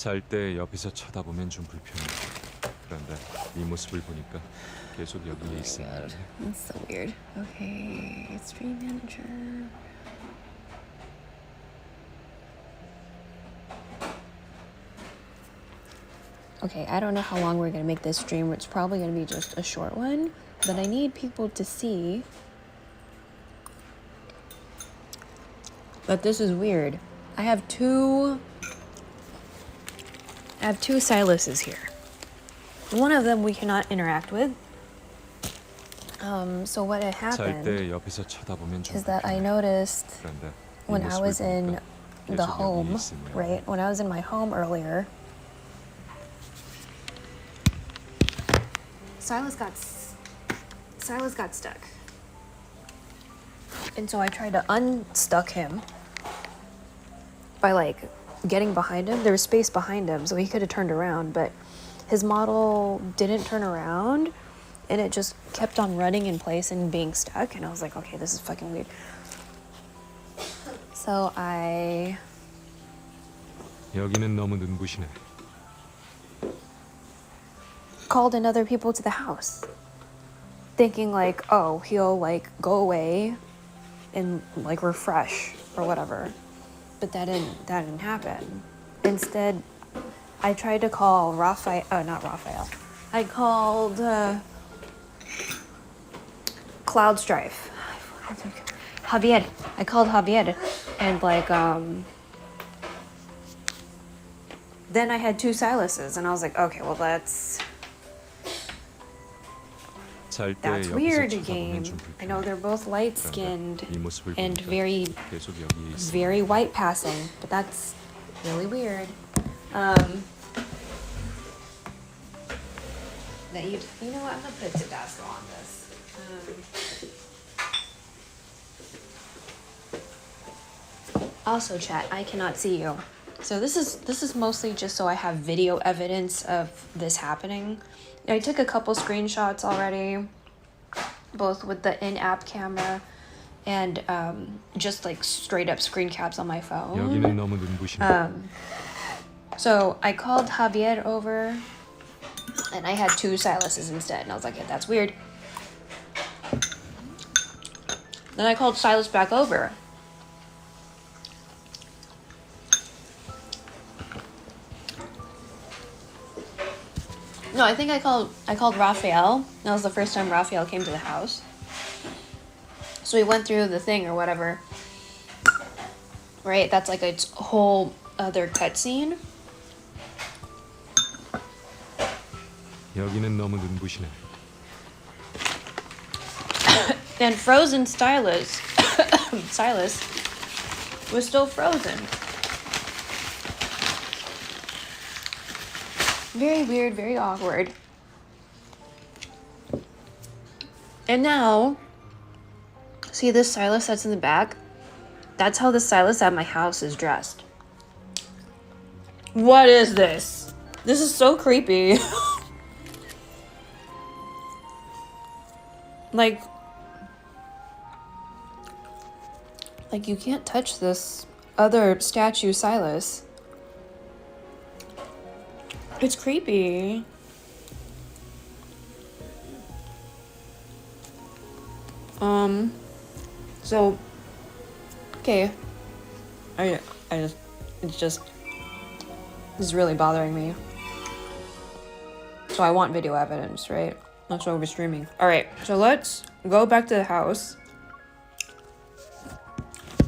잘 때 옆에서 쳐다보면 좀 불편해. 그런데 네 모습을 보니까 계속 여기에 있어. That's so weird. Okay, stream manager. Okay, I don't know how long we're gonna make this stream. It's probably gonna be just a short one, but I need people to see. But this is weird. I have two Siluses here. One of them we cannot interact with. So what had happened is that I noticed when I was in the home, right? When I was in my home earlier, Sylus got stuck. And so I tried to unstuck him by like getting behind him. There was space behind him, so he could have turned around, but his model didn't turn around and it just kept on running in place and being stuck. And I was like, okay, this is fucking weird. So I 여기는 너무 눈부시네. called in other people to the house, thinking like, oh, he'll like go away and like refresh or whatever. But that didn't happen. Instead, I tried to call Raphael. Not Raphael. I called Cloud Strife. Javier. I called Javier, and like then I had two Siluses, and I was like, okay, well that's weird, game. I know they're both light-skinned and very, very white passing, but that's really weird. That you know what? I'm gonna put Tabasco on this. Also, chat, I cannot see you. So this is mostly just so I have video evidence of this happening. I took a couple screenshots already, both with the in-app camera and just like straight up screen caps on my phone. So I called Javier over and I had two Siluses instead, and I was like, yeah, that's weird. Then I called Sylus back over. No, I think I called Raphael. That was the first time Raphael came to the house. So we went through the thing or whatever. Right? That's like a whole other cutscene. 여기는 너무 눈부시네. And frozen Sylus was still frozen. Very weird, very awkward. And now, see this Sylus that's in the back? That's how the Sylus at my house is dressed. What is this? This is so creepy. Like you can't touch this other statue Sylus. It's creepy. So, okay. This is really bothering me. So I want video evidence, right? That's why we're streaming. Alright, so let's go back to the house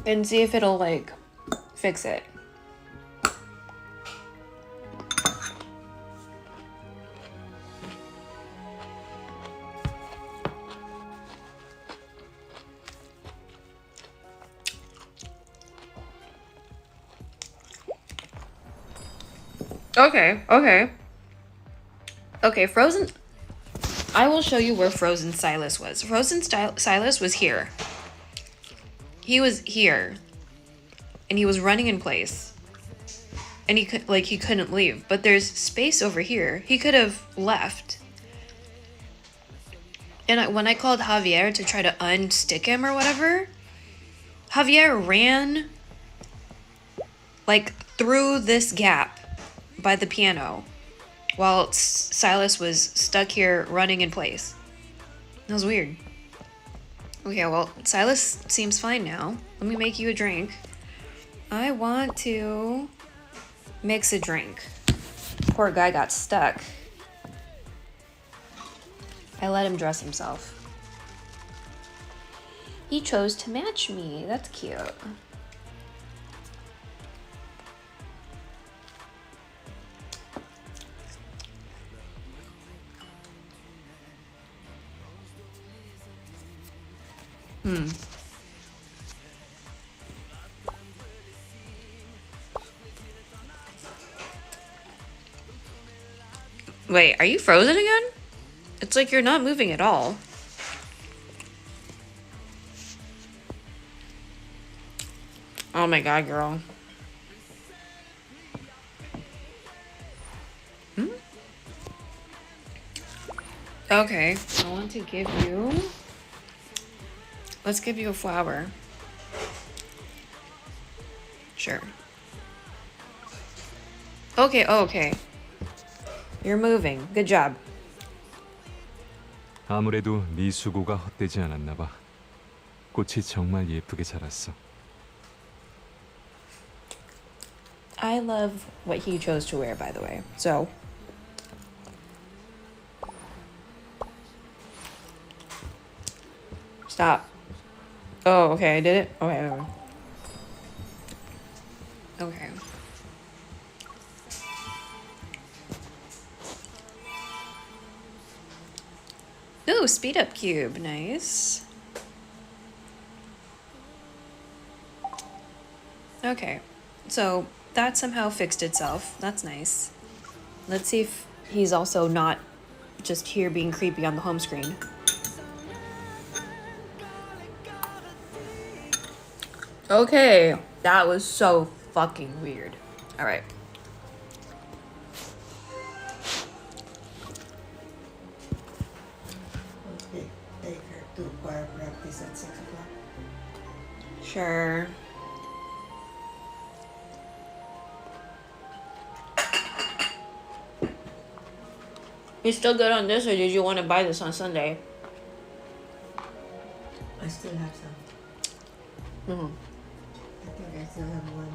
and see if it'll, like, fix it. Okay, frozen... I will show you where frozen Sylus was. Frozen Sylus was here. He was here. And he was running in place. And he couldn't leave. But there's space over here. He could have left. And when I called Javier to try to unstick him or whatever, Javier ran like through this gap by the piano while Sylus was stuck here running in place. That was weird. Okay, well, Sylus seems fine now. Let me make you a drink. I want to mix a drink. Poor guy got stuck. I let him dress himself. He chose to match me. That's cute. Wait, are you frozen again? It's like you're not moving at all. Oh my god, girl. Okay, I want to give you... Let's give you a flower. Sure. Okay, okay. You're moving. Good job. 아무래도 네 수고가 헛되지 않았나 봐. 꽃이 정말 예쁘게 자랐어. I love what he chose to wear, by the way. So... Stop. Oh, okay, I did it? Okay. Okay. Ooh, speed up cube. Nice. Okay. So that somehow fixed itself. That's nice. Let's see if he's also not just here being creepy on the home screen. Okay, that was so fucking weird. All right. Okay, take her to choir practice at 6 o'clock. Sure. You still good on this, or did you want to buy this on Sunday? I still have some. Mm-hmm. I think I still have one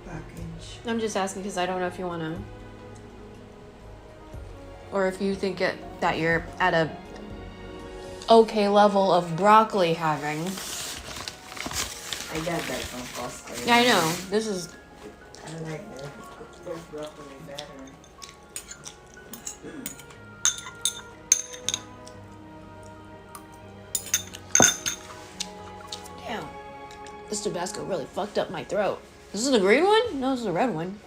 package. I'm just asking because I don't know if you want to, or if you think that you're at a okay level of broccoli having. I got that from Costco. Yeah, I know. This is I like the broccoli better. damn. This Tabasco really fucked up my throat. This is the green one? No, this is the red one.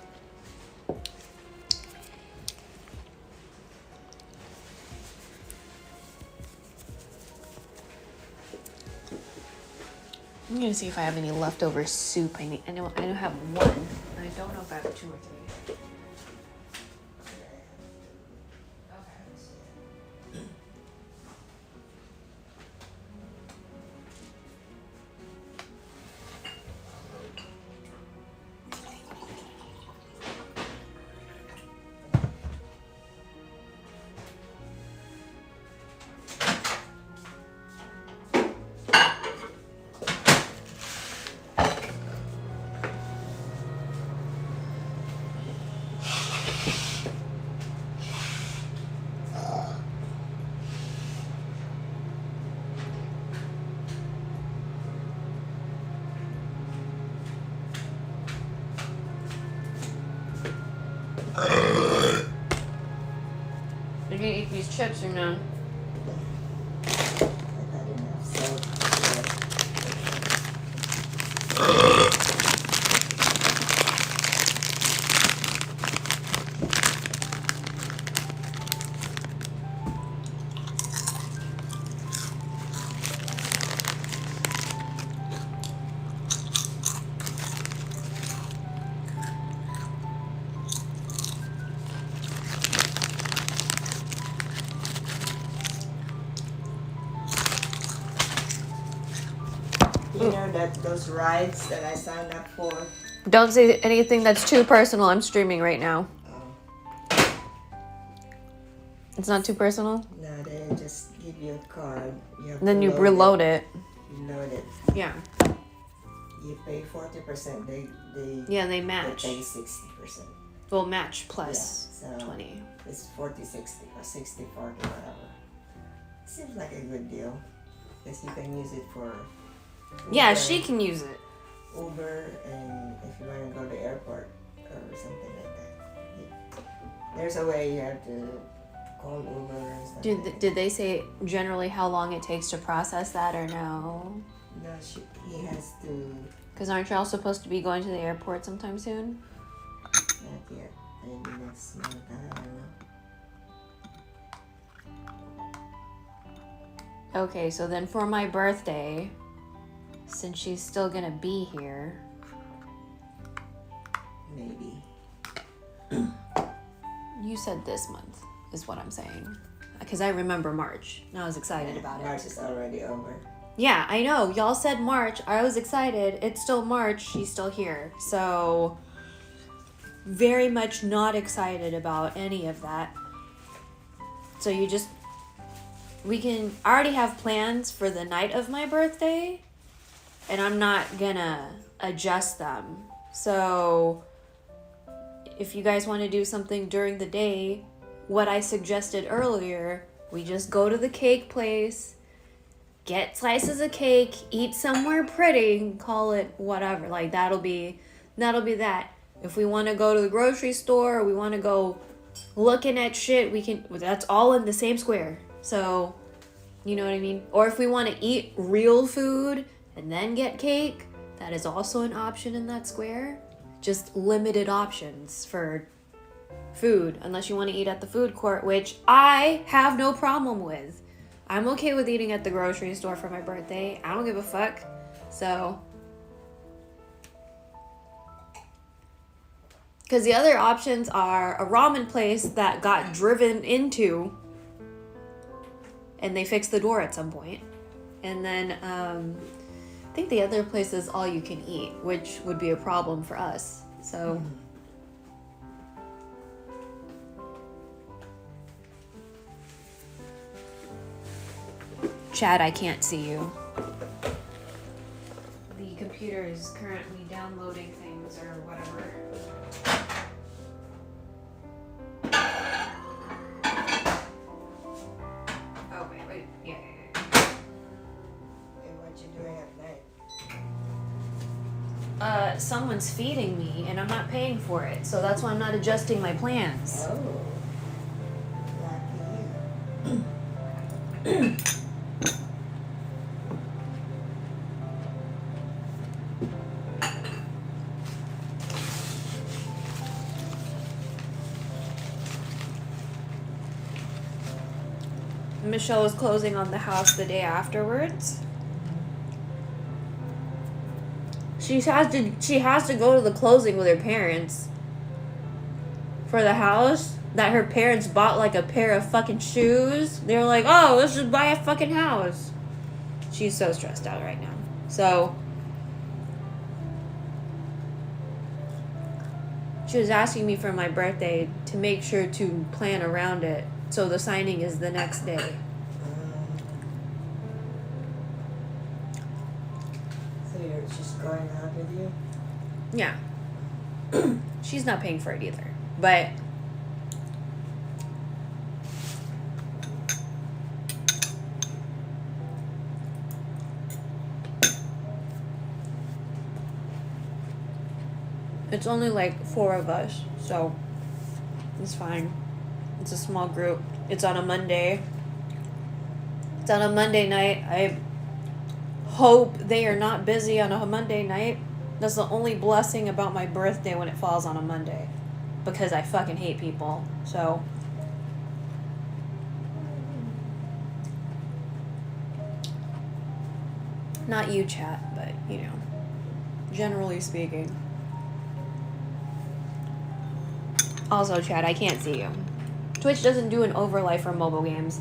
I'm gonna see if I have any leftover soup. I know I have one. I don't know if I have 2 or 3. You gonna eat these chips or no? I got enough salt. You know that those rides that I signed up for, Don't say anything that's too personal. I'm streaming right now. It's not too personal? No, they just give you a card. You have Then to you reload it. You load it. Yeah. You pay 40%. They Yeah, they they match. pay 60%. We'll match plus Yeah, so 20. It's 40, 60, or 60, 40, whatever. Seems like a good deal. Because you can use it for Yeah, Uber, she can use it. Uber, and if you want to go to the airport or something like that. There's a way you have to call Uber and stuff. Did they say generally how long it takes to process that or no? No, he has to. Because aren't y'all supposed to be going to the airport sometime soon? Not yet. Maybe next month. I don't know. Okay, so then for my birthday, since she's still gonna be here, Maybe. you said this month is what I'm saying. Because I remember March, and I was excited about it. March is already over. Yeah, I know. Y'all said March. I was excited. It's still March. She's still here. So, very much not excited about any of that. So I already have plans for the night of my birthday, and I'm not gonna adjust them. So, if you guys want to do something during the day, what I suggested earlier, we just go to the cake place, get slices of cake, eat somewhere pretty, and call it whatever. Like that'll be that. If we want to go to the grocery store, or we want to go looking at shit, we can. That's all in the same square. So, you know what I mean? Or if we want to eat real food and then get cake, that is also an option in that square. Just limited options for food, unless you want to eat at the food court, which I have no problem with. I'm okay with eating at the grocery store for my birthday. I don't give a fuck. So, because the other options are a ramen place that got driven into and they fixed the door at some point. And then I think the other place is all you can eat, which would be a problem for us. So Chad, I can't see you. The computer is currently downloading things or whatever. Oh, wait. Yeah. And what you doing at night? Someone's feeding me and I'm not paying for it, so that's why I'm not adjusting my plans. Oh. Lucky you. Michelle was closing on the house the day afterwards. She has to go to the closing with her parents for the house that her parents bought like a pair of fucking shoes. They were like, "Oh, let's just buy a fucking house." She's so stressed out right now. So she was asking me for my birthday to make sure to plan around it. So the signing is the next day. So you're just going out with you? Yeah. She's not paying for it either. But it's only like 4 of us, so it's fine. It's a small group. It's on a Monday. It's on a Monday night. I hope they are not busy on a Monday night. That's the only blessing about my birthday when it falls on a Monday. Because I fucking hate people. So. Not you, chat, but, you know. Generally speaking. Also, chat, I can't see you. Twitch doesn't do an overlay for mobile games.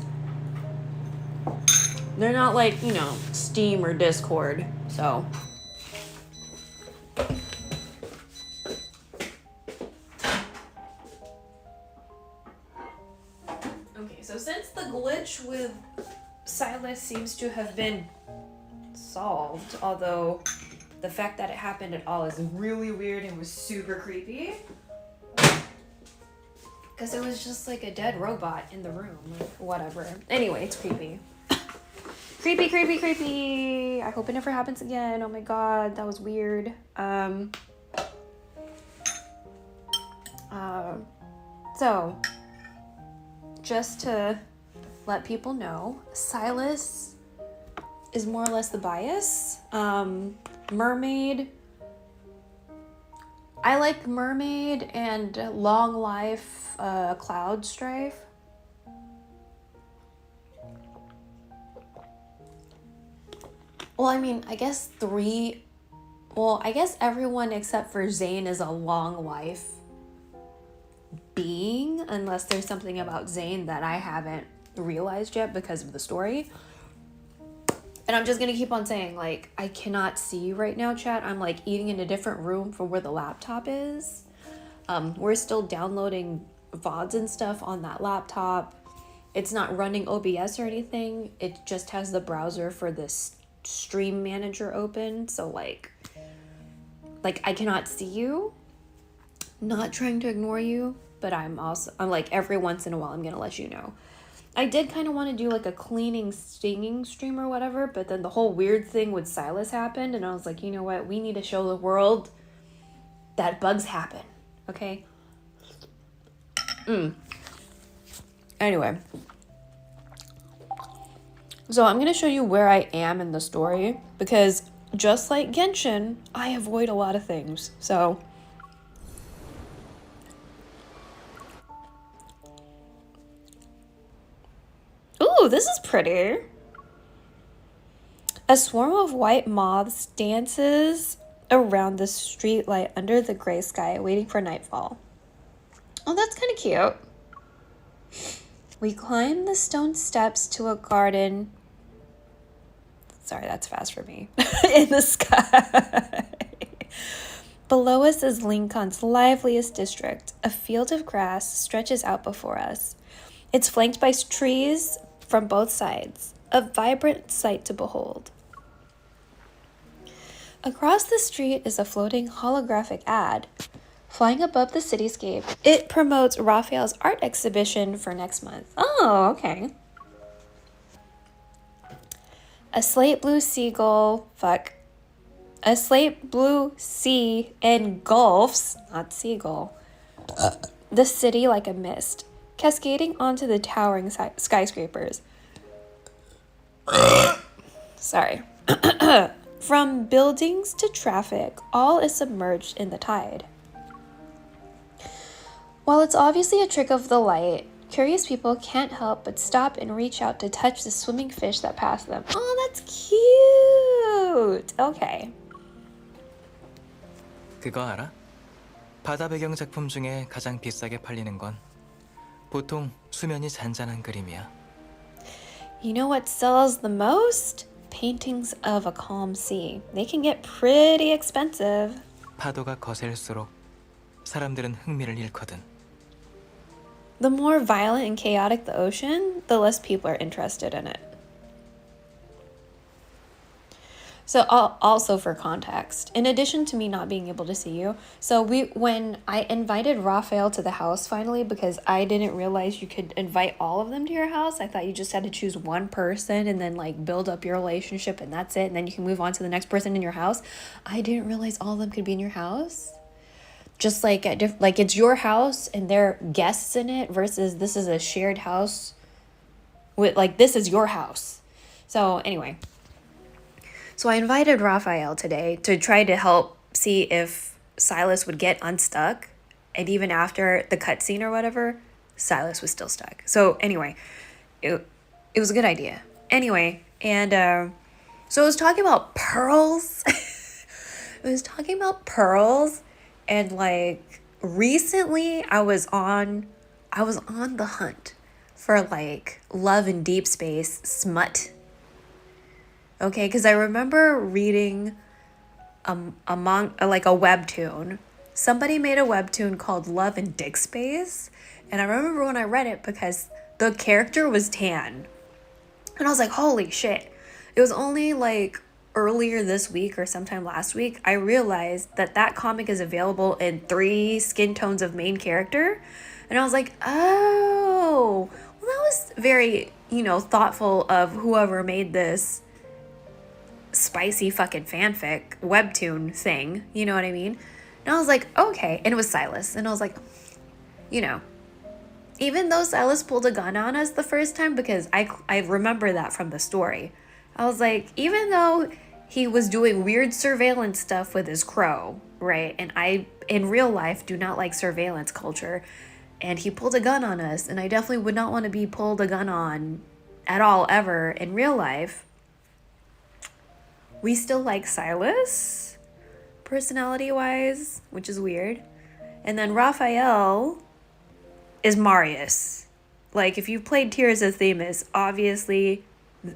They're not like, you know, Steam or Discord, so. much with Sylus seems to have been solved, although the fact that it happened at all is really weird and was super creepy. Because it was just like a dead robot in the room, like, whatever. Anyway, it's creepy. Creepy, creepy, creepy. I hope it never happens again. Oh my god, that was weird. So, just to let people know, Sylus is more or less the bias. Mermaid. I like Mermaid and Long Life Cloud Strife. Well, I mean, I guess everyone except for Zane is a long life being, unless there's something about Zane that I haven't realized yet because of the story. And I'm just gonna keep on saying, like, I cannot see you right now, chat. I'm like eating in a different room from where the laptop is. We're still downloading VODs and stuff on that laptop. It's not running OBS or anything. It just has the browser for this stream manager open. So like I cannot see you. Not trying to ignore you, but I'm like every once in a while I'm gonna let you know. I did kind of want to do like a cleaning, stinging stream or whatever, but then the whole weird thing with Sylus happened, and I was like, you know what? We need to show the world that bugs happen, okay? Anyway. So I'm going to show you where I am in the story, because just like Genshin, I avoid a lot of things, so... Ooh, this is pretty. A swarm of white moths dances around the street light under the gray sky, waiting for nightfall. Oh, that's kind of cute. We climb the stone steps to a garden. Sorry, that's fast for me. In the sky. Below us is Lincoln's liveliest district. A field of grass stretches out before us. It's flanked by trees from both sides, a vibrant sight to behold. Across the street is a floating holographic ad. Flying above the cityscape, it promotes Raphael's art exhibition for next month. Oh, okay. A slate blue sea engulfs, not seagull, the city like a mist, cascading onto the towering skyscrapers. Sorry. From buildings to traffic, all is submerged in the tide. While it's obviously a trick of the light, curious people can't help but stop and reach out to touch the swimming fish that pass them. Oh, that's cute! Okay. 그거 알아? 바다 배경 작품 중에 가장 비싸게 팔리는 건 보통 수면이 잔잔한 그림이야. You know what sells the most? Paintings of a calm sea. They can get pretty expensive. 파도가 거셀수록 사람들은 흥미를 잃거든. The more violent and chaotic the ocean, the less people are interested in it. So also for context, in addition to me not being able to see you, so when I invited Raphael to the house finally, because I didn't realize you could invite all of them to your house. I thought you just had to choose one person and then like build up your relationship and that's it. And then you can move on to the next person in your house. I didn't realize all of them could be in your house. Just like like it's your house and they're guests in it versus this is a shared house with like this is your house. So anyway. So I invited Raphael today to try to help see if Sylus would get unstuck. And even after the cutscene or whatever, Sylus was still stuck. So anyway, it was a good idea. Anyway, and so I was talking about pearls. I was talking about pearls, and like recently I was on the hunt for like love in deep space smut. Okay, because I remember reading like a webtoon. Somebody made a webtoon called Love in Dick Space. And I remember when I read it because the character was tan. And I was like, holy shit. It was only like earlier this week or sometime last week, I realized that that comic is available in 3 skin tones of main character. And I was like, oh, well, that was very, you know, thoughtful of whoever made this spicy fucking fanfic webtoon thing. You know what I mean? And I was like, okay. And it was Sylus. And I was like, you know, even though Sylus pulled a gun on us the first time, because I remember that from the story. I was like, even though he was doing weird surveillance stuff with his crow, right? And I, in real life, do not like surveillance culture. And he pulled a gun on us. And I definitely would not want to be pulled a gun on at all, ever, in real life. We still like Sylus, personality-wise, which is weird. And then Raphael is Marius. Like, if you've played Tears of Themis, obviously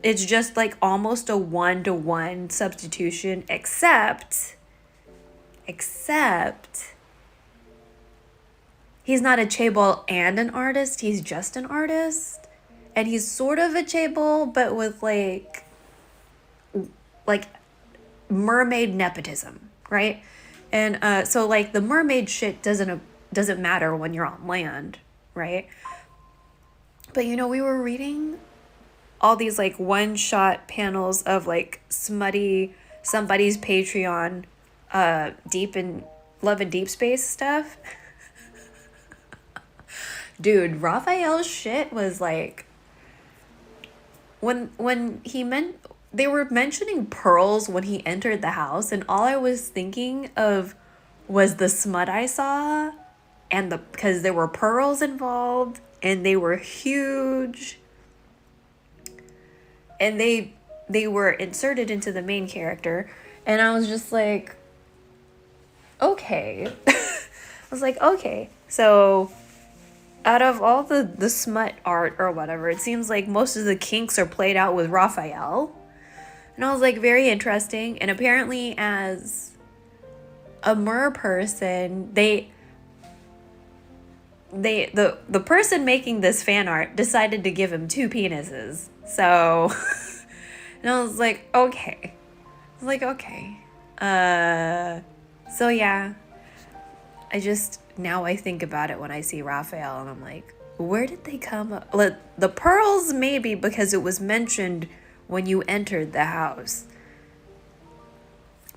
it's just like almost a 1-to-1 substitution, except he's not a chaebol and an artist, he's just an artist. And he's sort of a chaebol, but with like mermaid nepotism, right? And so like the mermaid shit doesn't matter when you're on land, right? But you know, we were reading all these like one-shot panels of like smutty somebody's Patreon deep in Love and Deep Space stuff. Dude, Raphael's shit was like, when he meant, they were mentioning pearls when he entered the house, and all I was thinking of was the smut I saw, and because there were pearls involved and they were huge, and they were inserted into the main character, and I was just like, okay. I was like, okay, so out of all the smut art or whatever, it seems like most of the kinks are played out with Raphael. And I was like, very interesting. And apparently as a mer person, the person making this fan art decided to give him 2 penises. So, and I was like, okay. So yeah, now I think about it when I see Raphael, and I'm like, where did they come up? The pearls, maybe because it was mentioned when you entered the house.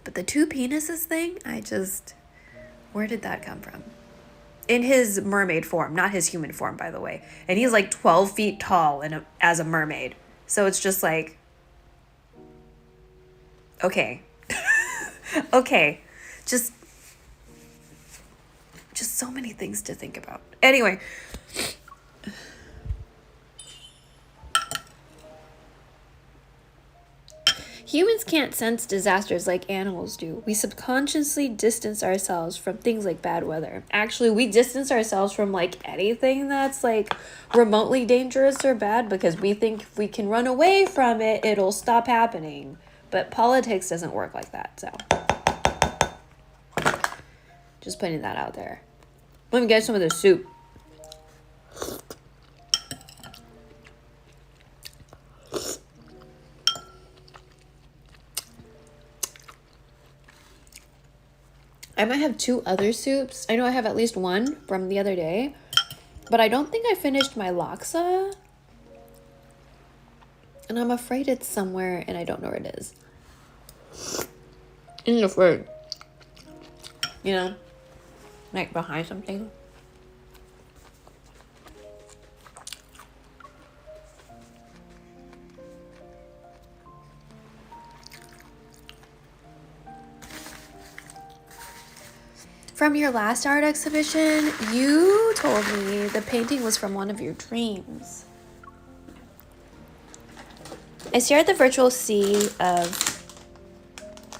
But the 2 penises thing, where did that come from? In his mermaid form, not his human form, by the way. And he's like 12 feet tall as a mermaid. So it's just like, okay. Okay. Just so many things to think about. Anyway. Humans can't sense disasters like animals do. We subconsciously distance ourselves from things like bad weather. Actually, we distance ourselves from like anything that's like remotely dangerous or bad because we think if we can run away from it, it'll stop happening. But politics doesn't work like that, so. Just putting that out there. Let me get some of the soup. I might have 2 other soups. I know I have at least one from the other day, but I don't think I finished my laksa. And I'm afraid it's somewhere and I don't know where it is. In the fridge. You know? Like behind something. From your last art exhibition, you told me the painting was from one of your dreams. I stare at the virtual sea of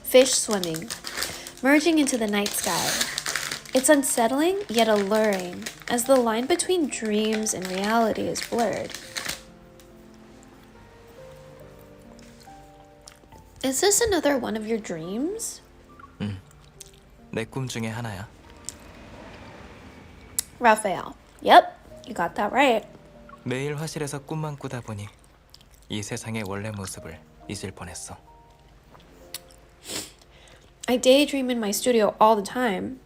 fish swimming, merging into the night sky. It's unsettling yet alluring, as the line between dreams and reality is blurred. Is this another one of your dreams? 내 꿈 중에 하나야. Raphael. Yep, you got that right. 매일 화실에서 꿈만 꾸다 보니 이 세상의 원래 모습을 잊을 뻔했어. I daydream in my studio all the time.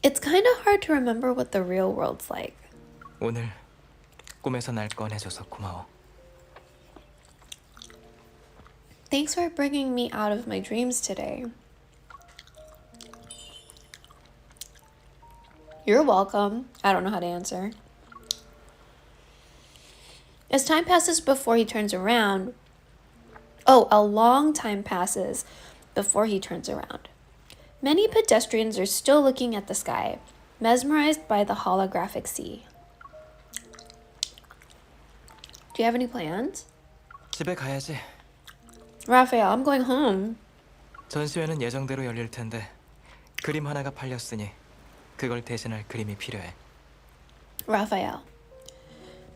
It's kind of hard to remember what the real world's like. 오늘 꿈에서 날 꺼내줘서 고마워. Thanks for bringing me out of my dreams today. You're welcome. I don't know how to answer. As time passes before he turns around, a long time passes before he turns around. Many pedestrians are still looking at the sky, mesmerized by the holographic sea. Do you have any plans? 집에 가야지. Raphael, I'm going home. 전시회는 예정대로 열릴 텐데 그림 하나가 팔렸으니 그걸 대신할 그림이 필요해. Raphael,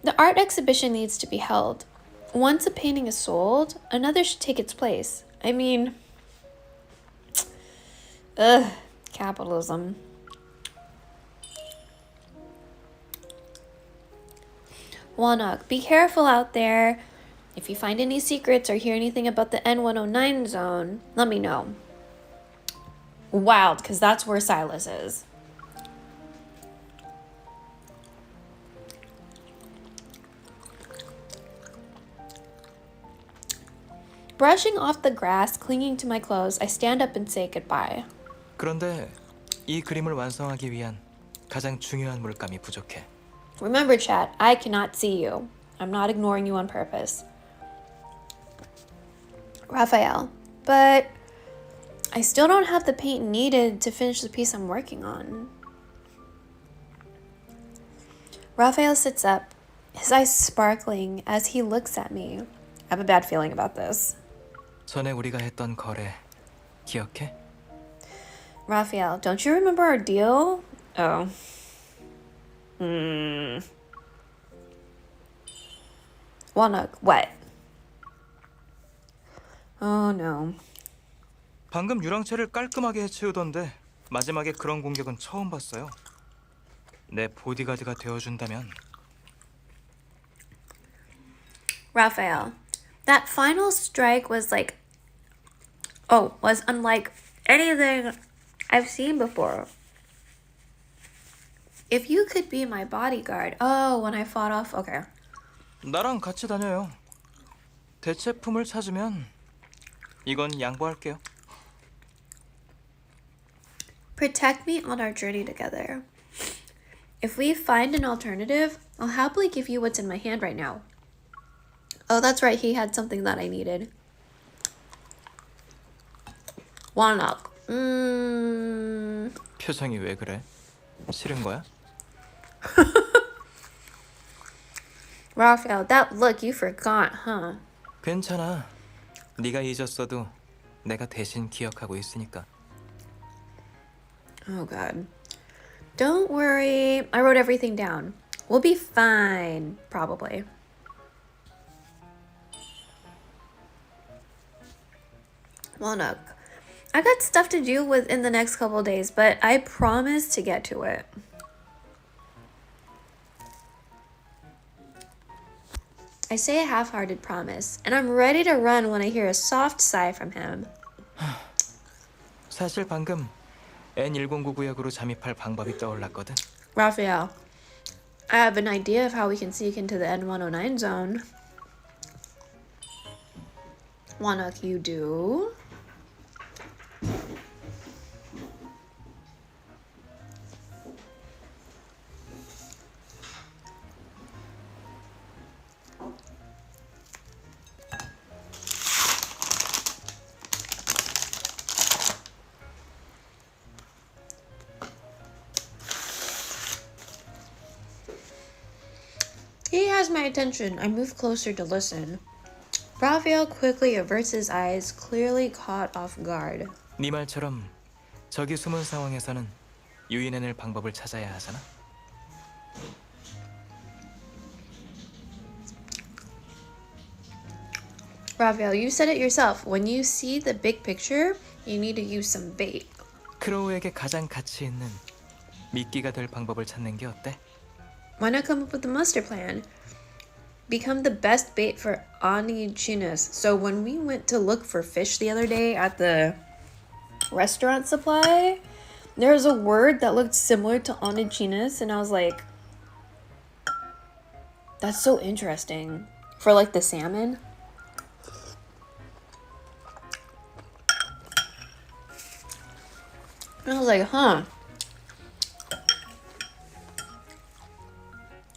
the art exhibition needs to be held. Once a painting is sold, another should take its place. I mean, capitalism. Wanok, be careful out there. If you find any secrets or hear anything about the N109 zone, let me know. Wild, because that's where Sylus is. Brushing off the grass clinging to my clothes, I stand up and say goodbye. 그런데 이 그림을 완성하기 위한 가장 중요한 물감이 부족해. Remember, chat, I cannot see you. I'm not ignoring you on purpose. Raphael, but I still don't have the paint needed to finish the piece I'm working on. Raphael sits up, his eyes sparkling as he looks at me. I have a bad feeling about this. 전에 우리가 했던 거래 기억해? Raphael, don't you remember our deal? Oh. Wanok, what? Oh no. 방금 유랑채를 깔끔하게 해치우던데 마지막에 그런 공격은 처음 봤어요. 내 보디가드가 되어준다면. Raphael, that final strike was unlike anything I've seen before. If you could be my bodyguard. Oh, when I fought off. Okay. 나랑 같이 다녀요. 대체품을 찾으면 이건 양보할게요. Protect me on our journey together. If we find an alternative, I'll happily give you what's in my hand right now. Oh, that's right. He had something that I needed. Wanok. 표정이 왜 그래? 싫은 거야? Raphael, that look you forgot, huh? 괜찮아. 네가 잊었어도 내가 대신 기억하고 있으니까. Oh god. Don't worry. I wrote everything down. We'll be fine, probably. Wanok. I got stuff to do in the next couple of days, but I promise to get to it. I say a half-hearted promise, and I'm ready to run when I hear a soft sigh from him. 사실 방금 N109 구역으로 잠입할 방법이 떠올랐거든. Raphael, I have an idea of how we can sneak into the N109 zone. Wanok, you do? He has my attention. I move closer to listen. Raphael quickly averts his eyes, clearly caught off guard. 네 말처럼 저기 숨은 상황에서는 유인해낼 방법을 찾아야 하잖아. Raphael, you said it yourself. When you see the big picture, you need to use some bait. 크로우에게 가장 가치 있는 미끼가 될 방법을 찾는 게 어때? Why not come up with a master plan? become the best bait for oniginus. So when we went to look for fish the other day at the restaurant supply, there's a word that looked similar to oniginus, and I was like, that's so interesting for like the salmon. And I was like, huh,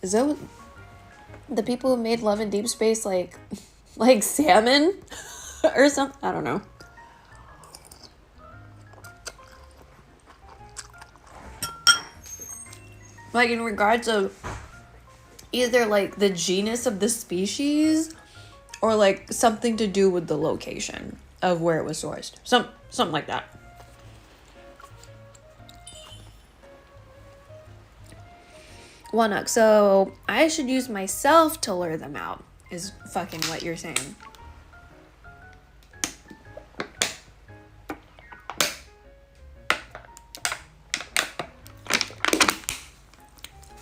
is that what the people who made Love in Deep Space like salmon or something? I don't know. Like in regards of either like the genus of the species or like something to do with the location of where it was sourced. Something like that. Wanuk, so I should use myself to lure them out, is fucking what you're saying.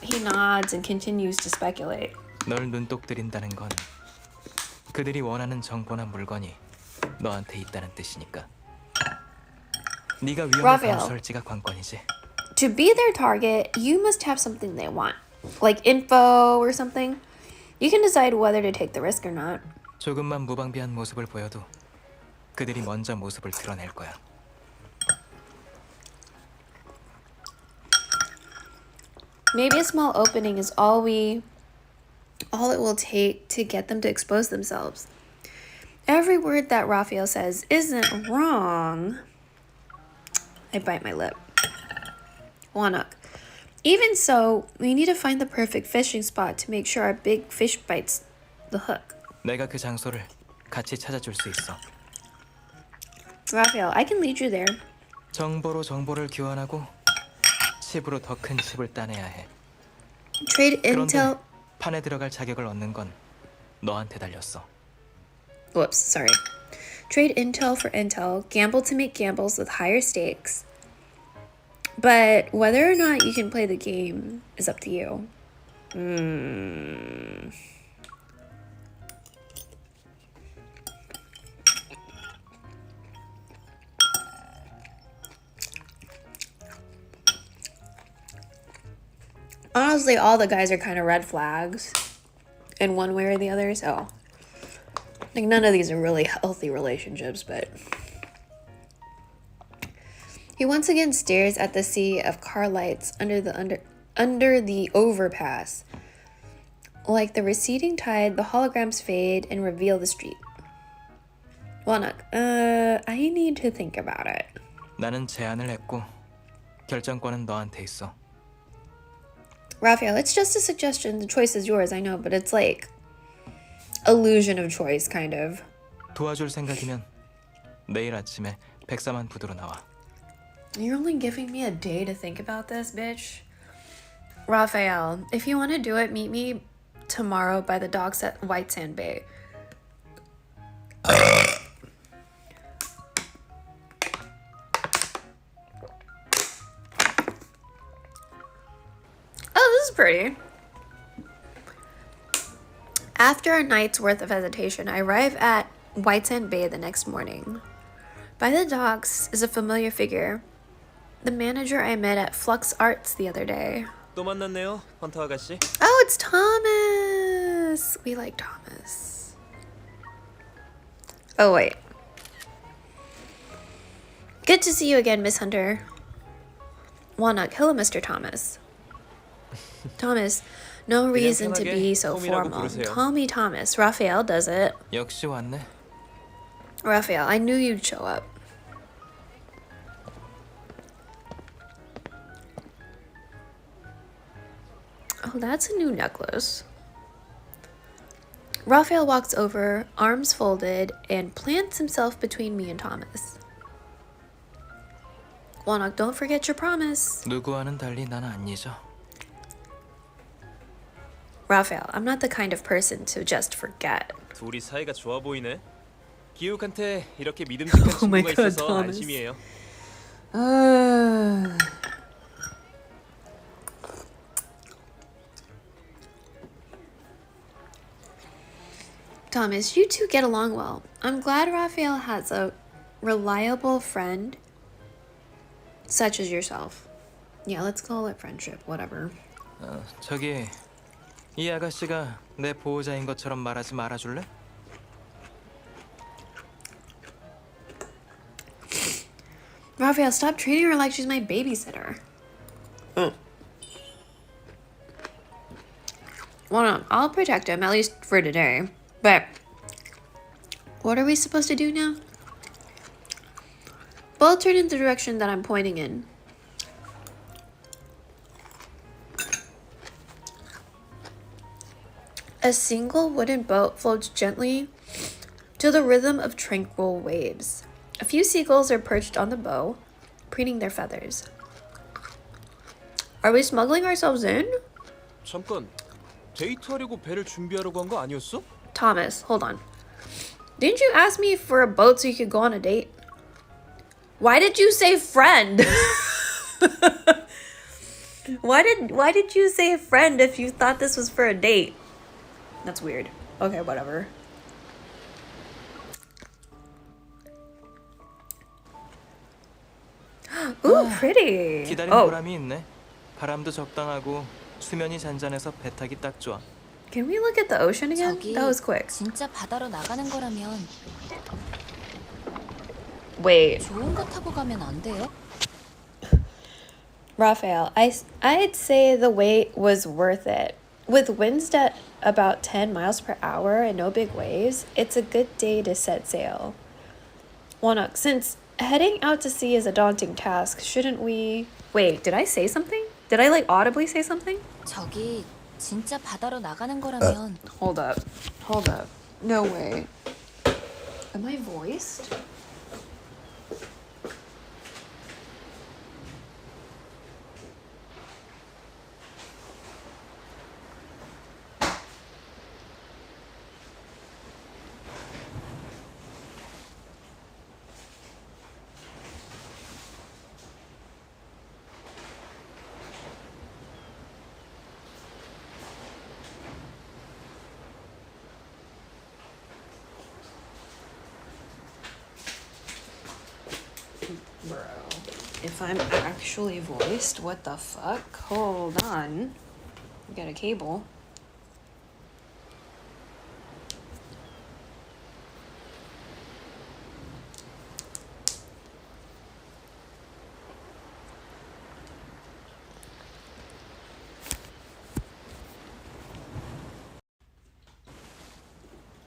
He nods and continues to speculate. 널 눈독 들인다는 건 그들이 원하는 정보나 물건이 너한테 있다는 뜻이니까. 네가 위험을 Raphael. 감수할지가 관건이지. To be their target, you must have something they want. Like info or something. You can decide whether to take the risk or not. 조금만 무방비한 모습을 보여도 그들이 먼저 모습을 드러낼 거야. Maybe a small opening is all it will take to get them to expose themselves. Every word that Raphael says isn't wrong. I bite my lip. Wanuk. Even so, we need to find the perfect fishing spot to make sure our big fish bites the hook. 내가 그 장소를 같이 찾아줄 수 있어. Raphael, I can lead you there. 정보로 정보를 교환하고 칩으로 더 큰 칩을 따내야 해. Trade 그런데 intel. 판에 들어갈 자격을 얻는 건 너한테 달렸어. Whoops, sorry. Trade intel for intel. Gamble to make gambles with higher stakes. But whether or not you can play the game is up to you. Honestly, all the guys are kind of red flags in one way or the other, so like none of these are really healthy relationships, but he once again stares at the sea of car lights under the overpass. Like the receding tide, the holograms fade and reveal the street. Wanuk, I need to think about it. 나는 제안을 했고 결정권은 너한테 있어. Raphael, it's just a suggestion. The choice is yours, I know, but it's like illusion of choice, kind of. 도와줄 생각이면 내일 아침에 104만 부두로 나와. You're only giving me a day to think about this, bitch. Raphael, if you want to do it, meet me tomorrow by the docks at White Sand Bay. Oh, this is pretty. After a night's worth of hesitation, I arrive at White Sand Bay the next morning. By the docks is a familiar figure. The manager I met at Flux Arts the other day. 또 만났네요, 헌터 아가씨. Oh, it's Thomas! We like Thomas. Oh, wait. Good to see you again, Miss Hunter. Wanuk, hello, Mr. Thomas. Thomas, no reason to be so 톰이라고 formal. 부르세요. Call me Thomas. Raphael does it. 역시 왔네. Raphael, I knew you'd show up. Oh, that's a new necklace. Raphael walks over, arms folded, and plants himself between me and Thomas. Wanuk, don't forget your promise. 누구와는 달리 나는 안 잊어. Raphael, I'm not the kind of person to just forget. 둘이 사이가 좋아 보이네. 기욱한테 이렇게 믿음직한 Oh my 친구가 God, 있어서 Thomas. 안심이에요. Thomas, you two get along well. I'm glad Raphael has a reliable friend such as yourself. Yeah, let's call it friendship, whatever. 저기 이 아가씨가 내 보호자인 것처럼 말하지 말아줄래? Raphael, stop treating her like she's my babysitter. Well, no, I'll protect him, at least for today. But what are we supposed to do now? Both turn in the direction that I'm pointing in. A single wooden boat floats gently to the rhythm of tranquil waves. A few seagulls are perched on the bow, preening their feathers. Are we smuggling ourselves in? 잠깐, 데이트하려고 배를 준비하려고 한 거 아니었어? Thomas, hold on. Didn't you ask me for a boat so you could go on a date? Why did you say friend? Why did you say friend if you thought this was for a date? That's weird. Okay, whatever. Ooh, pretty. 기다린 Oh, 보람이 있네. 바람도 적당하고 수면이 잔잔해서 배 타기 딱 좋아. can we look at the ocean again? 저기 That was quick. 진짜 바다로 나가는 거라면 Wait, 좋은 거 타고 가면 안 돼요? Raphael, I'd say the wait was worth it. With winds at about 10 miles per hour and no big waves, it's a good day to set sail. Wonok, since heading out to sea is a daunting task, shouldn't we... Wait, did I say something? Did I like audibly say something? 저기 진짜 바다로 나가는 거라면 Hold up. Hold up. No way. Am I voiced? Bro, if I'm actually voiced, what the fuck? Hold on. We got a cable.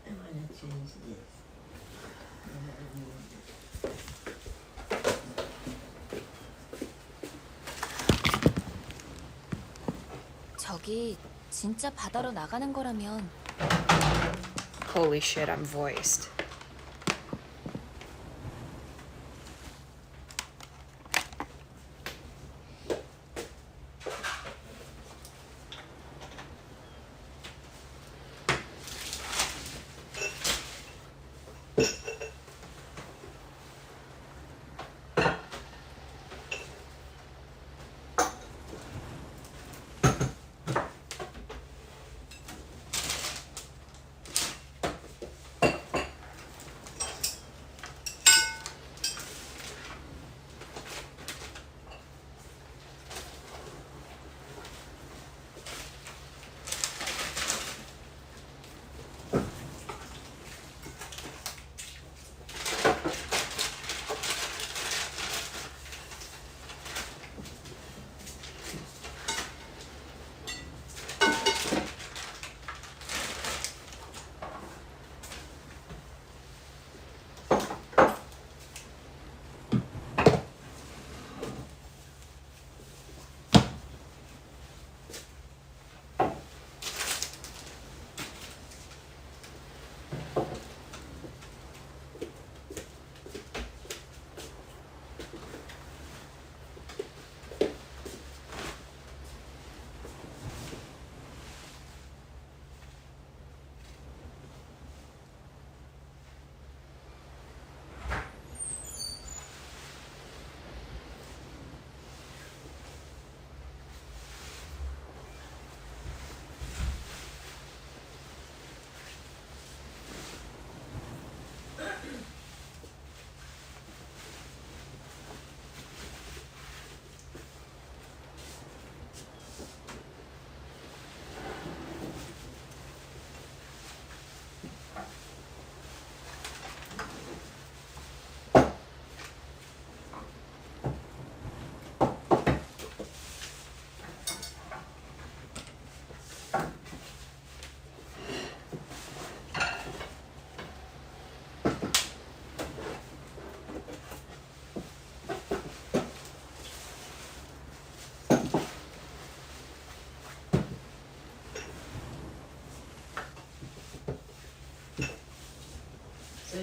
I want to change this. 저기 진짜 바다로 나가는 거라면 Holy shit, I'm voiced.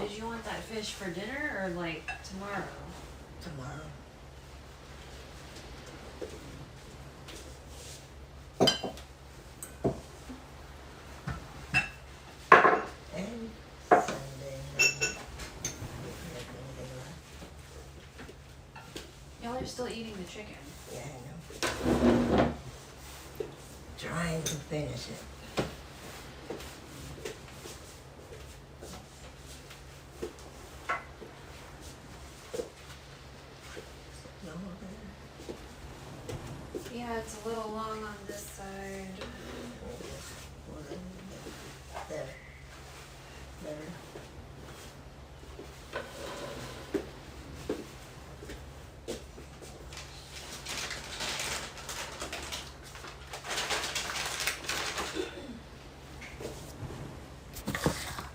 did you want that fish for dinner or like tomorrow? Tomorrow. And Sunday. Y'all are still eating the chicken. Yeah, I know. Trying to finish it. No more better. Yeah, it's a little long on this side. There. Better.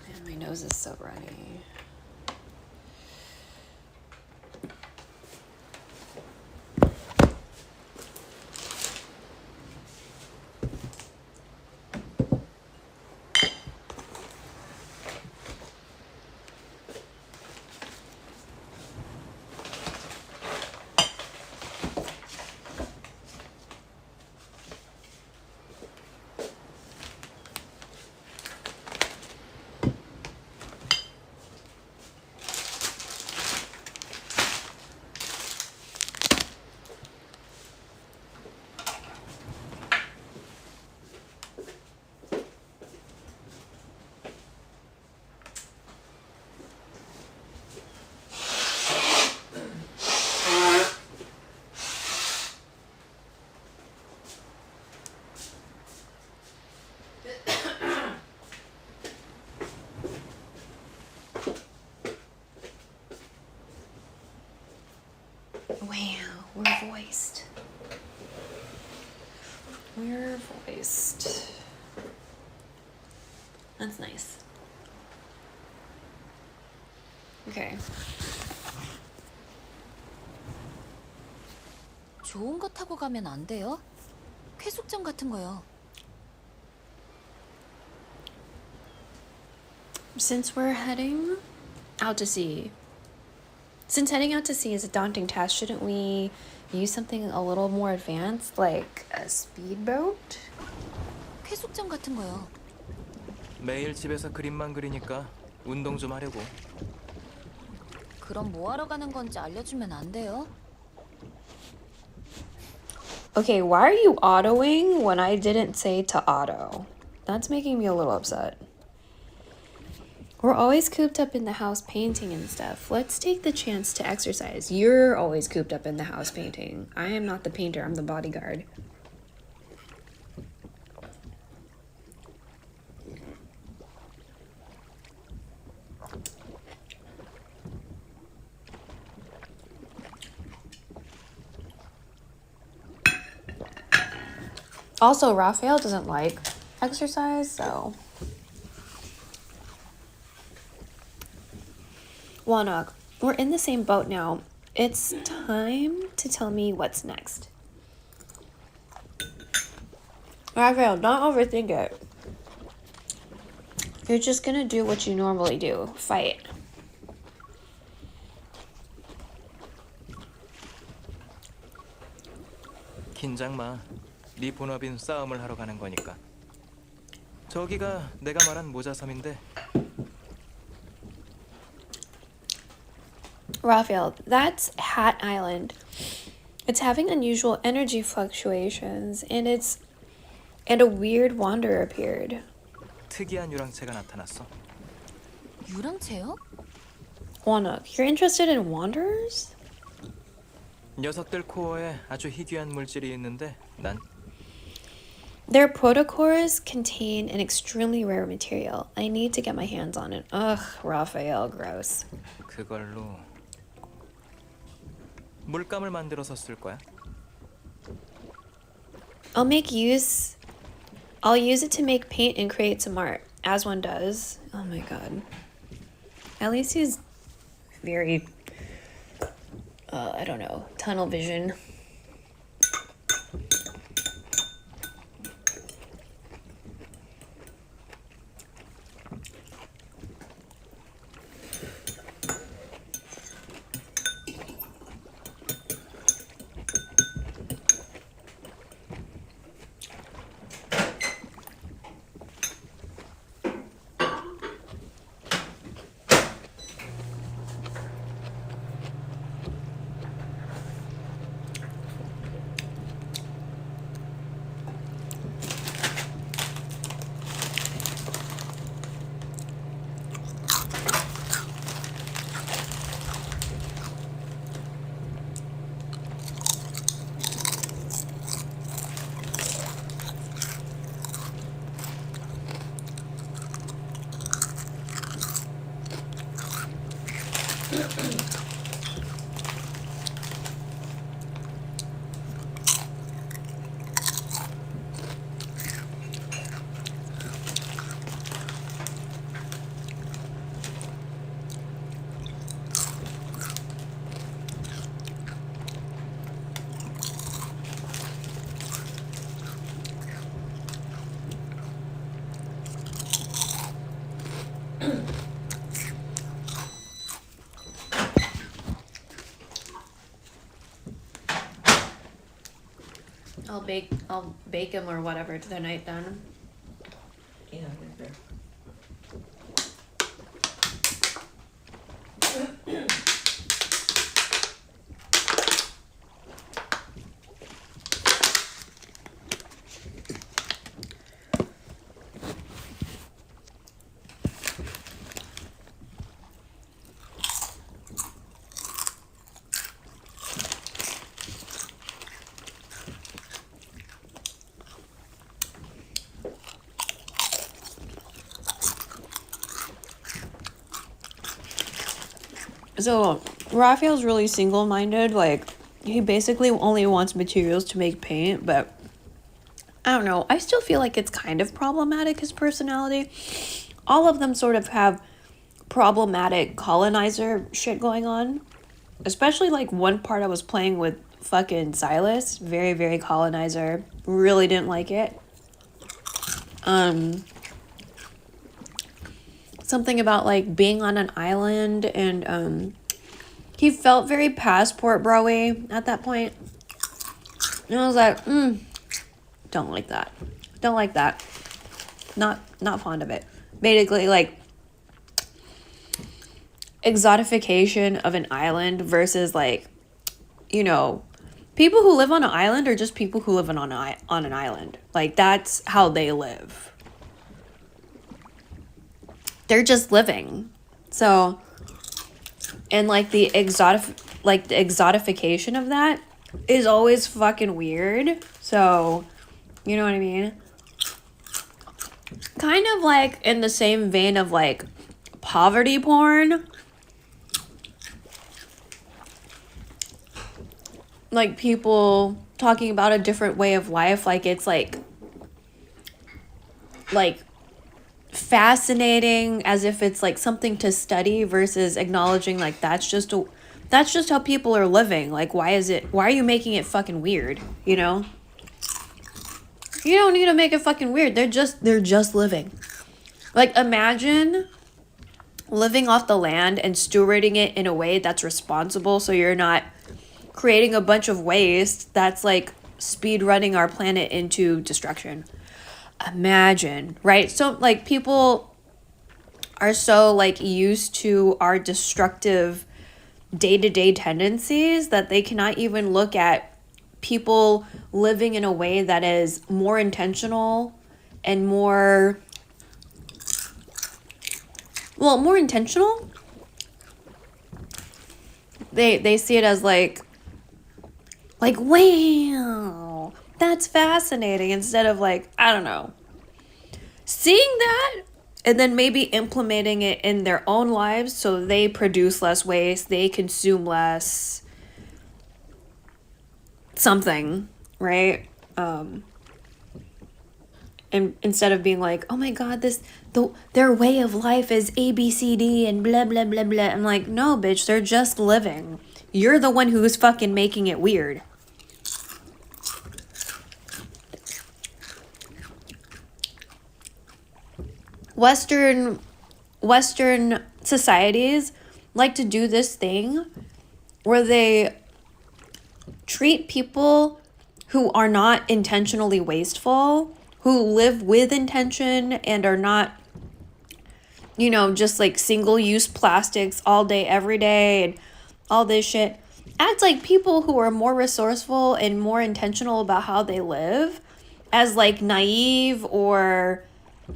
Man, my nose is so runny. Wow, we're voiced. We're voiced. That's nice. Okay. 좋은 거 타고 가면 안 돼요? 쾌속점 같은 거요. Since we're heading out to sea, since heading out to sea is a daunting task, shouldn't we use something a little more advanced, like a speedboat? 쾌속점 같은 거요. 매일 집에서 그림만 그리니까 운동 좀 하려고. 그럼 뭐 하러 가는 건지 알려주면 안 돼요? Okay, why are you autoing when I didn't say to auto? That's making me a little upset. We're always cooped up in the house painting and stuff. Let's take the chance to exercise. You're always cooped up in the house painting. I am not the painter, I'm the bodyguard. Also, Raphael doesn't like exercise, so. Wanok, we're in the same boat now. It's time to tell me what's next. Raphael, don't overthink it. You're just gonna do what you normally do. Fight. 긴장 마. 네 본업인 싸움을 하러 가는 거니까. 저기가 내가 말한 모자섬인데 Raphael, that's Hat Island. It's having unusual energy fluctuations, and a weird wanderer appeared. 특이한 유랑체가 나타났어. 유랑체요? Wanok, you're interested in wanderers? 녀석들 코어에 아주 희귀한 물질이 있는데 난 Their protocores contain an extremely rare material. I need to get my hands on it. Ugh, Raphael, gross. 그걸로 물감을 만들어서 쓸 거야. I'll use it to make paint and create some art, as one does. Oh my god. At least he's very, I don't know, tunnel vision. I'll bake them or whatever tonight then. Yeah, for sure. So Raphael's really single-minded. Like, he basically only wants materials to make paint, but I don't know. I still feel like it's kind of problematic, his personality. All of them sort of have problematic colonizer shit going on. Especially, like, one part I was playing with fucking Sylus. Very, very colonizer. Really didn't like it. Something about, like, being on an island, and he felt very passport bro-y at that point. And I was like, don't like that. Don't like that. Not fond of it. Basically, like, exotification of an island versus, like, you know, people who live on an island are just people who live on an island. Like, that's how they live. They're just living. So, and like the exotification of that is always fucking weird. So, you know what I mean? Kind of like in the same vein of like poverty porn. Like people talking about a different way of life, like it's like fascinating, as if it's like something to study, versus acknowledging like that's just how people are living. Like, why are you making it fucking weird? You know, you don't need to make it fucking weird. They're just living. Like, imagine living off the land and stewarding it in a way that's responsible, so you're not creating a bunch of waste that's like speed running our planet into destruction. Imagine, right? So like people are so like used to our destructive day-to-day tendencies that they cannot even look at people living in a way that is more intentional and more intentional. They see it as like wow, that's fascinating, instead of like, I don't know, seeing that and then maybe implementing it in their own lives so they produce less waste, they consume less something, right? And instead of being like, oh my god, their way of life is ABCD and blah blah blah blah. I'm like, no bitch, they're just living. You're the one who's fucking making it weird. Western societies like to do this thing where they treat people who are not intentionally wasteful, who live with intention and are not, you know, just like single-use plastics all day, every day, and all this shit. Act like people who are more resourceful and more intentional about how they live as like naive or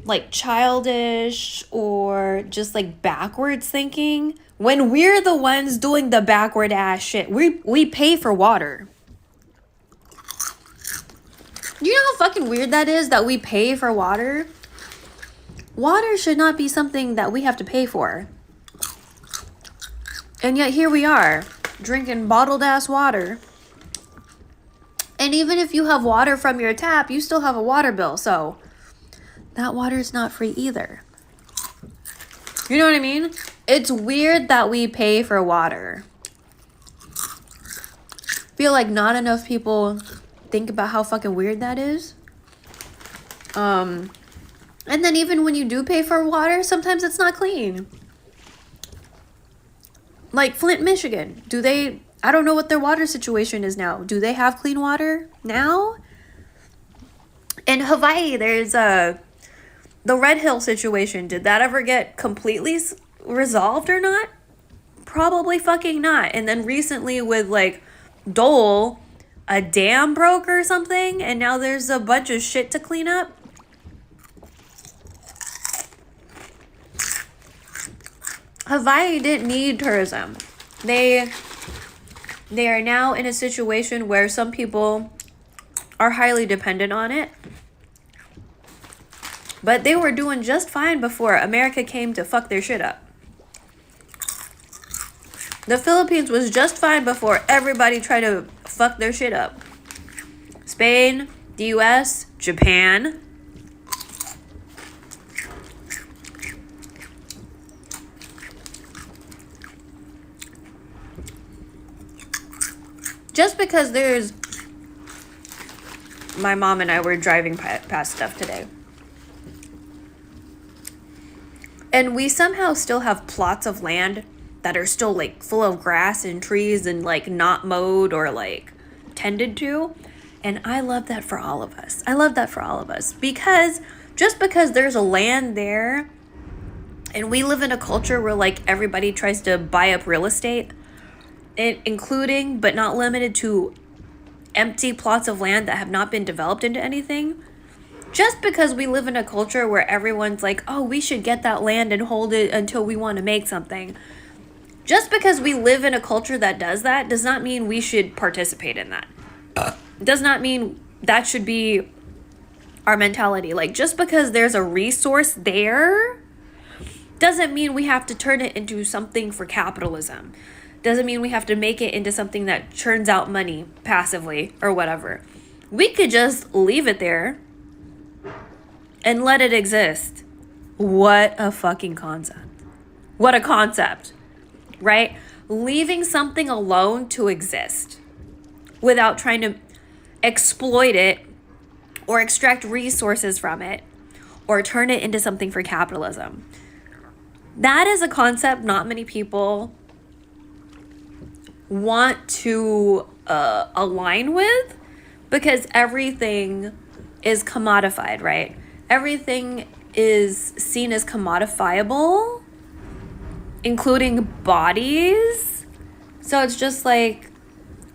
like childish or just like backwards thinking, when we're the ones doing the backward ass shit. We pay for water. You know how fucking weird that is, that we pay for water? Water should not be something that we have to pay for. And yet here we are, drinking bottled ass water. And even if you have water from your tap, you still have a water bill. So that water is not free either. You know what I mean? It's weird that we pay for water. Feel like not enough people think about how fucking weird that is. And then even when you do pay for water, sometimes it's not clean. Like Flint, Michigan. I don't know what their water situation is now. Do they have clean water now? In Hawaii, there's the Red Hill situation. Did that ever get completely resolved or not? Probably fucking not. And then recently with like Dole, a dam broke or something, and now there's a bunch of shit to clean up. Hawaii didn't need tourism. They are now in a situation where some people are highly dependent on it. But they were doing just fine before America came to fuck their shit up. The Philippines was just fine before everybody tried to fuck their shit up. Spain, the US, Japan. Just because my mom and I were driving past stuff today. And we somehow still have plots of land that are still like full of grass and trees and like not mowed or like tended to. And I love that for all of us. I love that for all of us. Because just because there's a land there and we live in a culture where like everybody tries to buy up real estate, including but not limited to empty plots of land that have not been developed into anything. Just because we live in a culture where everyone's like, oh, we should get that land and hold it until we want to make something. Just because we live in a culture that does that does not mean we should participate in that. Does not mean that should be our mentality. Like, just because there's a resource there doesn't mean we have to turn it into something for capitalism. Doesn't mean we have to make it into something that churns out money passively or whatever. We could just leave it there and let it exist. What a fucking concept. What a concept, right? Leaving something alone to exist without trying to exploit it or extract resources from it or turn it into something for capitalism. That is a concept not many people want to align with, because everything is commodified, right? Everything is seen as commodifiable, including bodies. So it's just like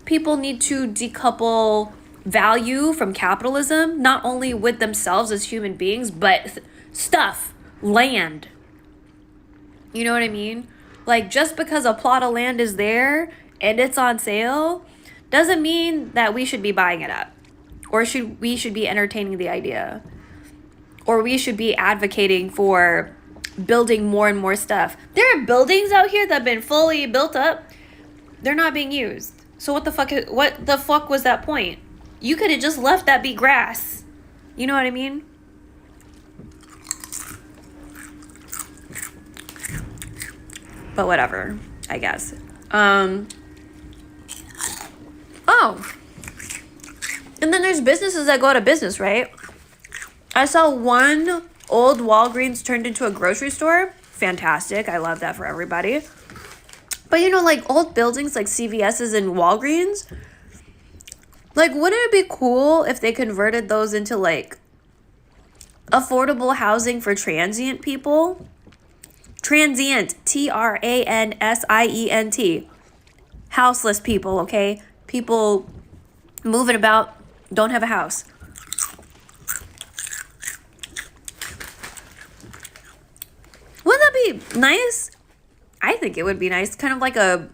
people need to decouple value from capitalism, not only with themselves as human beings, but stuff, land. You know what I mean? Like, just because a plot of land is there and it's on sale doesn't mean that we should be buying it up, or we should be entertaining the idea, or we should be advocating for building more and more stuff. There are buildings out here that have been fully built up. They're not being used. So what the fuck was that point? You could have just left that be grass. You know what I mean? But whatever, I guess. Oh. And then there's businesses that go out of business, right? I saw one old Walgreens turned into a grocery store. Fantastic. I love that for everybody. But you know, like old buildings like CVS's and Walgreens, like, wouldn't it be cool if they converted those into like affordable housing for transient people? Transient, TRANSIENT. Houseless people, okay? People moving about, don't have a house. Wouldn't that be nice? I think it would be nice. Kind of like a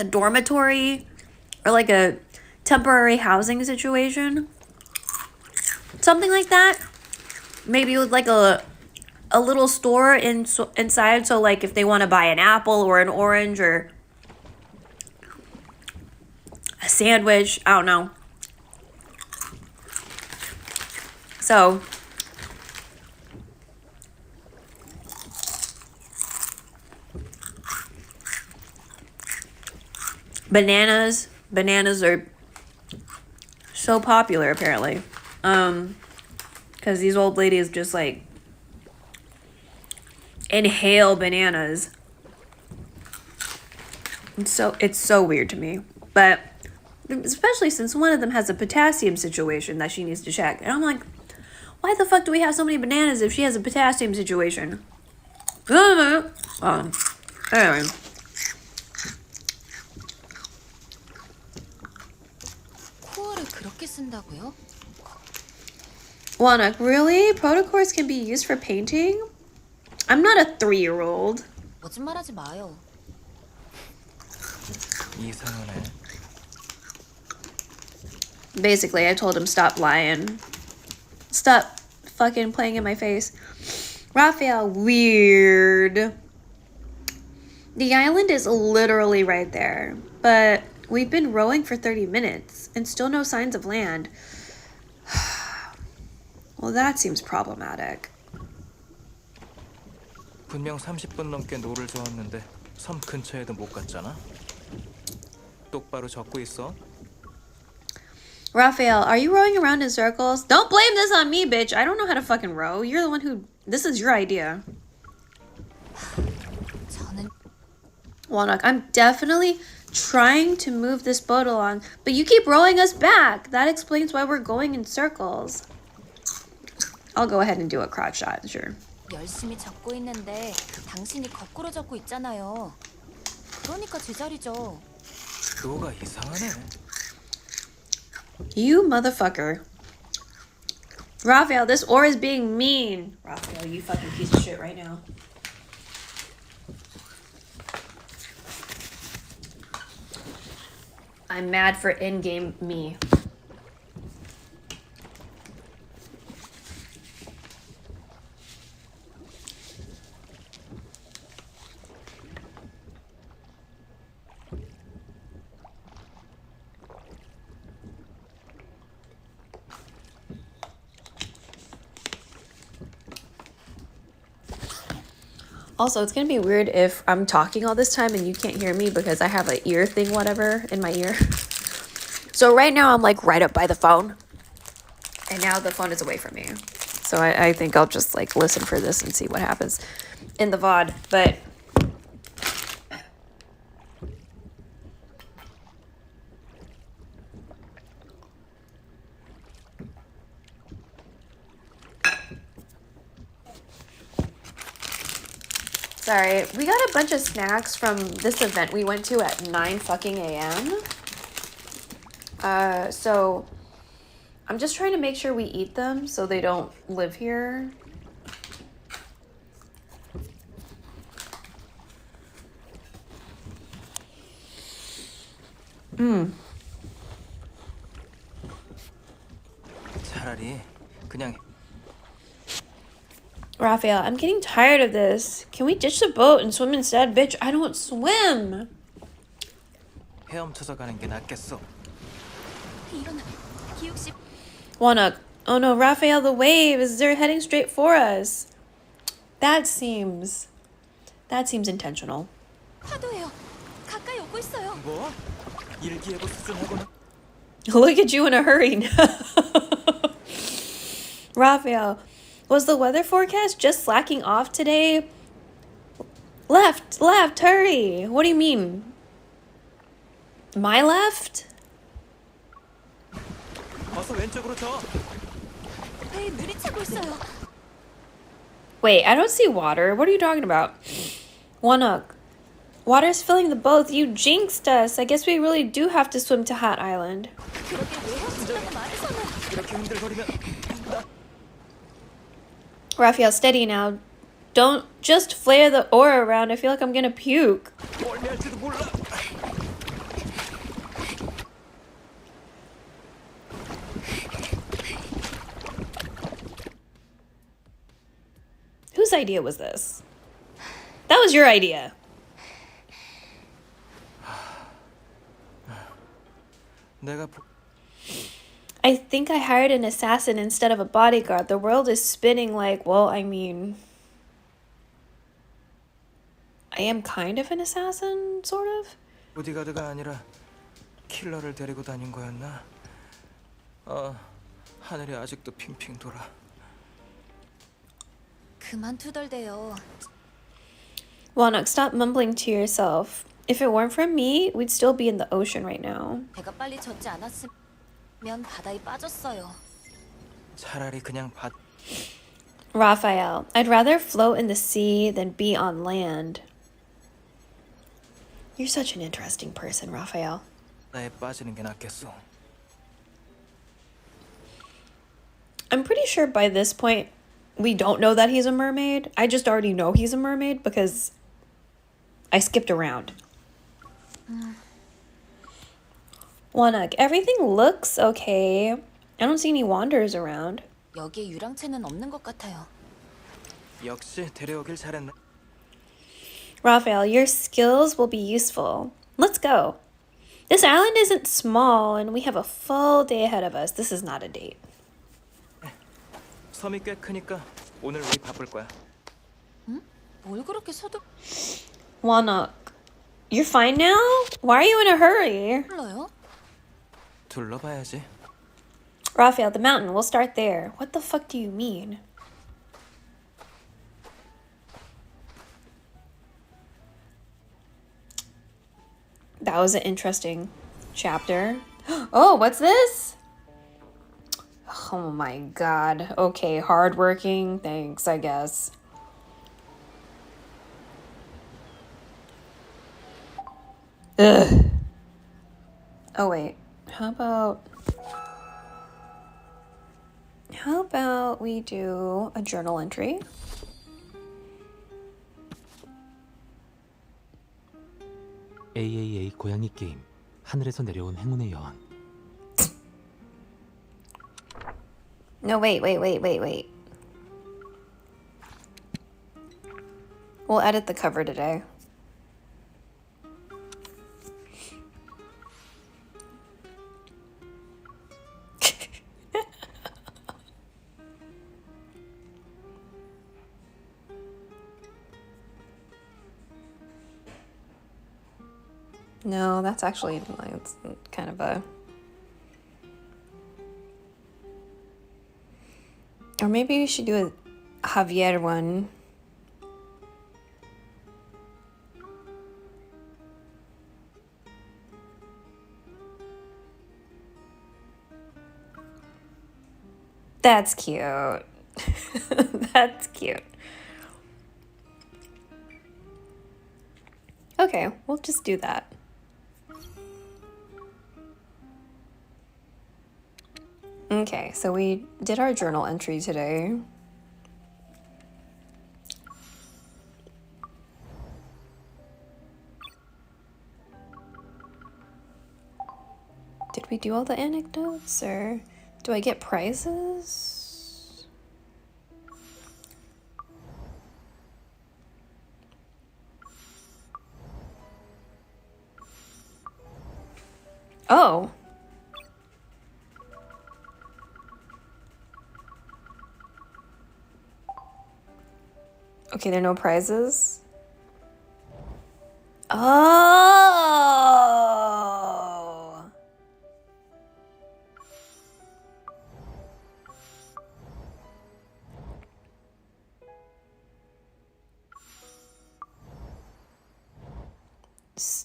dormitory or like a temporary housing situation. Something like that. Maybe with like a a little store inside. So like if they want to buy an apple or an orange or a sandwich, I don't know. So bananas are so popular apparently. Because these old ladies just like inhale bananas. It's so weird to me. But especially since one of them has a potassium situation that she needs to check. And I'm like, why the fuck do we have so many bananas if she has a potassium situation? Anyway. 코어를 그렇게 쓴다고요? Wanak, really? Protocores can be used for painting? I'm not a 3-year-old. 거짓말하지 마요. 이상하네. Basically, I told him stop lying. Stop fucking playing in my face. Raphael, weird. The island is literally right there, but we've been rowing for 30 minutes and still no signs of land. Well, that seems problematic. 분명 30분 넘게 노를 저었는데 섬 근처에도 못 갔잖아. 똑바로 적고 있어. Raphael, are you rowing around in circles? Don't blame this on me, bitch. I don't know how to fucking row. You're the one who... This is your idea. 저는 Walnut, I'm definitely trying to move this boat along, but you keep rowing us back. That explains why we're going in circles. I'll go ahead and do a crotch shot, sure. 열심히 적고 있는데 당신이 거꾸로 적고 있잖아요. 그러니까 제자리죠. 너가 이상하네. You motherfucker. Raphael, this oar is being mean. Raphael, you fucking piece of shit right now. I'm mad for in-game me. Also, it's gonna be weird if I'm talking all this time and you can't hear me because I have an ear thing, whatever, in my ear. So right now I'm like right up by the phone. And now the phone is away from me. So I think I'll just like listen for this and see what happens in the VOD. But sorry, we got a bunch of snacks from this event we went to at 9 fucking a.m. So I'm just trying to make sure we eat them so they don't live here. 차라리 그냥 Raphael, I'm getting tired of this. Can we ditch the boat and swim instead? Bitch, I don't swim. 헤엄쳐서 가는 게 낫겠어. 일어나. 기욱 씨 Walnut. Oh no, Raphael, the waves. They're heading straight for us. That seems intentional. 파도예요. 가까이 오고 있어요. 뭐? 일기예보 수준하고는 Look at you in a hurry now. Raphael, was the weather forecast just slacking off today? Left, hurry. What do you mean? My left? 어서 왼쪽으로 더. 배에 물이 차고 있어요. Wait, I don't see water. What are you talking about? Wanuk. Water's filling the boat. You jinxed us. I guess we really do have to swim to Hat Island. 그렇게 왜 헤엄친다고 말해서는. 이렇게 흔들거리면 Raphael, steady now. Don't just flare the oar around. I feel like I'm gonna puke. 멀미할지도 몰라. Who's Whose idea was this? That was your idea. 내가 I think I hired an assassin instead of a bodyguard. The world is spinning like, well, I mean, I am kind of an assassin, sort of. 보디가드가 아니라 킬러를 데리고 다닌 거였나? 하늘이 아직도 핑핑 돌아. 그만 투덜대요. Wanok, stop mumbling to yourself. If it weren't for me, we'd still be in the ocean right now. 배가 빨리 젖지 않았으면 바다에 빠졌어요. 차라리 그냥 Raphael, I'd rather float in the sea than be on land. You're such an interesting person, Raphael. 바다에 빠지는 게 낫겠어. I'm pretty sure by this point, we don't know that he's a mermaid. I just already know he's a mermaid because I skipped around. Wanok, everything looks okay. I don't see any wanderers around. 여기에 유랑채는 없는 것 같아요. 역시 데려오길 잘했네. Raphael, your skills will be useful. Let's go. This island isn't small and we have a full day ahead of us. This is not a date. 섬이 꽤 크니까 오늘 우리 바쁠 거야. 뭘 그렇게 서둘러요? Wanok, you're fine now? Why are you in a hurry? 둘러봐야지. Raphael, the mountain. We'll start there. What the fuck do you mean? That was an interesting chapter. Oh, what's this? Oh my god. Okay, hardworking. Thanks, I guess. Ugh. Oh wait. How about we do a journal entry? AAA 고양이 게임 하늘에서 내려온 행운의 여왕. No, wait. We'll edit the cover today. No, that's actually like, it's kind of a... Or maybe we should do a Javier one. That's cute. That's cute. Okay, we'll just do that. Okay, so we did our journal entry today. Did we do all the anecdotes, or do I get prizes? Oh. Okay, there are no prizes. Oh.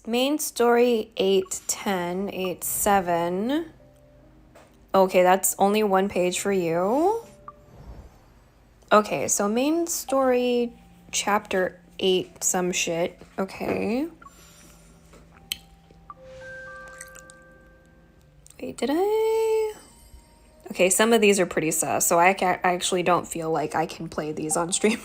Main story 810, 87. Okay, that's only one page for you. Okay, so main story chapter 8 some shit. Okay. Wait, did I? Okay, some of these are pretty sus, so I actually don't feel like I can play these on stream.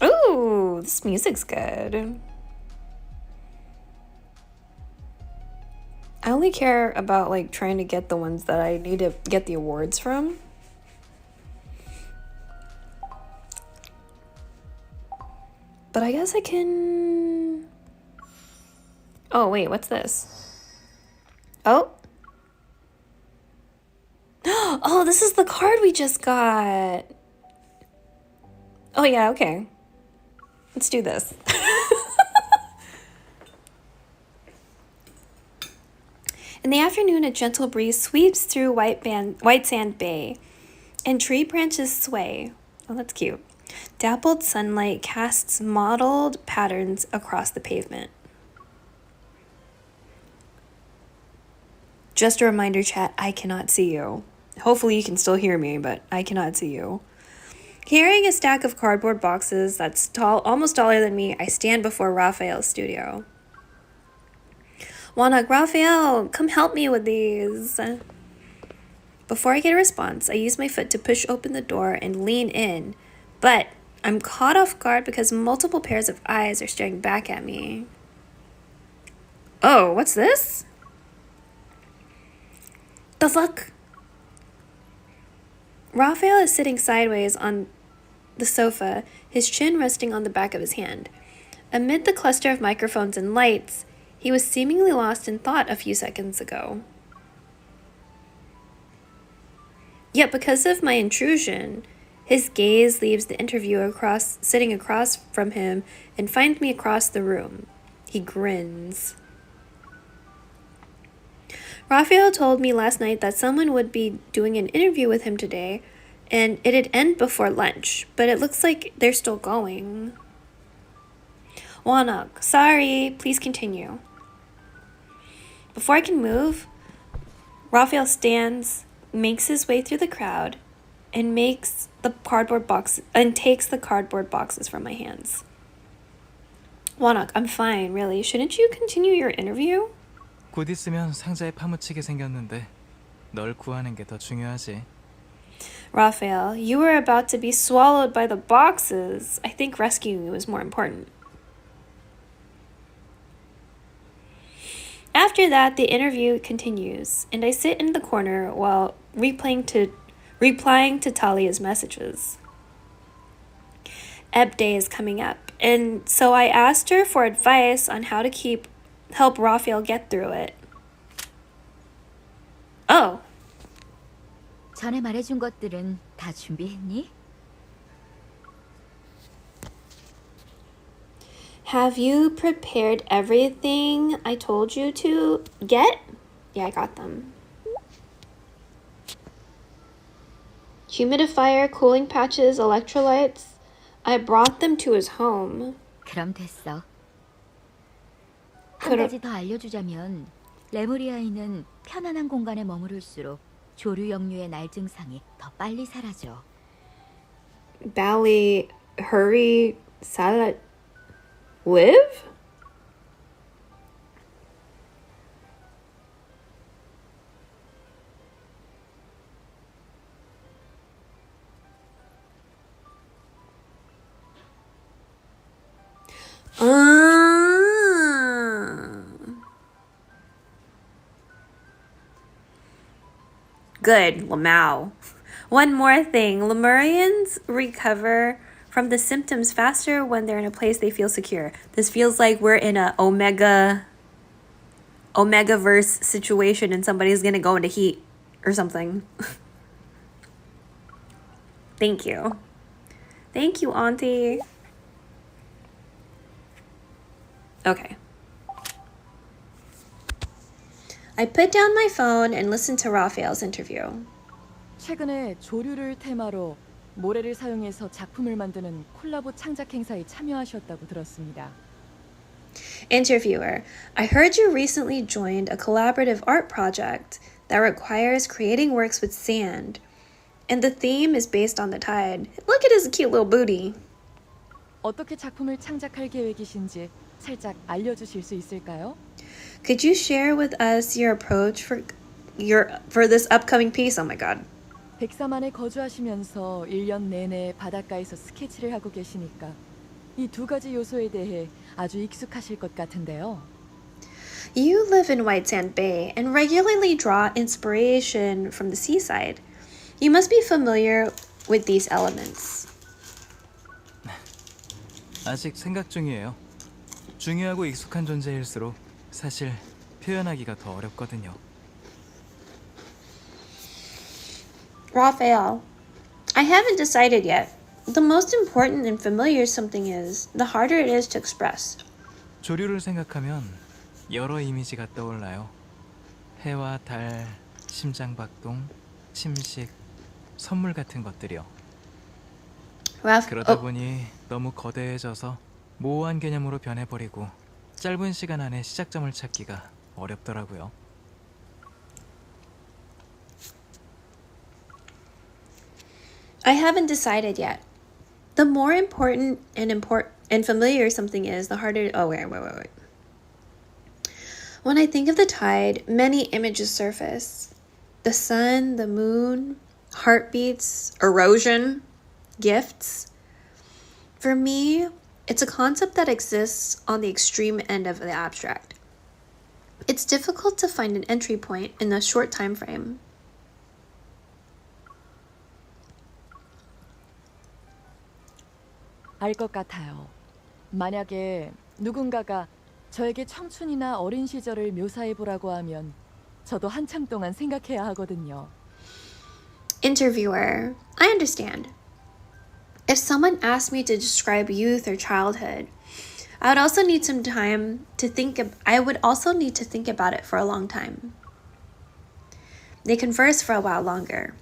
Ooh, this music's good. care about like trying to get the ones that I need to get the awards from. But I guess I can... Oh, wait, what's this? Oh. Oh, this is the card we just got. Oh, yeah, okay. Let's do this. In the afternoon, a gentle breeze sweeps through White Sand Bay, and tree branches sway. Oh, that's cute. Dappled sunlight casts mottled patterns across the pavement. Just a reminder, chat, I cannot see you. Hopefully you can still hear me, but I cannot see you. Carrying a stack of cardboard boxes that's tall, almost taller than me, I stand before Raphael's studio. Wanak, Raphael, come help me with these. Before I get a response, I use my foot to push open the door and lean in, but I'm caught off guard because multiple pairs of eyes are staring back at me. Oh, what's this? The fuck? Raphael is sitting sideways on the sofa, his chin resting on the back of his hand. Amid the cluster of microphones and lights, he was seemingly lost in thought a few seconds ago. Yet because of my intrusion, his gaze leaves the interviewer sitting across from him and finds me across the room. He grins. Raphael told me last night that someone would be doing an interview with him today, and it'd end before lunch, but it looks like they're still going. Wanak, sorry, please continue. Before I can move, Raphael stands, makes his way through the crowd, and takes the cardboard boxes from my hands. Wanak, I'm fine, really. Shouldn't you continue your interview? 곧 있으면 상자에 파묻히게 생겼는데 널 구하는 게 더 중요하지. Raphael, you were about to be swallowed by the boxes. I think rescuing you is more important. After that, the interview continues, and I sit in the corner while replying to Talia's messages. Ebb Day is coming up, and so I asked her for advice on how to help Raphael get through it. Oh. 전에 말해준 것들은 다 준비했니? Have you prepared everything I told you to get? Yeah, I got them. Humidifier, cooling patches, electrolytes. I brought them to his home. 그럼 됐어. 한 가지 더 알려주자면 레무리아인은 편안한 공간에 머무를수록 조류 역류의 날 증상이 더 빨리 사라져. Bally, hurry, salad, live? Good, Lamau. One more thing, Lemurians recover from the symptoms faster when they're in a place they feel secure. This feels like we're in a Omega-verse situation and somebody's gonna go into heat or something. Thank you. Thank you, Auntie. Okay. I put down my phone and listened to Raphael's interview. 최근에 조류를 테마로 모래를 사용해서 작품을 만드는 콜라보 창작 행사에 참여하셨다고 들었습니다. Interviewer, I heard you recently joined a collaborative art project that requires creating works with sand, and the theme is based on the tide. Look at his cute little booty. 어떻게 작품을 창작할 계획이신지 살짝 알려주실 수 있을까요? Could you share with us your approach for this upcoming piece? Oh my god. 백사만에 거주하시면서 1년 내내 바닷가에서 스케치를 하고 계시니까 이 두 가지 요소에 대해 아주 익숙하실 것 같은데요. You live in White Sand Bay and regularly draw inspiration from the seaside. You must be familiar with these elements. 아직 생각 중이에요. 중요하고 익숙한 존재일수록 사실 표현하기가 더 어렵거든요. Raphael, I haven't decided yet. The most important and familiar something is, the harder it is to express. 조류를 생각하면 여러 이미지가 떠올라요. 해와 달, 심장박동, 침식, 선물 같은 것들이요. 그러다 보니 너무 거대해져서 모호한 개념으로 변해버리고 짧은 시간 안에 시작점을 찾기가 어렵더라고요. I haven't decided yet. The more important and familiar something is, the harder. Oh, wait. When I think of the tide, many images surface: the sun, the moon, heartbeats, erosion, gifts. For me, it's a concept that exists on the extreme end of the abstract. It's difficult to find an entry point in a short time frame. 알 것 같아요. 만약에 누군가가 저에게 청춘이나 어린 시절을 묘사해보라고 하면 저도 한참 동안 생각해야 하거든요. Interviewer, I understand. If someone asked me to describe youth or childhood, I would also need some time to think. I would also need to think about it for a long time. They converse for a while longer.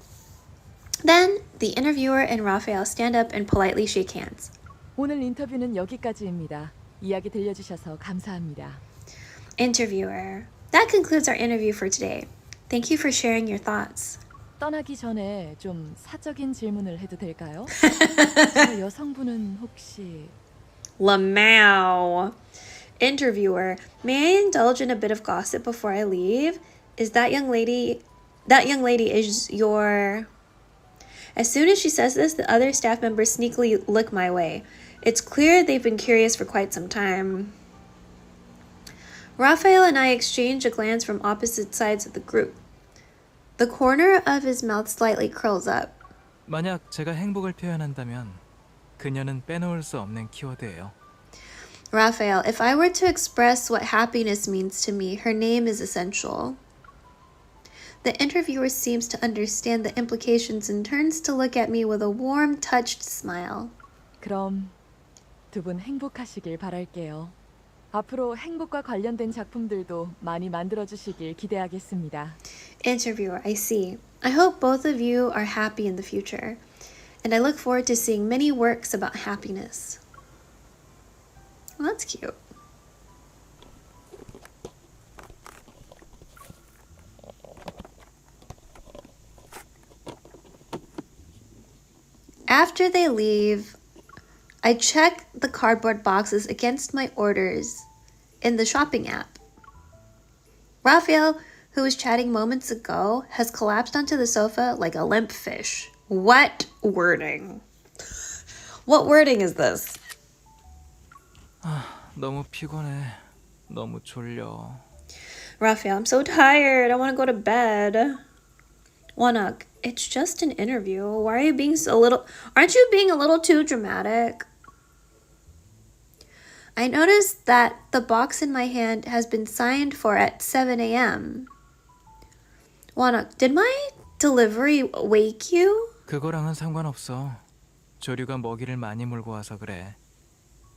Then the interviewer and Raphael stand up and politely shake hands. 오늘 인터뷰는 여기까지입니다. 이야기 들려주셔서 감사합니다. Interviewer, that concludes our interview for today. Thank you for sharing your thoughts. 떠나기 전에 좀 사적인 질문을 해도 될까요? 저 여성분은 혹시... Lamau. Interviewer, may I indulge in a bit of gossip before I leave? Is that young lady is your... As soon as she says this, the other staff members sneakily look my way. It's clear they've been curious for quite some time. Raphael and I exchange a glance from opposite sides of the group. The corner of his mouth slightly curls up. 만약 제가 행복을 표현한다면 그녀는 빼놓을 수 없는 키워드예요. Raphael, if I were to express what happiness means to me, her name is essential. The interviewer seems to understand the implications and turns to look at me with a warm, touched smile. 그럼 두 분 행복하시길 바랄게요. 앞으로 행복과 관련된 작품들도 많이 만들어주시길 기대하겠습니다. Interviewer, I see. I hope both of you are happy in the future, and I look forward to seeing many works about happiness. Well, that's cute. After they leave, I check the cardboard boxes against my orders in the shopping app. Raphael, who was chatting moments ago, has collapsed onto the sofa like a limp fish. What wording? What wording is this? 너무 피곤해. 너무 졸려. Raphael, I'm so tired. I want to go to bed. Wanuk, it's just an interview. Why are you being aren't you being a little too dramatic? I noticed that the box in my hand has been signed for at 7 a.m. Wanuk, did my delivery wake you? 그거랑은 상관없어. 조류가 먹이를 많이 몰고 와서 그래.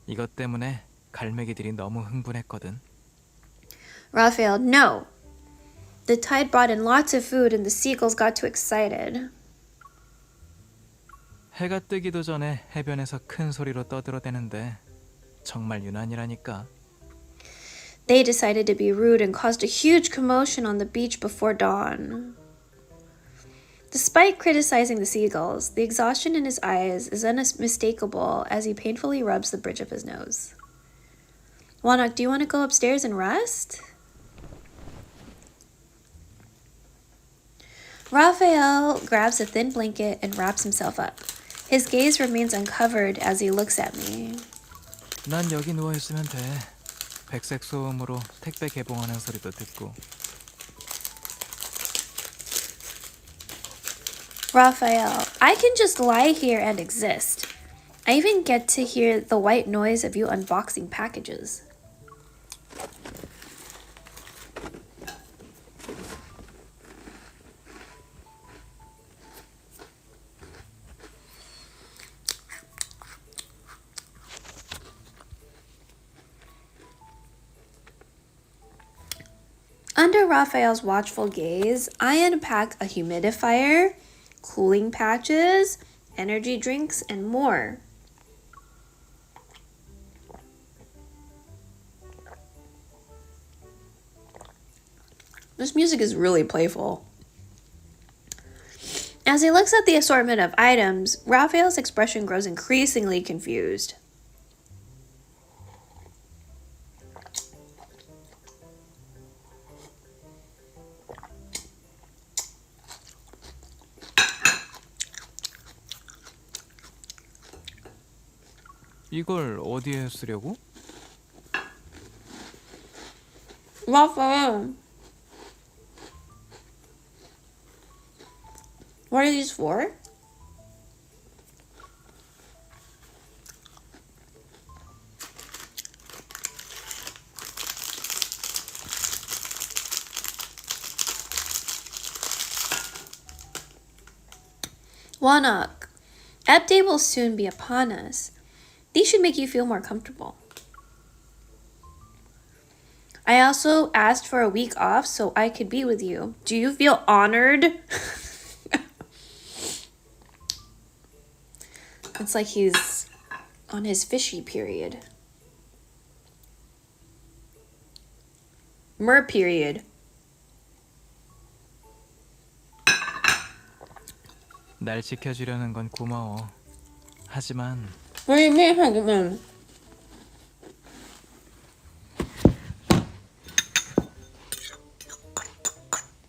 이것 때문에 갈매기들이 너무 흥분했거든. Raphael, no. The tide brought in lots of food and the seagulls got too excited. 해가 뜨기도 전에 해변에서 큰 소리로 떠들어대는데 정말 유난이라니까. They decided to be rude and caused a huge commotion on the beach before dawn. Despite criticizing the seagulls, the exhaustion in his eyes is unmistakable as he painfully rubs the bridge of his nose. Wanuk, do you want to go upstairs and rest? Raphael grabs a thin blanket and wraps himself up. His gaze remains uncovered as he looks at me. 난 여기 누워 있으면 돼. 백색 소음으로 택배 개봉하는 소리도 듣고. Raphael, I can just lie here and exist. I even get to hear the white noise of you unboxing packages. Under Raphael's watchful gaze, I unpack a humidifier, cooling patches, energy drinks, and more. This music is really playful. As he looks at the assortment of items, Raphael's expression grows increasingly confused. 이걸 어디에 쓰려고? Raphael, what are these for? Wanak, Ep Day will soon be upon us. These should make you feel more comfortable. I also asked for a week off so I could be with you. Do you feel honored? It's like he's on his fishy period. Mer period. 날 지켜주려는 건 고마워. 하지만 What do you mean, Hageman?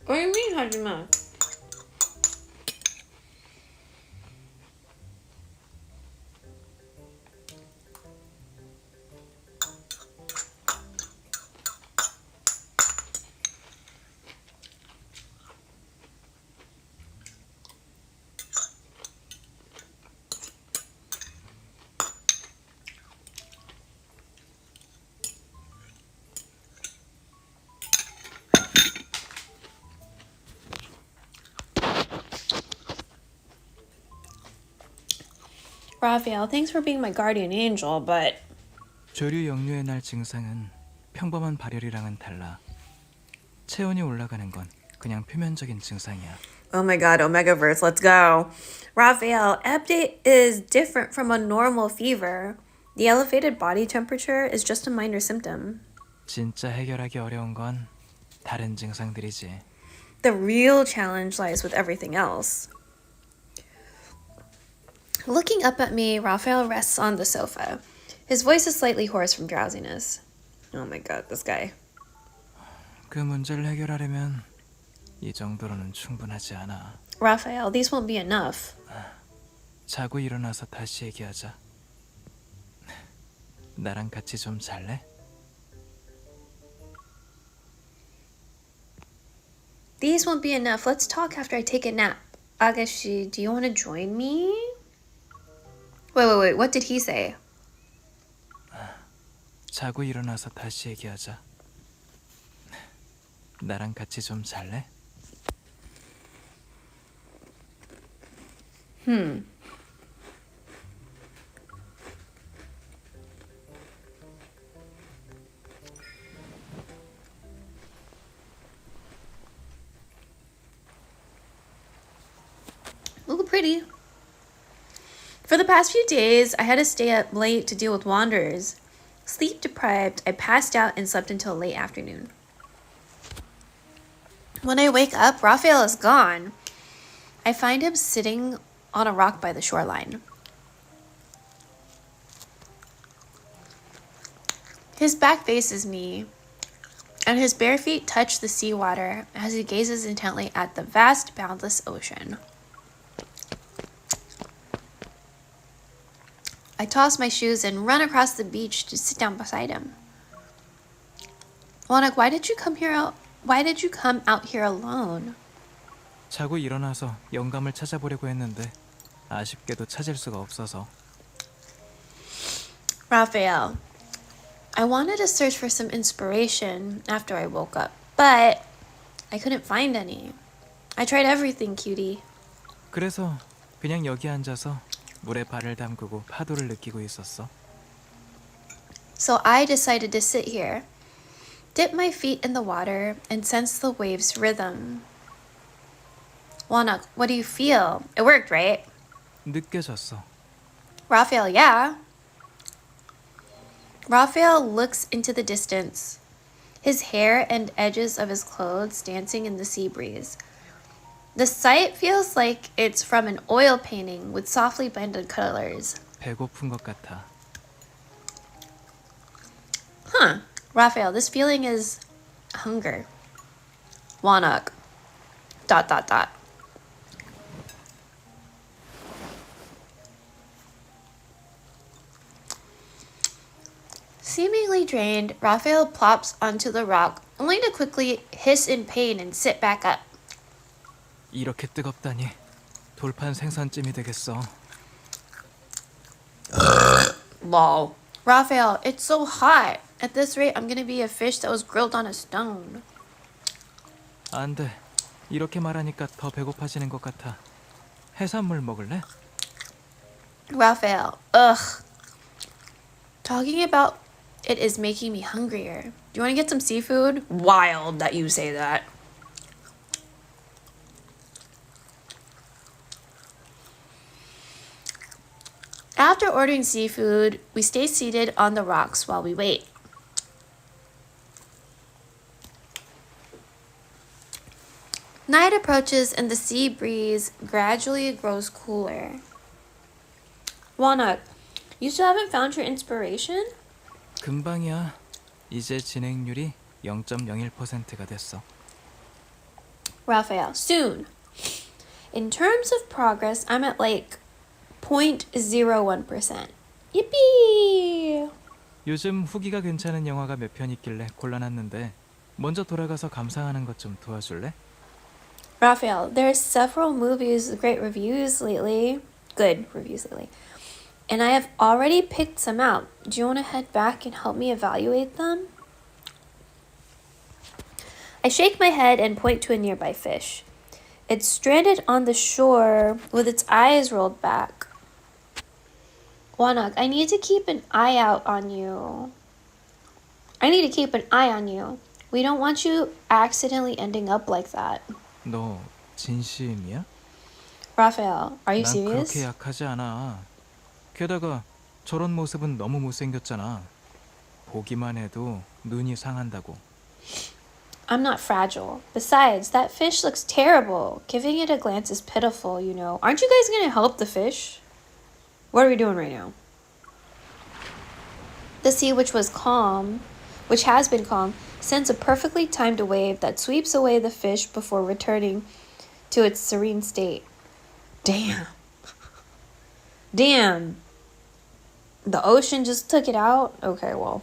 What do you mean, Hageman? Raphael, thanks for being my guardian angel, but 조류 역류의 날 증상은 평범한 발열이랑은 달라. 체온이 올라가는 건 그냥 표면적인 증상이야. oh my god, Omegaverse, let's go. Raphael, update is different from a normal fever. The elevated body temperature is just a minor symptom. 진짜 해결하기 어려운 건 다른 증상들이지. The real challenge lies with everything else. Looking up at me, Raphael rests on the sofa. His voice is slightly hoarse from drowsiness. Oh my god, this guy. 그 문제를 해결하려면 이 정도로는 충분하지 않아. Raphael, these won't be enough. 자고 일어나서 다시 얘기하자. 나랑 같이 좀 잘래? These won't be enough. Let's talk after I take a nap. Agashi, do you want to join me? Wait. What did he say? 자고 일어나서 다시 얘기하자. 나랑 같이 좀 잘래? Look pretty. For the past few days, I had to stay up late to deal with wanderers. Sleep deprived, I passed out and slept until late afternoon. When I wake up, Raphael is gone. I find him sitting on a rock by the shoreline. His back faces me, and his bare feet touch the seawater as he gazes intently at the vast, boundless ocean. I toss my shoes and run across the beach to sit down beside him. Wanak, why did you come here out? Why did you come out here alone? 자고 일어나서 영감을 찾아보려고 했는데 아쉽게도 찾을 수가 없어서. Raphael, I wanted to search for some inspiration after I woke up, but I couldn't find any. I tried everything, cutie. 그래서 그냥 여기 앉아서 물에 발을 담그고 파도를 느끼고 있었어. So I decided to sit here, dip my feet in the water, and sense the waves' rhythm. Wanak, what do you feel? It worked, right? 느껴졌어. Raphael, yeah. Raphael looks into the distance, his hair and edges of his clothes dancing in the sea breeze. The sight feels like it's from an oil painting with softly blended colors. 배고픈 것 같아. Huh. Raphael, this feeling is hunger. Wanak. ... Seemingly drained, Raphael plops onto the rock, only to quickly hiss in pain and sit back up. 이렇게 뜨겁다니 돌판 생선찜이 되겠어. Lol. Raphael, it's so hot. At this rate, I'm gonna be a fish that was grilled on a stone. 안 돼. 이렇게 말하니까 더 배고파지는 것 같아. 해산물 먹을래? Raphael, ugh. Talking about it is making me hungrier. Do you want to get some seafood? Wild that you say that. After ordering seafood, we stay seated on the rocks while we wait. Night approaches and the sea breeze gradually grows cooler. Walnut, you still haven't found your inspiration? 금방이야. 이제 진행률이 0.01%가 됐어. Raphael, soon. In terms of progress, I'm at like 0.01%. Yippee! 요즘 후기가 괜찮은 영화가 몇 편 있길래 골라놨는데 먼저 돌아가서 감상하는 것 좀 도와줄래? Raphael, there are several movies with great reviews lately. Good reviews lately. And I have already picked some out. Do you want to head back and help me evaluate them? I shake my head and point to a nearby fish. It's stranded on the shore with its eyes rolled back. Wanak, I need to keep an eye out on you. We don't want you accidentally ending up like that. 너 진심이야? Raphael, are you 난 serious? 그렇게 약하지 않아. 게다가 저런 모습은 너무 못생겼잖아. 보기만 해도 눈이 상한다고. I'm not fragile. Besides, that fish looks terrible. Giving it a glance is pitiful, you know. Aren't you guys gonna help the fish? What are we doing right now? The sea, which has been calm, sends a perfectly timed wave that sweeps away the fish before returning to its serene state. Damn. Damn. The ocean just took it out? Okay, well.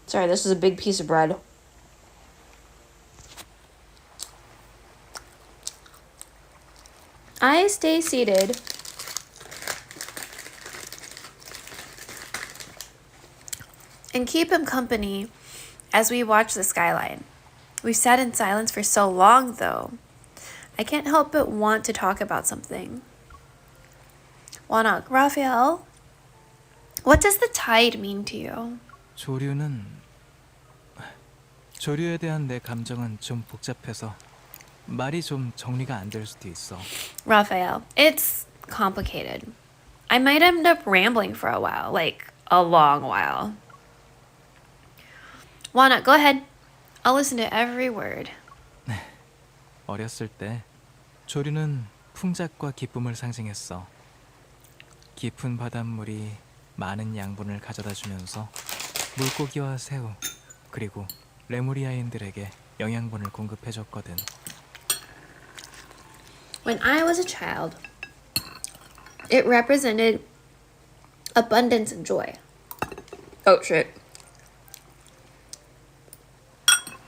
Sorry, this is a big piece of bread. I stay seated and keep him company as we watch the skyline. We've sat in silence for so long, though. I can't help but want to talk about something. Wanak, Raphael, what does the tide mean to you? 조류에 대한 내 감정은 좀 복잡해서 말이 좀 정리가 안 될 수도 있어. Raphael, it's complicated. I might end up rambling for a while, like a long while. Wanak, go ahead. I'll listen to every word. 어렸을 때 조류는 풍작과 기쁨을 상징했어. 깊은 바닷물이 많은 양분을 가져다 주면서 물고기와 새우 그리고 레무리아인들에게 영양분을 공급해줬거든. When I was a child, it represented abundance and joy. Oh shit.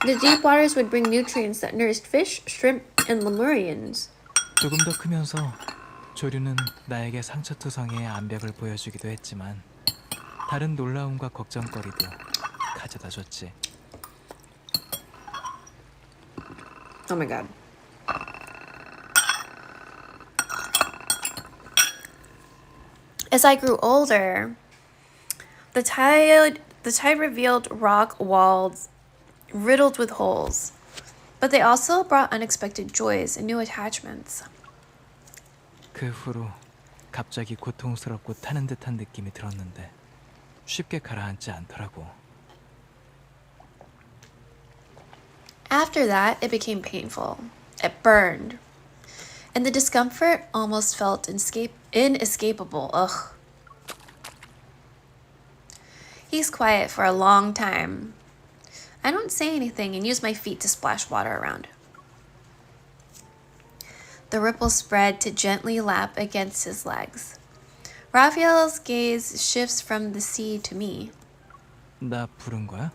The deep waters would bring nutrients that nourished fish, shrimp, and lemurians. 조금 더 크면서 조류는 나에게 상처투성이의 암벽을 보여주기도 했지만 다른 놀라움과 걱정거리도 가져다 줬지. Oh my god. As I grew older, the tide revealed rock walls riddled with holes, but they also brought unexpected joys and new attachments. 그 후로 갑자기 고통스럽고 타는 듯한 느낌이 들었는데 쉽게 가라앉지 않더라고. After that, it became painful. It burned. And the discomfort almost felt inescapable. Ugh. He's quiet for a long time. I don't say anything and use my feet to splash water around. The ripples spread to gently lap against his legs. Raphael's gaze shifts from the sea to me. 나 부른 거야?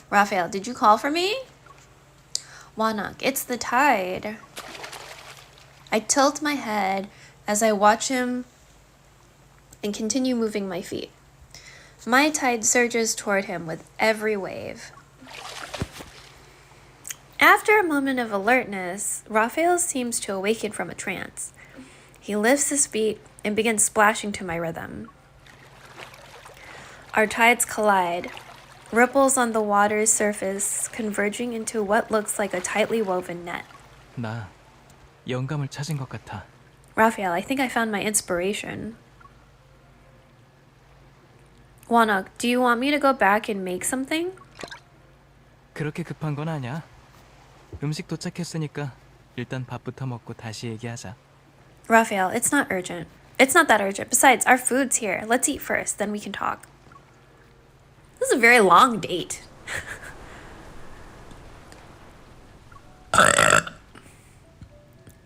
Raphael, did you call for me? Wanok, it's the tide. I tilt my head as I watch him and continue moving my feet. My tide surges toward him with every wave. After a moment of alertness, Raphael seems to awaken from a trance. He lifts his feet and begins splashing to my rhythm. Our tides collide, ripples on the water's surface converging into what looks like a tightly woven net. 나 영감을 찾은 것 같아. Raphael, I think I found my inspiration. Wanok, do you want me to go back and make something? 그렇게 급한 건 아니야. 음식 도착했으니까 일단 밥부터 먹고 다시 얘기하자. Raphael, it's not urgent. It's not that urgent. Besides, our food's here. Let's eat first, then we can talk. This is a very long date.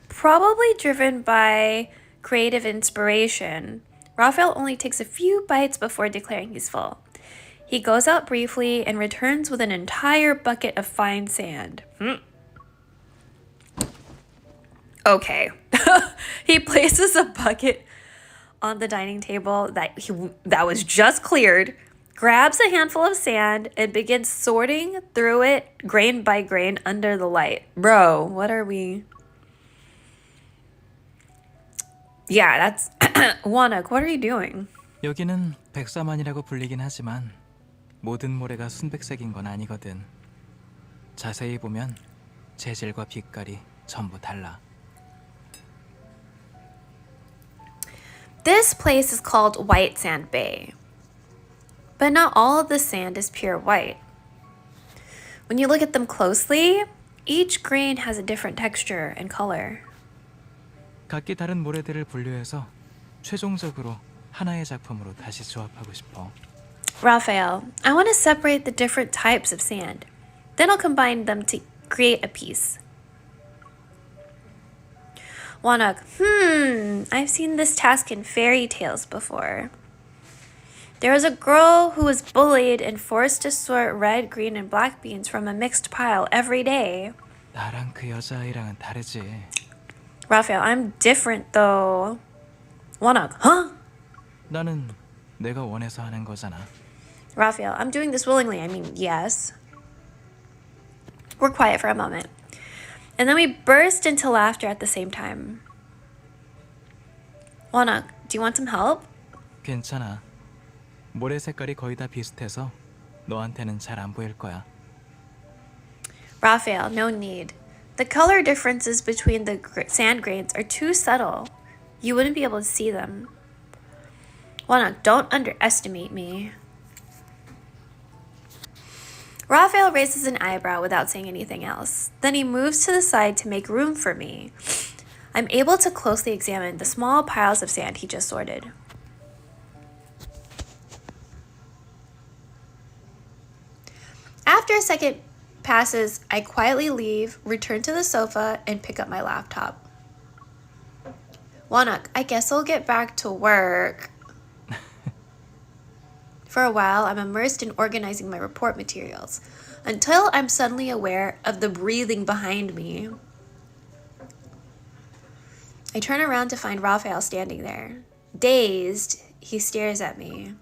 Probably driven by creative inspiration, Raphael only takes a few bites before declaring he's full. He goes out briefly and returns with an entire bucket of fine sand. Okay. He places a bucket on the dining table that was just cleared, grabs a handful of sand, and begins sorting through it grain by grain under the light. Bro, what are we... Yeah, that's... Wanok, what are you doing? 여기는 백사만이라고 불리긴 하지만 모든 모래가 순백색인 건 아니거든. 자세히 보면 재질과 빛깔이 전부 달라. This place is called White Sand Bay. But not all of the sand is pure white. When you look at them closely, each grain has a different texture and color. 각기 다른 모래들을 분류해서 최종적으로 하나의 작품으로 다시 조합하고 싶어. Raphael, I want to separate the different types of sand. Then I'll combine them to create a piece. Wanok, I've seen this task in fairy tales before. There was a girl who was bullied and forced to sort red, green, and black beans from a mixed pile every day. 나랑 그 여자아이랑은 다르지. Raphael, I'm different though. Wanok, huh? 나는 내가 원해서 하는 거잖아. Raphael, I'm doing this willingly. I mean, yes. We're quiet for a moment. And then we burst into laughter at the same time. Wanok, do you want some help? 괜찮아. 모래 색깔이 거의 다 비슷해서 너한테는 잘 안 보일 거야. Raphael, no need. The color differences between the sand grains are too subtle. You wouldn't be able to see them. Wanok, don't underestimate me. Raphael raises an eyebrow without saying anything else. Then he moves to the side to make room for me. I'm able to closely examine the small piles of sand he just sorted. After a second passes, I quietly leave, return to the sofa, and pick up my laptop. Wanuk, I guess I'll get back to work. For a while, I'm immersed in organizing my report materials, until I'm suddenly aware of the breathing behind me. I turn around to find Raphael standing there. Dazed, he stares at me.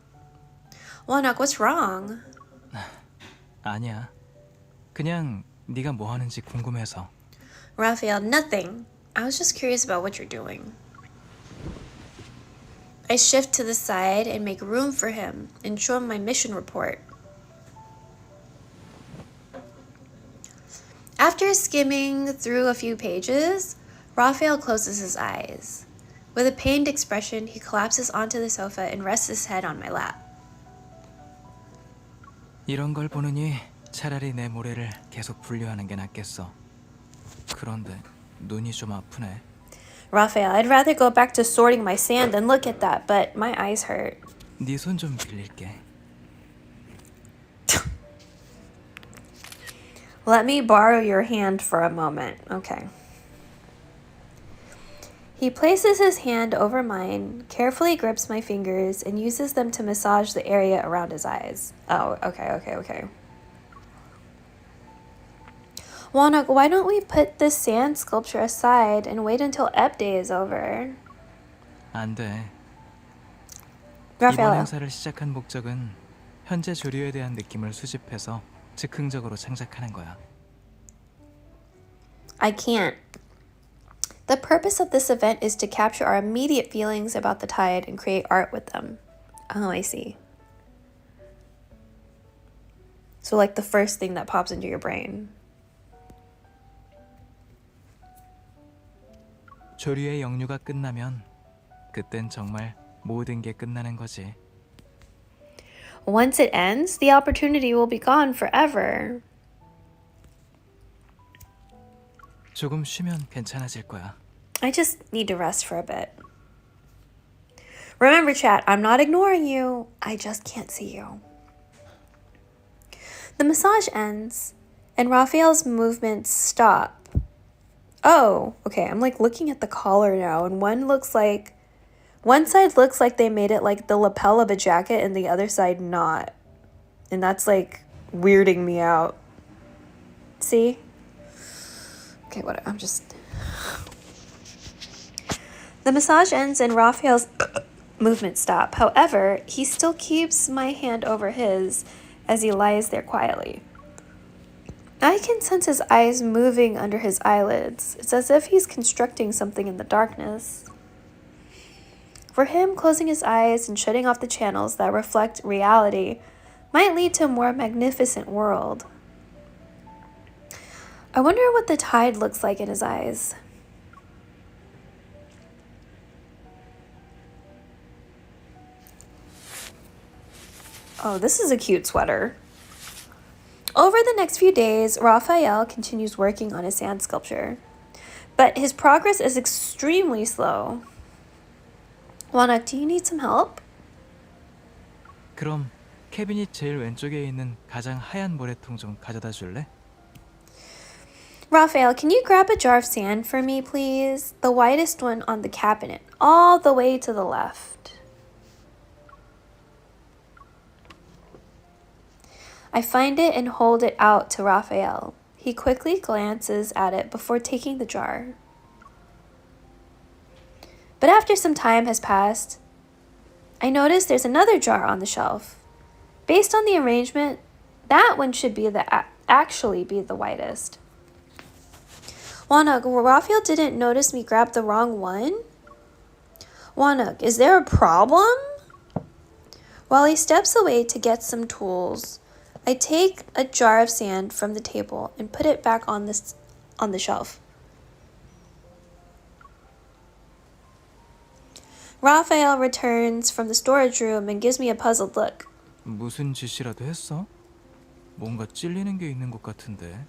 Wanuk, what's wrong? 아니야. 그냥 네가 뭐 하는지 궁금해서. Raphael, nothing. I was just curious about what you're doing. I shift to the side and make room for him and show him my mission report. After skimming through a few pages, Raphael closes his eyes. With a pained expression, he collapses onto the sofa and rests his head on my lap. 이런 걸 보느니 차라리 내 모래를 계속 분류하는 게 낫겠어. 그런데 눈이 좀 아프네. Raphael, I'd rather go back to sorting my sand than look at that, but my eyes hurt. 네 손 좀 빌릴게. Let me borrow your hand for a moment. Okay. He places his hand over mine, carefully grips my fingers, and uses them to massage the area around his eyes. Oh, okay. Wanuk, why don't we put this sand sculpture aside and wait until Ep Day is over? 안 돼. 이번 Raphael, 행사를 시작한 목적은 현재 조류에 대한 느낌을 수집해서 즉흥적으로 창작하는 거야. I can't. The purpose of this event is to capture our immediate feelings about the tide and create art with them. Oh, I see. So like the first thing that pops into your brain. 조류의 역류가 끝나면 그땐 정말 모든 게 끝나는 거지. Once it ends, the opportunity will be gone forever. 조금 쉬면 괜찮아질 거야. I just need to rest for a bit. Remember, chat, I'm not ignoring you. I just can't see you. The massage ends, and Raphael's movements stop. Oh, okay, I'm like looking at the collar now, and one side looks like they made it like the lapel of a jacket, and the other side not. And that's like weirding me out. See? Okay, whatever, The massage ends and Raphael's movements stop. However, he still keeps my hand over his as he lies there quietly. I can sense his eyes moving under his eyelids. It's as if he's constructing something in the darkness. For him, closing his eyes and shutting off the channels that reflect reality might lead to a more magnificent world. I wonder what the tide looks like in his eyes. Oh, this is a cute sweater. Over the next few days, Raphael continues working on his sand sculpture, but his progress is extremely slow. Wanuk, do you need some help? 그럼 캐비닛 제일 왼쪽에 있는 가장 하얀 모래통 좀 가져다 줄래? Raphael, can you grab a jar of sand for me, please? The whitest one on the cabinet, all the way to the left. I find it and hold it out to Raphael. He quickly glances at it before taking the jar. But after some time has passed, I notice there's another jar on the shelf. Based on the arrangement, that one should be actually be the whitest. Wanuk, Raphael didn't notice me grab the wrong one? Wanuk, is there a problem? While he steps away to get some tools, I take a jar of sand from the table and put it back on the shelf. Raphael returns from the storage room and gives me a puzzled look. 무슨 짓이라도 했어? 뭔가 찔리는 게 있는 것 같은데.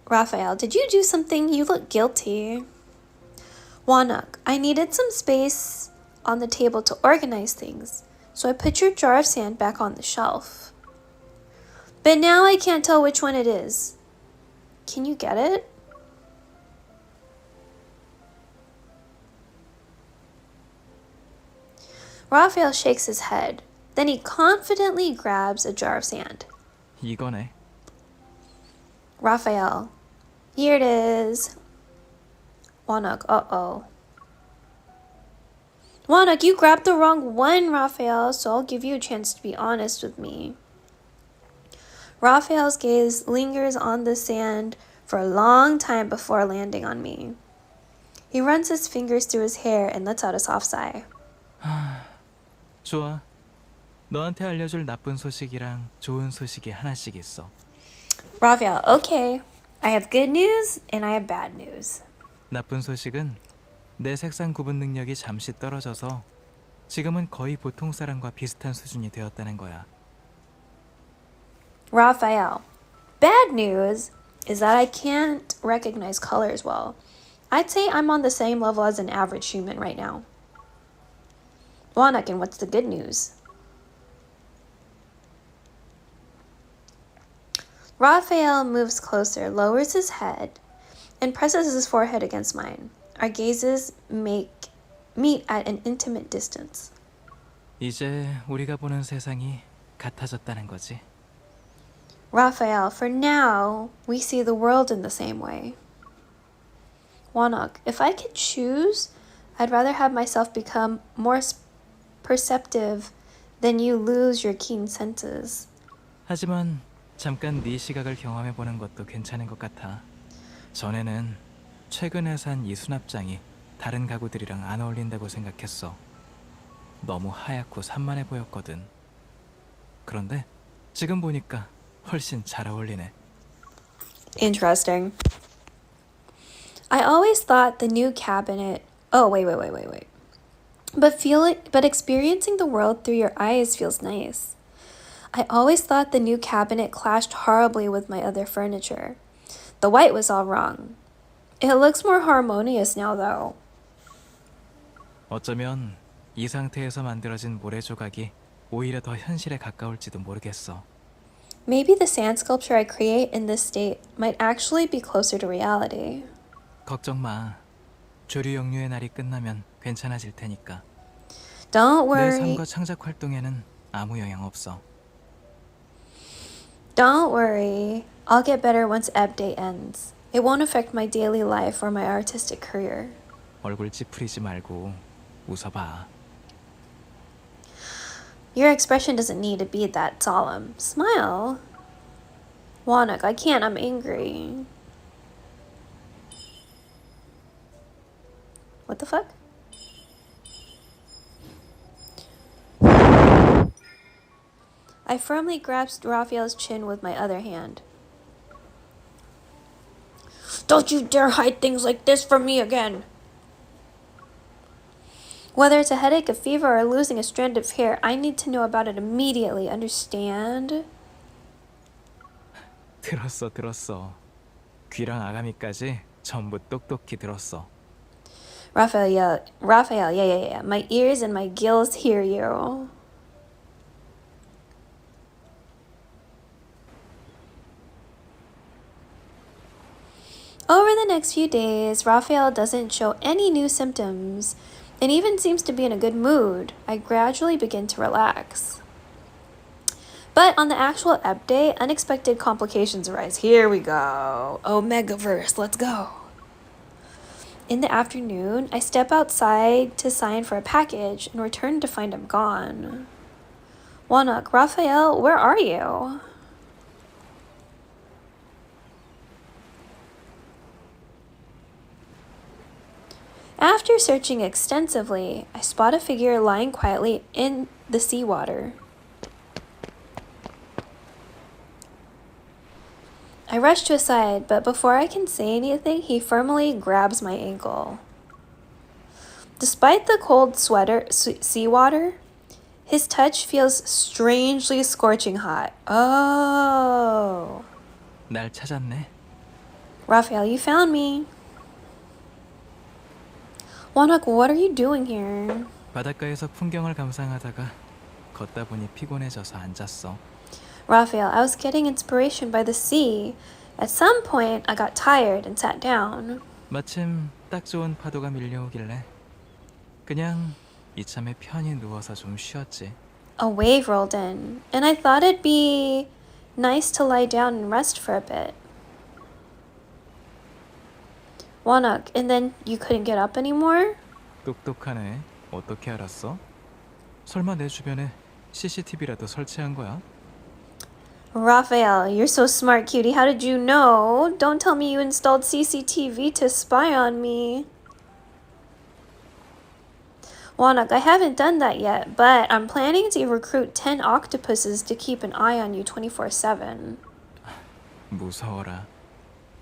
Raphael, did you do something? You look guilty. Wanuk, I needed some space on the table to organize things, so I put your jar of sand back on the shelf. But now I can't tell which one it is. Can you get it? Raphael shakes his head. Then he confidently grabs a jar of sand. 이거네. Raphael. Here it is. Wanuk, uh-oh. Wanuk, you grabbed the wrong one, Raphael, so I'll give you a chance to be honest with me. Raphael's gaze lingers on the sand for a long time before landing on me. He runs his fingers through his hair and lets out a soft sigh. 좋아. 너한테 알려줄 나쁜 소식이랑 좋은 소식이 하나씩 있어. Raphael, okay. I have good news and I have bad news. 나쁜 소식은 내 색상 구분 능력이 잠시 떨어져서 지금은 거의 보통 사람과 비슷한 수준이 되었다는 거야. Raphael, bad news is that I can't recognize colors well. I'd say I'm on the same level as an average human right now. Wanuk, and what's the good news? Raphael moves closer, lowers his head, and presses his forehead against mine. Our gazes meet at an intimate distance. 이제 우리가 보는 세상이 같아졌다는 거지. Raphael, for now, we see the world in the same way. Wanuk, if I could choose, I'd rather have myself become more perceptive than you lose your keen senses. 하지만 잠깐 네 시각을 경험해보는 것도 괜찮은 것 같아. 전에는 최근에 산 이 수납장이 다른 가구들이랑 안 어울린다고 생각했어. 너무 하얗고 산만해 보였거든. 그런데 지금 보니까 훨씬 잘 어울리네. Interesting. I always thought the new cabinet... Oh, wait. But experiencing the world through your eyes feels nice. I always thought the new cabinet clashed horribly with my other furniture. The white was all wrong. It looks more harmonious now, though. 어쩌면 이 상태에서 만들어진 모래 조각이 오히려 더 현실에 가까울지도 모르겠어. Maybe the sand sculpture I create in this state might actually be closer to reality. 걱정 마. 조류 역류의 날이 끝나면 괜찮아질 테니까. Don't 내 worry. 삶과 창작 활동에는 아무 영향 없어. Don't worry. I'll get better once ebb day ends. It won't affect my daily life or my artistic career. 얼굴 찌푸리지 말고 웃어봐. Your expression doesn't need to be that solemn. Smile. Wanuk, I can't. I'm angry. What the fuck? I firmly grasped Raphael's chin with my other hand. Don't you dare hide things like this from me again! Whether it's a headache, a fever, or losing a strand of hair, I need to know about it immediately, understand? 들었어. 귀랑 아가미까지 전부 똑똑히 들었어. Raphael, yeah. My ears and my gills hear you. Over the next few days, Raphael doesn't show any new symptoms and even seems to be in a good mood. I gradually begin to relax. But on the actual ebb day, unexpected complications arise. Here we go. Omegaverse, let's go. In the afternoon, I step outside to sign for a package and return to find him gone. Wanuk, Raphael, where are you? After searching extensively, I spot a figure lying quietly in the seawater. I rush to his side, but before I can say anything, he firmly grabs my ankle. Despite the cold seawater, his touch feels strangely scorching hot. Oh. 날 찾았네. Raphael, you found me. Wanuk, what are you doing here? 바닷가에서 풍경을 감상하다가 걷다 보니 피곤해져서 앉았어. Raphael, I was getting inspiration by the sea. At some point, I got tired and sat down. 마침 딱 좋은 파도가 밀려오길래 그냥 이참에 편히 누워서 좀 쉬었지. A wave rolled in, and I thought it'd be nice to lie down and rest for a bit. Wanuk, and then you couldn't get up anymore? 똑똑하네. 어떻게 알았어? 설마 내 주변에 CCTV라도 설치한 거야? Raphael, you're so smart, cutie. How did you know? Don't tell me you installed CCTV to spy on me. Wanuk, I haven't done that yet, but I'm planning to recruit 10 octopuses to keep an eye on you 24/7. 무서워라.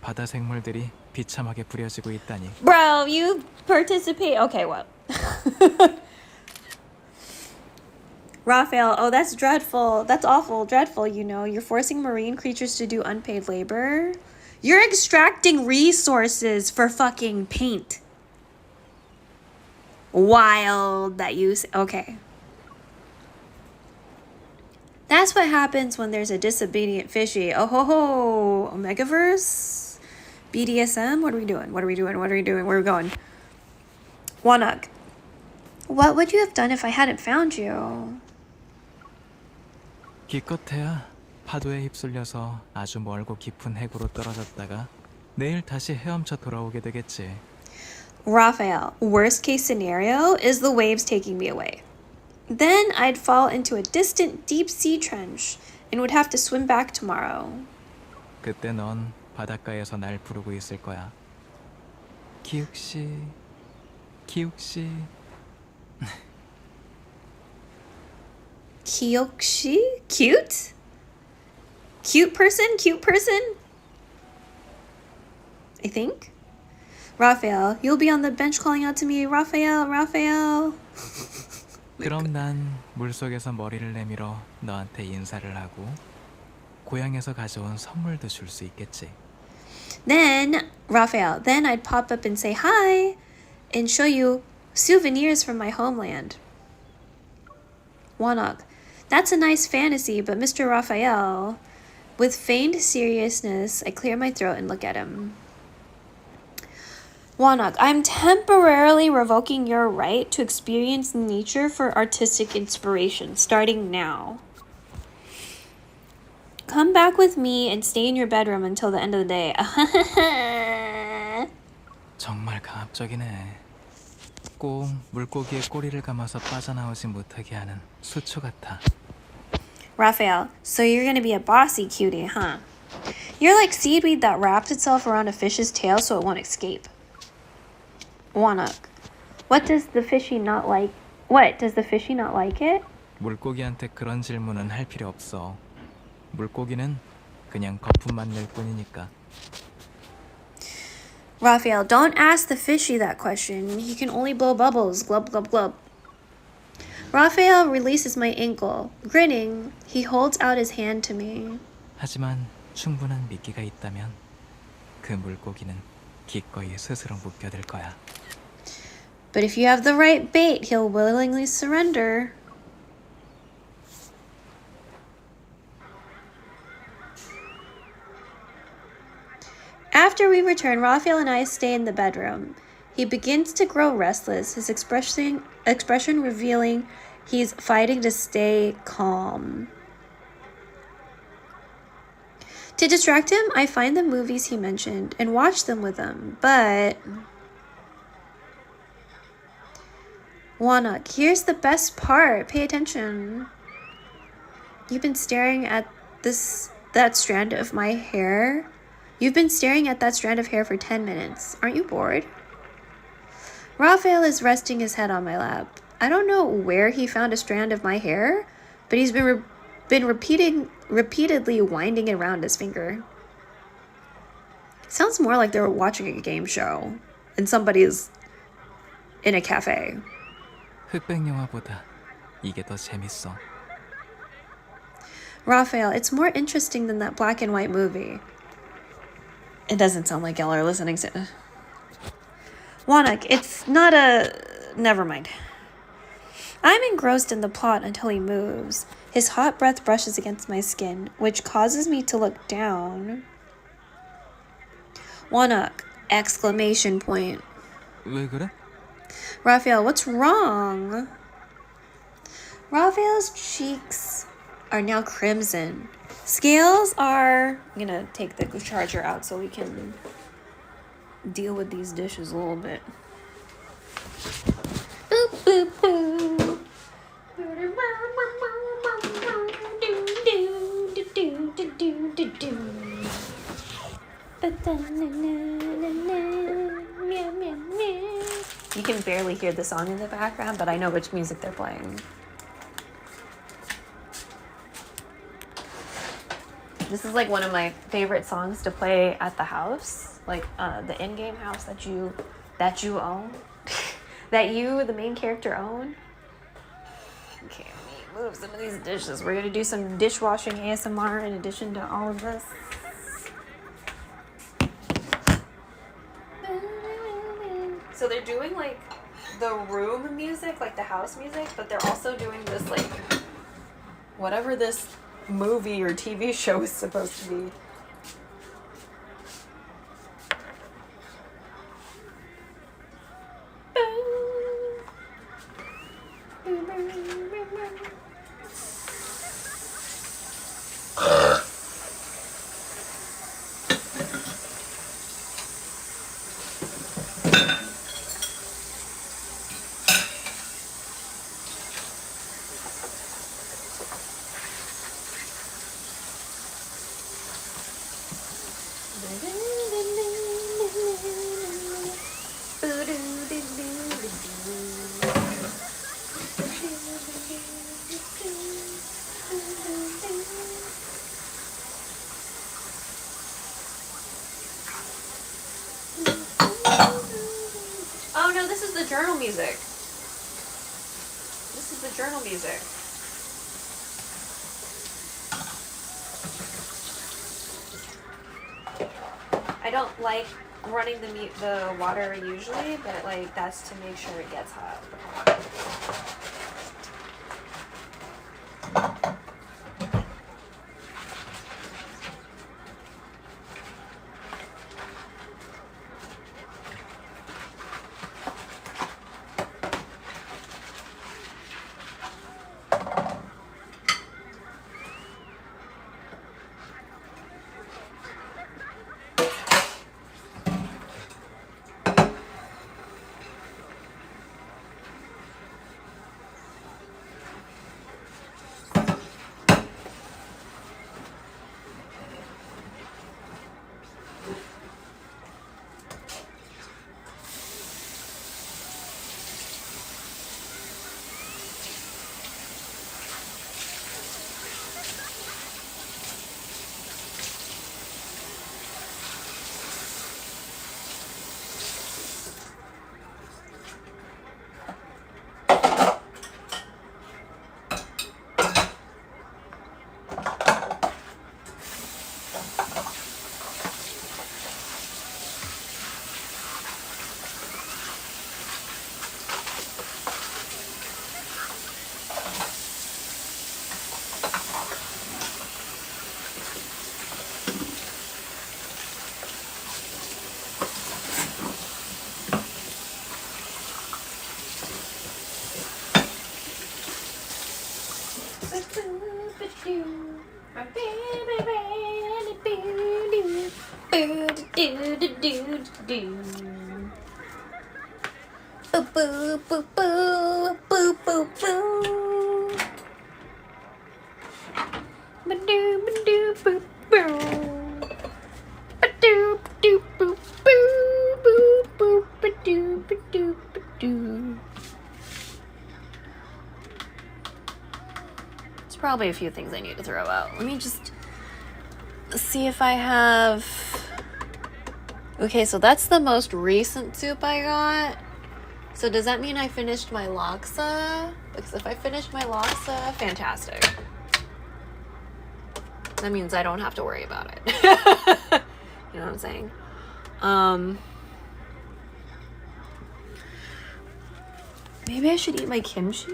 바다 생물들이 비참하게 부려지고 있다니. Bro, you participate. Okay, what? Raphael, oh, that's dreadful. That's awful, dreadful, you know. You're forcing marine creatures to do unpaid labor. You're extracting resources for fucking paint. Wild that you... Okay. That's what happens when there's a disobedient fishy. Oh ho ho! Omegaverse? BDSM? What are we doing? What are we doing? What are we doing? Where are we going? Wanuk. What would you have done if I hadn't found you? 기껏해야 파도에 휩쓸려서 아주 멀고 깊은 해구로 떨어졌다가 내일 다시 헤엄쳐 돌아오게 되겠지. Raphael, worst case scenario is the waves taking me away. Then I'd fall into a distant deep sea trench and would have to swim back tomorrow. 그때 넌 바닷가에서 날 부르고 있을 거야. 기욱씨, 기욱씨. Kyokshi? Cute? Cute person? Cute person? I think. Raphael, you'll be on the bench calling out to me, Raphael, Raphael. 그럼 난 물속에서 머리를 내밀어 너한테 인사를 하고 고향에서 가져온 선물도 줄 수 있겠지. Then, Raphael, then I'd pop up and say hi and show you souvenirs from my homeland. Wanuk, that's a nice fantasy, but Mr. Raphael, with feigned seriousness, I clear my throat and look at him. Wanuk, I'm temporarily revoking your right to experience nature for artistic inspiration, starting now. Come back with me and stay in your bedroom until the end of the day. 정말 가압적이네. 꼭 물고기의 꼬리를 감아서 빠져나오지 못하게 하는 수초 같아. Raphael, so you're gonna be a bossy cutie, huh? You're like seaweed that wraps itself around a fish's tail so it won't escape. Wanuk, what does the fishy not like? What, does the fishy not like it? 물고기한테 그런 질문은 할 필요 없어. 물고기는 그냥 거품만 낼 뿐이니까. Raphael, don't ask the fishy that question. He can only blow bubbles. Glub, glub, glub. Raphael releases my ankle. Grinning, he holds out his hand to me. 하지만 충분한 미끼가 있다면 그 물고기는 기꺼이 스스로 묶여들 거야. But if you have the right bait, he'll willingly surrender. After we return, Raphael and I stay in the bedroom. He begins to grow restless, his expression revealing he's fighting to stay calm. To distract him, I find the movies he mentioned and watch them with him, but... Wanuk, here's the best part. Pay attention. You've been staring at that strand of my hair. You've been staring at that strand of hair for 10 minutes. Aren't you bored? Raphael is resting his head on my lap. I don't know where he found a strand of my hair, but he's been repeatedly winding it around his finger. Sounds more like they're watching a game show and somebody's in a cafe. 흑백 영화보다 이게 더 재밌어. Raphael, it's more interesting than that black and white movie. It doesn't sound like y'all are listening to... Wanuk, it's not a... Never mind. I'm engrossed in the plot until he moves. His hot breath brushes against my skin, which causes me to look down. Wanak! Exclamation point. 왜 그래? Raphael, what's wrong? Raphael's cheeks are now crimson. Scales are... I'm gonna take the charger out so we can deal with these dishes a little bit. Boop, boop, boop. You can barely hear the song in the background, but I know which music they're playing. This is like one of my favorite songs to play at the house, like the in-game house that you own, that you, the main character, own. Okay, let me move some of these dishes. We're gonna do some dishwashing ASMR in addition to all of this. So they're doing like the room music, like the house music, but they're also doing this like whatever this movie or TV show is supposed to be. Oh no, this is the journal music. This is the journal music. I don't like running the water usually, but like that's to make sure it gets hot. There's probably a few things I need to throw out. Let me just see if I have... Okay, so that's the most recent soup I got. So does that mean I finished my laksa? Because if I finished my laksa, fantastic. That means I don't have to worry about it. You know what I'm saying? Maybe I should eat my kimchi?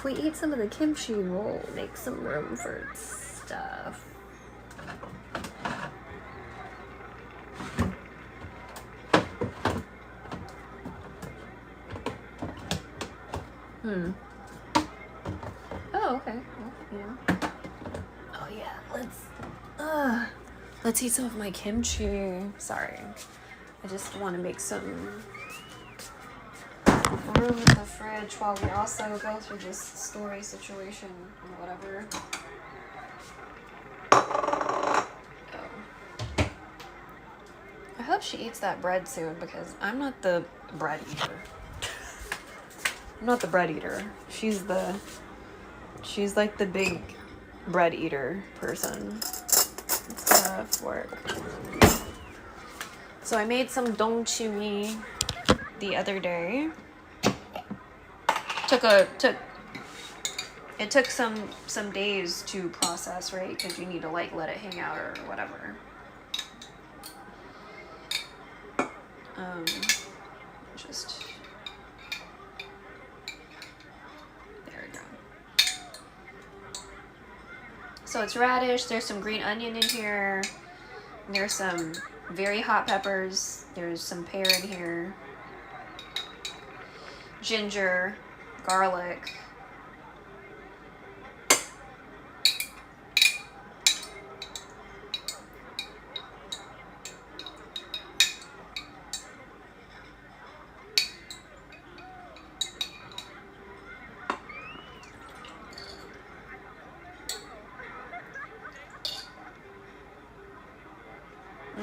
if we eat some of the kimchi, we'll make some room for stuff. Oh, okay. Well, yeah. Oh yeah, let's eat some of my kimchi. Sorry. I just want to make some room in the fridge while we also go through this story situation or whatever. Oh. I hope she eats that bread soon because I'm not the bread eater. I'm not the bread eater. She's like the big bread eater person. It's gonna work. So I made some dongchimi the other day. It took some days to process, right? Because you need to like let it hang out or whatever. Just there we go. So it's radish. There's some green onion in here. There's some very hot peppers. There's some pear in here. Ginger, garlic.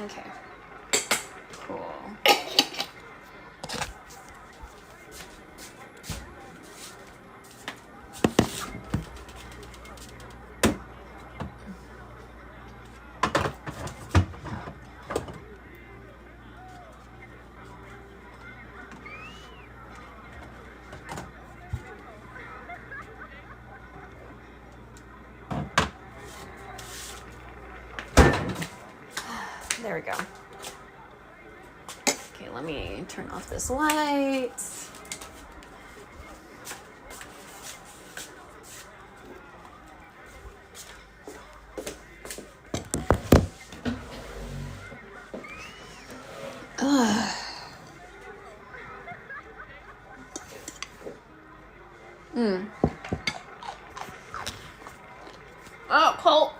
Okay. Cool. There we go. Okay, let me turn off this light. Oh, cold.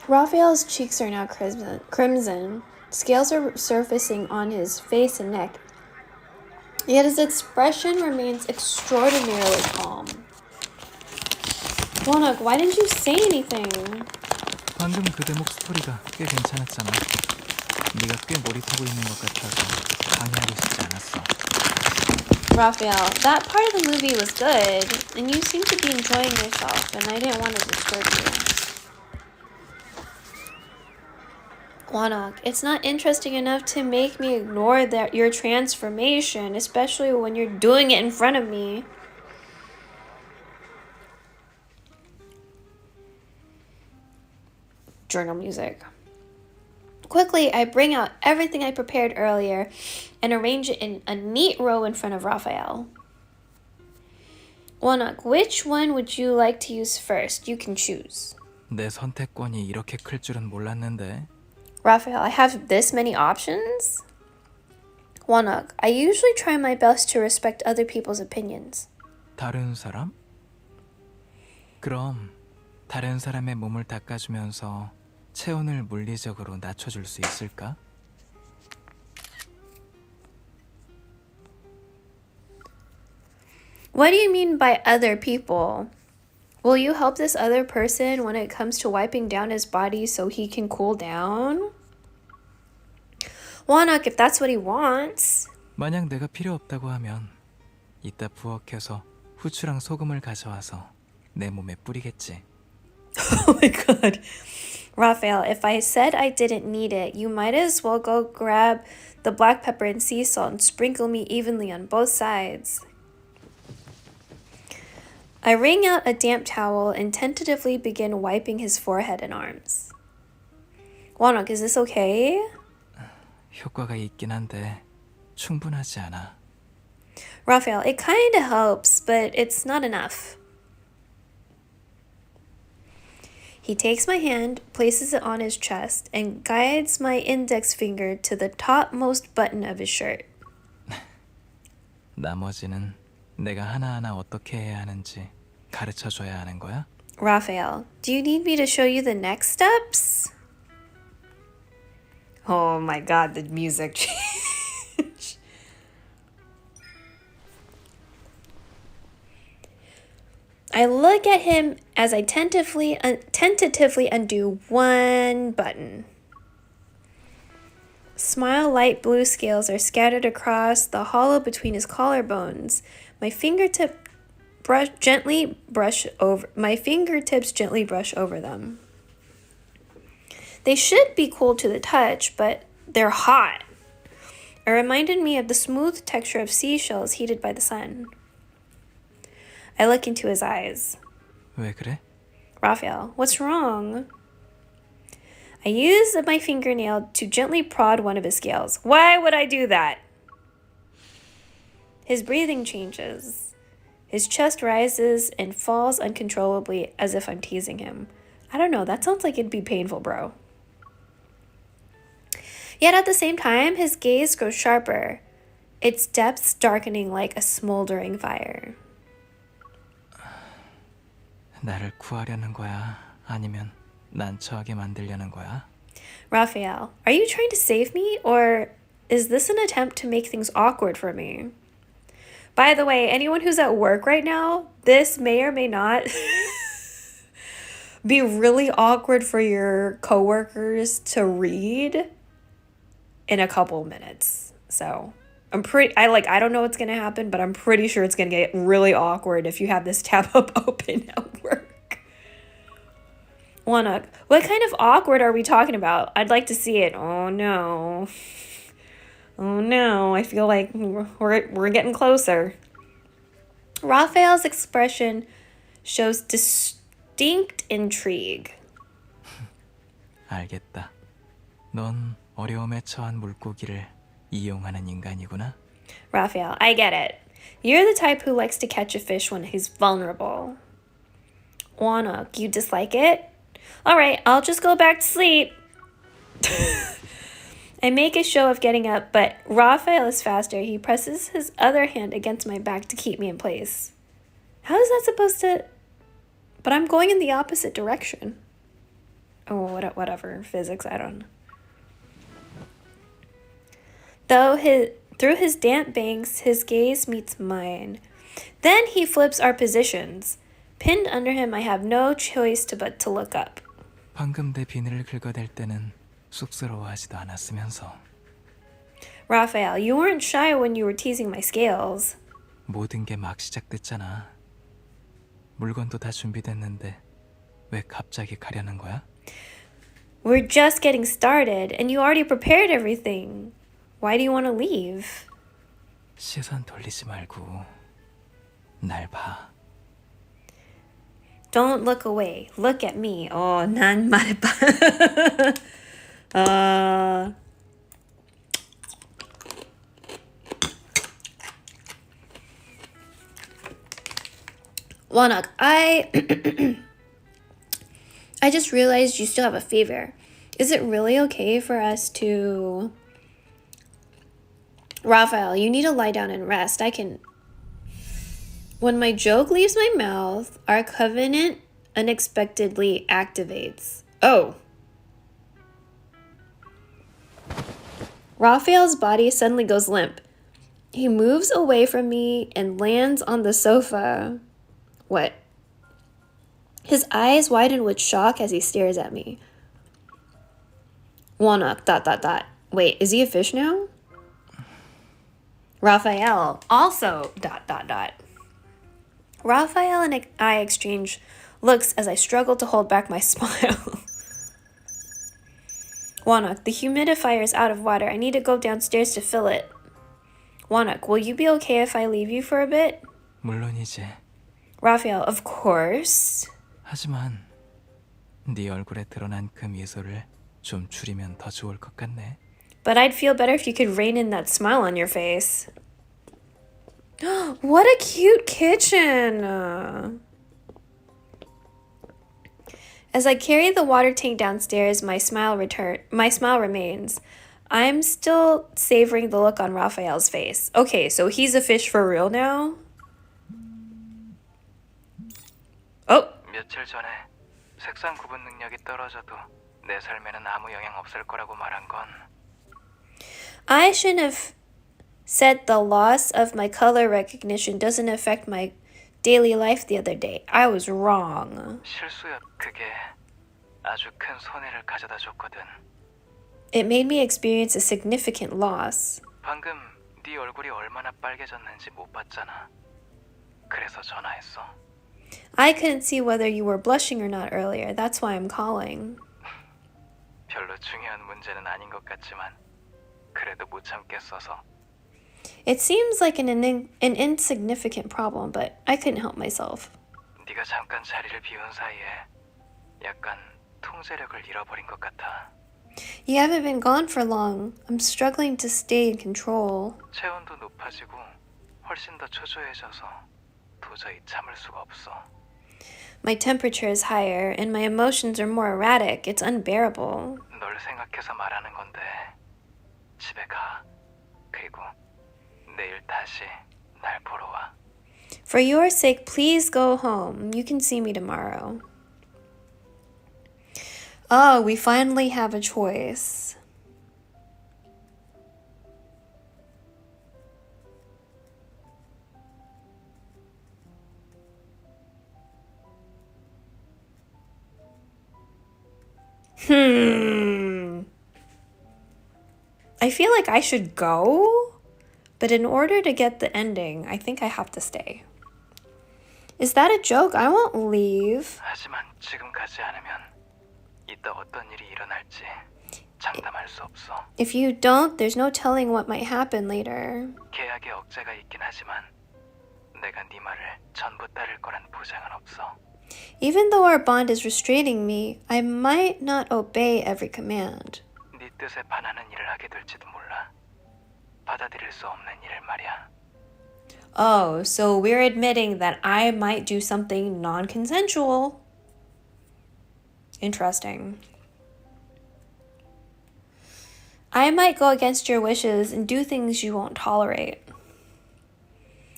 Raphael's cheeks are now crimson. Scales are surfacing on his face and neck. Yet his expression remains extraordinarily calm. Wonok, why didn't you say anything? 방금 그 대목 스토리가 꽤 괜찮았잖아. 네가 꽤 몰입하고 있는 것 같아서 방해하고 싶지 않았어. Raphael, that part of the movie was good, and you seem to be enjoying yourself, and I didn't want to disturb you. Wonok, it's not interesting enough to make me ignore your transformation, especially when you're doing it in front of me. Journal music. Quickly, I bring out everything I prepared earlier and arrange it in a neat row in front of Raphael. Wonok, which one would you like to use first? You can choose. 내 선택권이 이렇게 클 줄은 몰랐는데. Raphael, I have this many options? Wonok, I usually try my best to respect other people's opinions. 다른 사람? 그럼 다른 사람의 몸을 닦아주면서 체온을 물리적으로 낮춰줄 수 있을까? What do you mean by other people? Will you help this other person when it comes to wiping down his body so he can cool down? Wonok, if that's what he wants. 만약 내가 필요 없다고 하면 이따 부엌에서 후추랑 소금을 가져와서 내 몸에 뿌리겠지. Oh my god. Raphael, if I said I didn't need it, you might as well go grab the black pepper and sea salt and sprinkle me evenly on both sides. I wring out a damp towel and tentatively begin wiping his forehead and arms. Wanok, is this okay? 효과가 있긴 한데 충분하지 않아. Raphael, it kinda helps, but it's not enough. He takes my hand, places it on his chest, and guides my index finger to the topmost button of his shirt. 나머지는 내가 하나하나 어떻게 해야 하는지 가르쳐줘야 하는 거야? Raphael, do you need me to show you the next steps? Oh my god, the music change. I look at him as I tentatively undo one button. Smile light blue scales are scattered across the hollow between his collarbones. My fingertips gently brush over them. They should be cool to the touch, but they're hot. It reminded me of the smooth texture of seashells heated by the sun. I look into his eyes. 왜 그래? Raphael, what's wrong? I use my fingernail to gently prod one of his scales. Why would I do that? His breathing changes. His chest rises and falls uncontrollably as if I'm teasing him. I don't know, that sounds like it'd be painful, bro. Yet at the same time, his gaze grows sharper, its depths darkening like a smoldering fire. 나를 구하려는 거야? 아니면 난처하게 만들려는 거야? Raphael, are you trying to save me, or is this an attempt to make things awkward for me? By the way, anyone who's at work right now, this may or may not be really awkward for your coworkers to read in a couple minutes. So I don't know what's gonna happen, but I'm pretty sure it's gonna get really awkward if you have this tab up open at work. Wanuk, what kind of awkward are we talking about? I'd like to see it. Oh no. Oh no, I feel like we're getting closer. Raphael's expression shows distinct intrigue. 알겠다. 넌 어려움에 처한 물고기를 이용하는 인간이구나. Raphael, I get it. You're the type who likes to catch a fish when he's vulnerable. Wanuk, you dislike it? Alright, I'll just go back to sleep. I make a show of getting up, but Raphael is faster. He presses his other hand against my back to keep me in place. How is that supposed to... But I'm going in the opposite direction. Oh, whatever. Physics, I don't know. Through his damp bangs, his gaze meets mine. Then he flips our positions. Pinned under him, I have no choice but to look up. 방금 내 비늘을 긁어댈 때는 쑥스러워하지도 않았으면서. Raphael, you weren't shy when you were teasing my scales. 모든 게 막 시작됐잖아. 물건도 다 준비됐는데 왜 갑자기 가려는 거야? We're just getting started, and you already prepared everything. Why do you want to leave? 시선 돌리지 말고 날 봐. Don't look away. Look at me. Oh, 난 말해봐. Wanuk, I just realized you still have a fever. Is it really okay for us to... Raphael, you need to lie down and rest. When my joke leaves my mouth, our covenant unexpectedly activates. Oh. Raphael's body suddenly goes limp. He moves away from me and lands on the sofa. What? His eyes widen with shock as he stares at me. Wanuk, ... Wait, is he a fish now? Raphael, also ... Raphael and I exchange looks as I struggle to hold back my smile. Wanuk, the humidifier is out of water. I need to go downstairs to fill it. Wanuk, will you be okay if I leave you for a bit? 물론이지. Raphael, of course. 하지만 네 얼굴에 드러난 그 미소를 좀 줄이면 더 좋을 것 같네. But I'd feel better if you could rein in that smile on your face. What a cute kitchen! As I carry the water tank downstairs, my smile remains. I'm still savoring the look on Raphael's face. Okay, so he's a fish for real now? Oh! 며칠 전에 색상 구분 능력이 떨어져도 내 삶에는 아무 영향 없을 거라고 말한 건 I shouldn't have said the loss of my color recognition doesn't affect my daily life the other day. I was wrong. 실수였. 그게 아주 큰 손해를 가져다 줬거든. It made me experience a significant loss. 방금 네 얼굴이 얼마나 빨개졌는지 못 봤잖아. 그래서 전화했어. I couldn't see whether you were blushing or not earlier. That's why I'm calling. 별로 중요한 문제는 아닌 것 같지만 그래도 못 참겠어서. It seems like an insignificant problem, but I couldn't help myself. 네가 잠깐 자리를 비운 사이에 약간 통제력을 잃어버린 것 같아. You haven't been gone for long. I'm struggling to stay in control. 체온도 높아지고 훨씬 더 초조해져서 도저히 참을 수가 없어. My temperature is higher, and my emotions are more erratic. It's unbearable. 널 생각해서 말하는 건데 집에 가. 그리고 내일 다시 날 보러 와. For your sake, please go home. You can see me tomorrow. Oh, we finally have a choice. I feel like I should go, but in order to get the ending, I think I have to stay. Is that a joke? I won't leave. 하지만 지금 가지 않으면 이따 어떤 일이 일어날지 장담할 수 없어. If you don't, there's no telling what might happen later. 계약에 억제가 있긴 하지만 내가 네 말을 전부 따를 거란 보장은 없어. Even though our bond is restraining me, I might not obey every command. 네 뜻에 반하는 일을 하게 될지도 몰라. 받아들일 수 없는 일을 말이야. Oh, so we're admitting that I might do something non-consensual. Interesting. I might go against your wishes and do things you won't tolerate.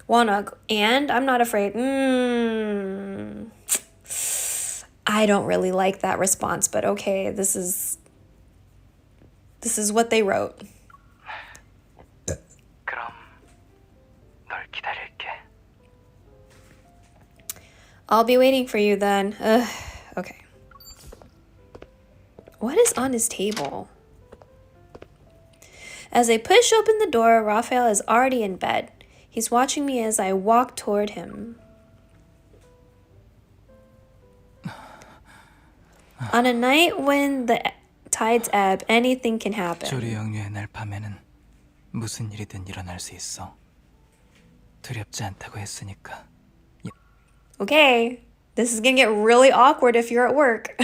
And I'm not afraid. I don't really like that response, but okay, this is what they wrote. 그럼 널 기다릴게. I'll be waiting for you then. Ugh, okay. What is on his table? As I push open the door, Raphael is already in bed. He's watching me as I walk toward him. On a night when the tides ebb, anything can happen. 조류 역류의 날 밤에는 무슨 일이든 일어날 수 있어. 두렵지 않다고 했으니까. Okay, this is gonna get really awkward if you're at work.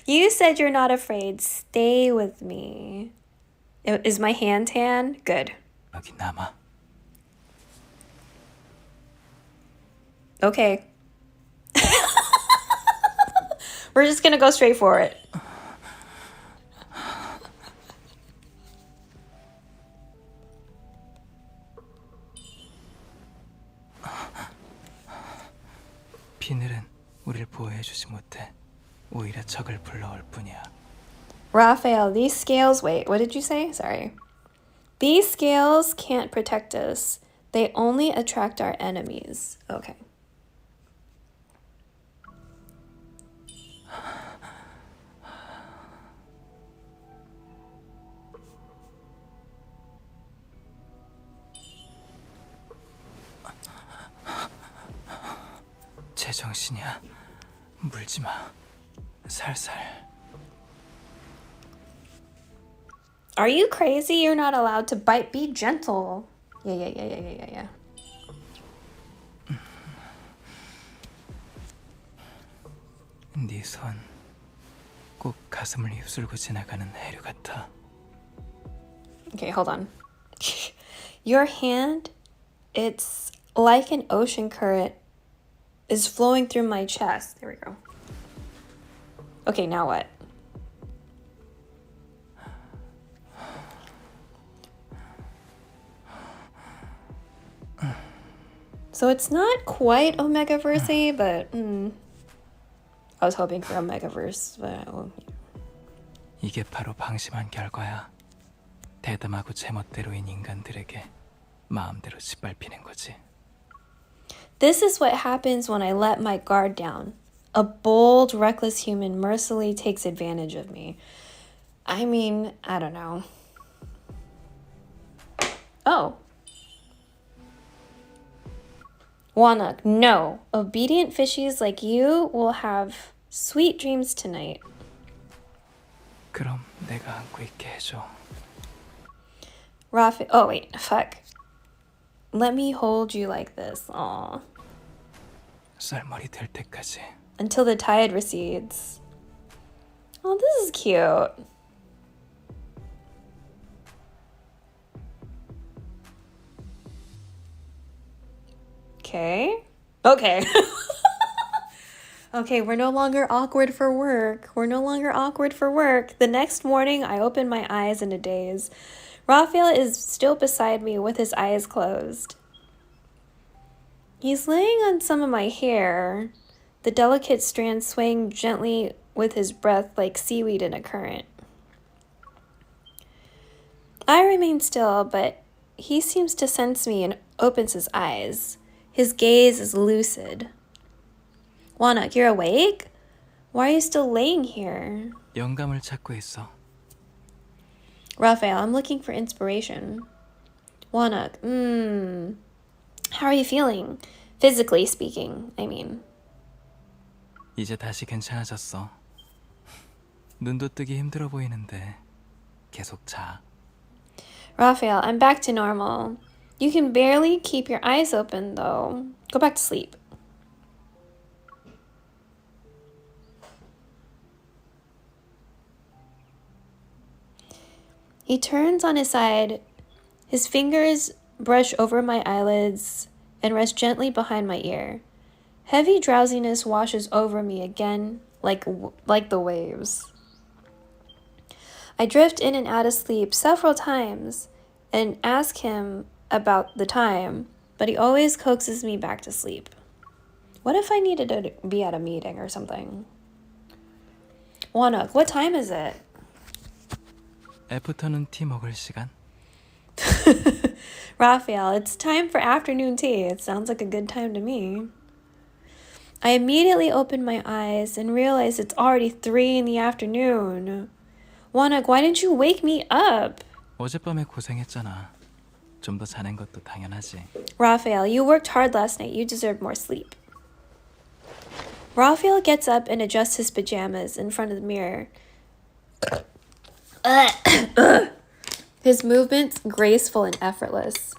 You said you're not afraid. Stay with me. Is my hand tan? Good. 여기 남아. Okay. We're just gonna go straight for it. 비늘은 우리를 보호해주지 못해. 오히려 적을 불러올 뿐이야. Raphael, these scales... Wait, what did you say? Sorry. These scales can't protect us. They only attract our enemies. Okay. 제정신이야. 물지 마. 살살. Are you crazy? You're not allowed to bite. Be gentle. Yeah. 네 손 꼭 가슴을 휩쓸고 지나가는 해류 같아. Okay, hold on. Your hand, it's like an ocean current is flowing through my chest. There we go. Okay, now what? So it's not quite Omegaverse-y, but I was hoping for Omegaverse, but 이게 바로 방심한 결과야. 대담하고 제멋대로인 인간들에게 마음대로 짓밟히는 거지. this is what happens when I let my guard down. A bold, reckless human mercilessly takes advantage of me. I mean, I don't know. Oh. Wanuk, no. Obedient fishies like you will have sweet dreams tonight. 그럼 내가 안고 있게 해줘. Rafi, oh wait, fuck. Let me hold you like this. Aw. 쌀머리 될 때까지. Until the tide recedes. Oh, this is cute. Okay. Okay. Okay, we're no longer awkward for work. We're no longer awkward for work. The next morning, I open my eyes in a daze. Raphael is still beside me with his eyes closed. He's laying on some of my hair, the delicate strands swaying gently with his breath like seaweed in a current. I remain still, but he seems to sense me and opens his eyes. His gaze is lucid. Wanuk, you're awake? Why are you still laying here? 영감을 찾고 있어. Raphael, I'm looking for inspiration. Wanuk, how are you feeling? Physically speaking, I mean. 이제 다시 괜찮아졌어. 눈도 뜨기 힘들어 보이는데 계속 자. Raphael, I'm back to normal. You can barely keep your eyes open, though. Go back to sleep. He turns on his side. His fingers brush over my eyelids and rest gently behind my ear. Heavy drowsiness washes over me again, like the waves. I drift in and out of sleep several times and ask him about the time, but he always coaxes me back to sleep. What if I needed to be at a meeting or something? Wanuk, what time is it? 애프터눈 티 먹을 시간? Raphael, it's time for afternoon tea. It sounds like a good time to me. I immediately open my eyes and realize it's already 3 in the afternoon. Wanuk, why didn't you wake me up? 어젯밤에 고생했잖아. 좀 더 자는 것도 당연하지. Raphael, you worked hard last night. You deserve more sleep. Raphael gets up and adjusts his pajamas in front of the mirror. His movements graceful and effortless.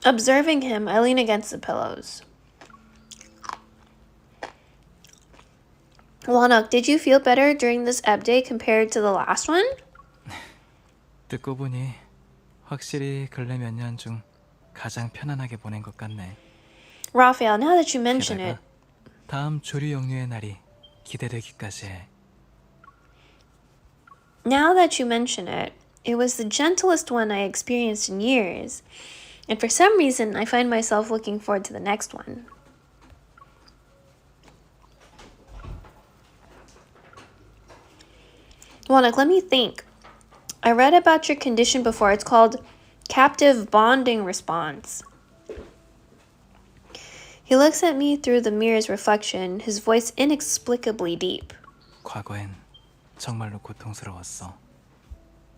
Observing him, I lean against the pillows. Wanuk, did you feel better during this ebb day compared to the last one? 듣고 보니 확실히 근래 몇 년 중 가장 편안하게 보낸 것 같네. Raphael, now that you mention it, 게다가 다음 조류 역류의 날이 기대되기까지 해. now that you mention it, it was the gentlest one I experienced in years. And for some reason, I find myself looking forward to the next one. Wanuk, let me think. I read about your condition before. It's called captive bonding response. He looks at me through the mirror's reflection, his voice inexplicably deep. 과거엔 정말로 고통스러웠어.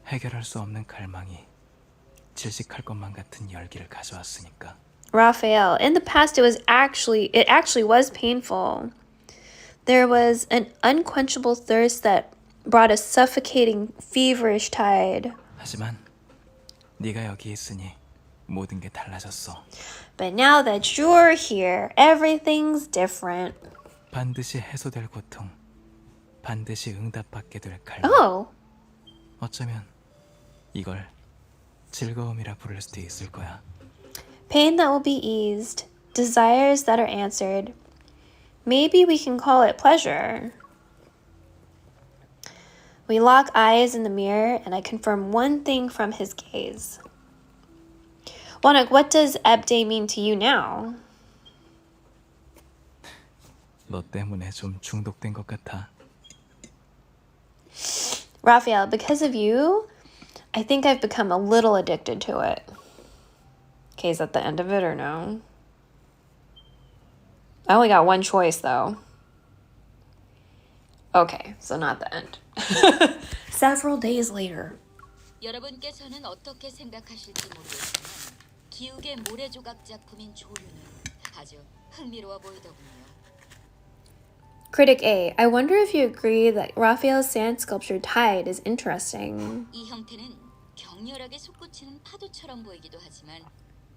해결할 수 없는 갈망이 질식할 것만 같은 열기를 가져왔으니까. Raphael, in the past it actually was painful. There was an unquenchable thirst that brought a suffocating, feverish tide. 하지만 네가 여기 있으니 모든 게 달라졌어. But now that you're here, everything's different. 반드시 해소될 고통, 반드시 응답받게 될 갈망. Oh, 어쩌면 이걸 즐거움이라 부를 수도 있을 거야. pain that will be eased, desires that are answered. Maybe we can call it pleasure. We lock eyes in the mirror, and I confirm one thing from his gaze. Wanak, what does Ebday mean to you now? 너 때문에 좀 중독된 것 같아. Raphael, because of you, I think I've become a little addicted to it. Okay, is that the end of it or no? I only got one choice though. Okay, so not the end. Several days later. 여러분께서는 어떻게 생각하실지 모르겠지만 기욱의 모래조각 작품인 조류는 아주 흥미로워 보이더군요. Critic A, I wonder if you agree that Raphael's sand sculpture Tide is interesting. 이 형태는 격렬하게 솟구치는 파도처럼 보이기도 하지만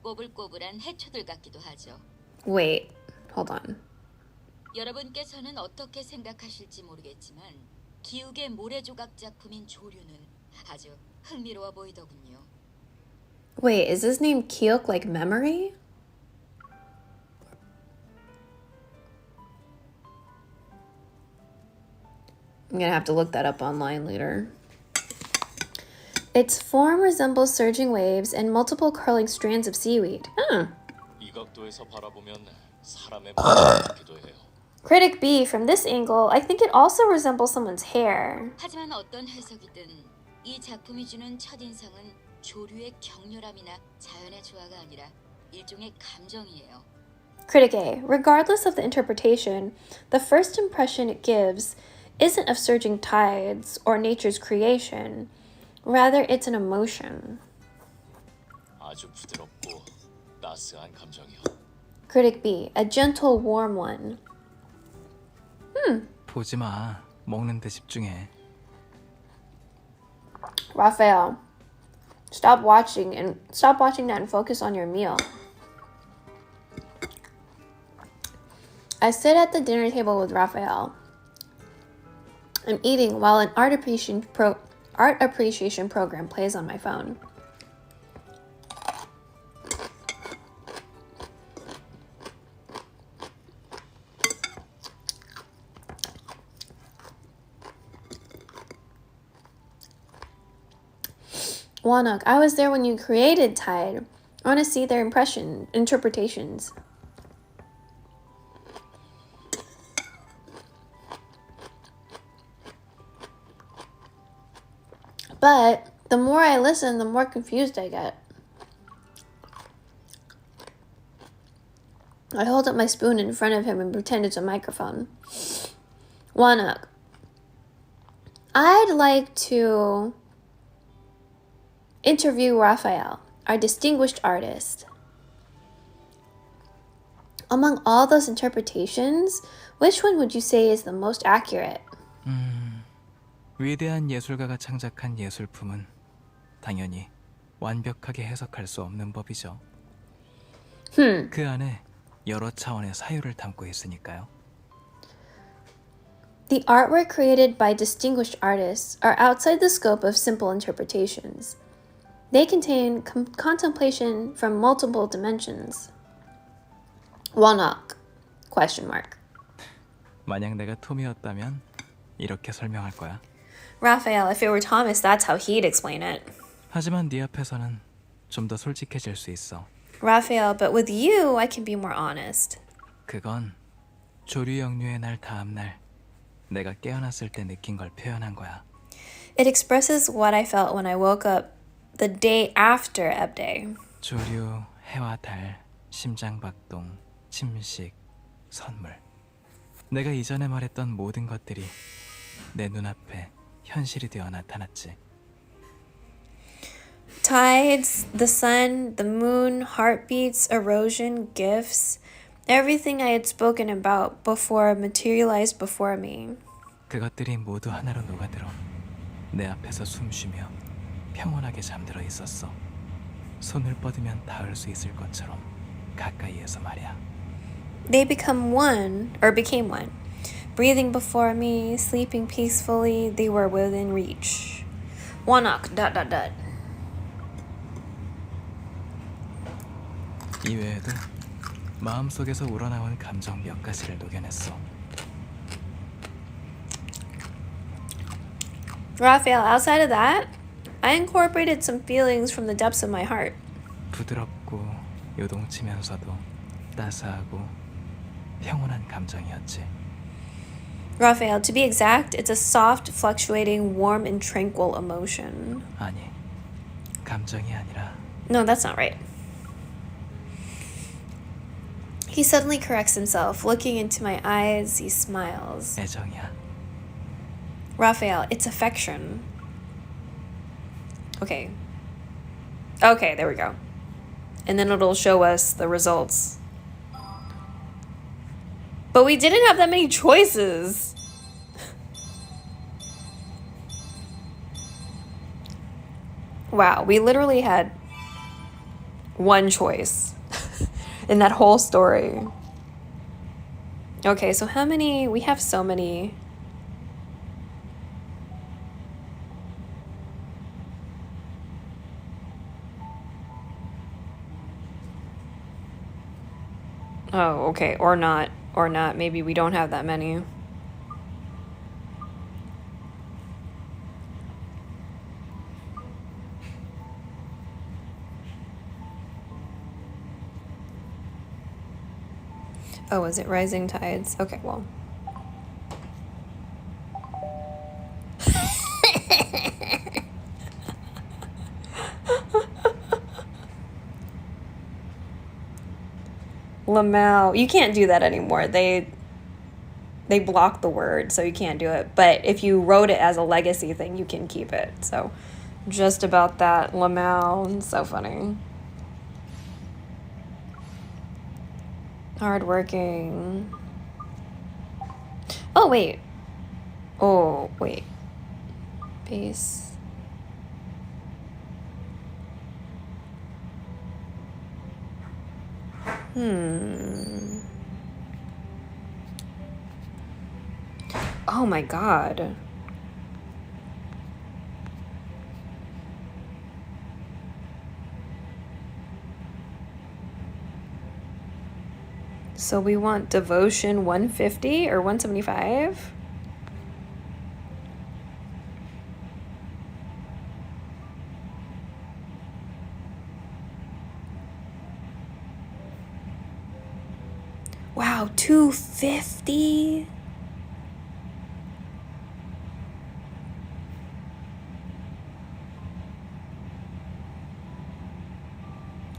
꼬불꼬불한 해초들 같기도 하죠. Wait, hold on. 여러분께서는 어떻게 생각하실지 모르겠지만 기욱의 모래조각 작품인 조류는 아주 흥미로워 보이더군요. Wait, is this name Kyok like memory? I'm gonna have to look that up online later. Its form resembles surging waves and multiple curling strands of seaweed. 이 각도에서 바라보면 사람의 모습 같기도 해요. Critic B, from this angle, I think it also resembles someone's hair. 하지만 어떤 해석이든 이 작품이 주는 첫인상은 조류의 격렬함이나 자연의 조화가 아니라 일종의 감정이에요. Critic A, regardless of the interpretation, the first impression it gives isn't of surging tides or nature's creation. Rather, it's an emotion. 아주 부드럽고 따스한 감정이요. Critic B, a gentle, warm one. 보지 마. 먹는 데 집중해. Raphael, stop watching that and focus on your meal. I sit at the dinner table with Raphael. I'm eating while an art appreciation program plays on my phone. Wanok, I was there when you created Tide. I want to see their interpretations. But the more I listen, the more confused I get. I hold up my spoon in front of him and pretend it's a microphone. Wanok, I'd like to interview Raphael, our distinguished artist. Among all those interpretations, which one would you say is the most accurate? 위대한 예술가가 창작한 예술품은 당연히 완벽하게 해석할 수 없는 법이죠. 그 안에 여러 차원의 사유를 담고 있으니까요. The artwork created by distinguished artists are outside the scope of simple interpretations. They contain contemplation from multiple dimensions. Wanok? Question mark. 만약 내가 톰이었다면 이렇게 설명할 거야. Raphael, if it were Thomas, that's how he'd explain it. 하지만 네 앞에서는 좀 더 솔직해질 수 있어. Raphael, but with you, I can be more honest. 그건 조류 역류의 날 다음 날 내가 깨어났을 때 느낀 걸 표현한 거야. It expresses what I felt when I woke up the day after Ebb Day. 조류, 해와 달, 심장박동, 침식, 선물. 내가 이전에 말했던 모든 것들이 내 눈앞에 현실이 되어 나타났지. Tides, the sun, the moon, heartbeats, erosion, gifts. Everything I had spoken about before materialized before me. 그것들이 모두 하나로 녹아들어 내 앞에서 숨쉬며 평온하게 잠들어 있었어. 손을 뻗으면 닿을 수 있을 것처럼 가까이에서 말이야. They became one. Breathing before me, sleeping peacefully, they were within reach. Wanak, ... 이외에도 마음속에서 우러나온 감정 몇 가지를 녹여냈어. Raphael, outside of that, I incorporated some feelings from the depths of my heart. 부드럽고 요동치면서도 따스하고 평온한 감정이었지. Raphael, to be exact, it's a soft, fluctuating, warm, and tranquil emotion. 아니, 감정이 아니라 No, that's not right. He suddenly corrects himself. Looking into my eyes, he smiles. 애정이야. Raphael, it's affection. Okay. Okay, there we go. And then it'll show us the results. But we didn't have that many choices. Wow, we literally had one choice in that whole story. Okay, so how many? We have so many. Oh, okay, or not. Or not. Maybe we don't have that many. Oh, is it rising tides? Okay, well. Lamau. You can't do that anymore. They block the word, so you can't do it. But if you wrote it as a legacy thing, you can keep it. So just about that. Lamau. So funny. Hardworking. Oh, wait. Oh, wait. Base. Oh my god. So we want devotion 150 or 175? Wow, 250?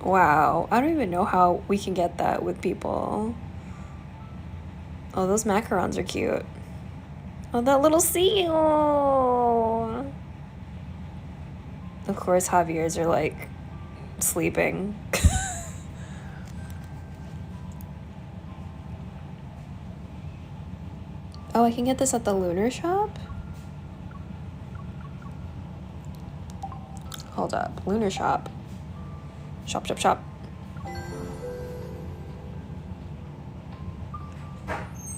Wow, I don't even know how we can get that with people. Oh, those macarons are cute. Oh, that little seal. Of course, Javier's are like sleeping. Oh, I can get this at the lunar shop? Hold up, lunar shop. Shop, shop, shop.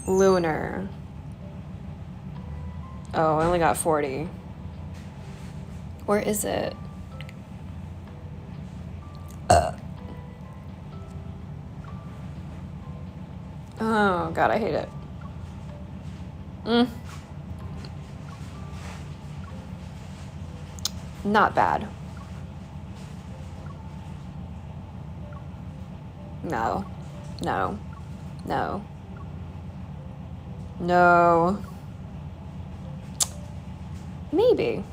Lunar. Oh, I only got 40. Where is it? Oh, God, I hate it. Not bad. No. No. No. No. Maybe.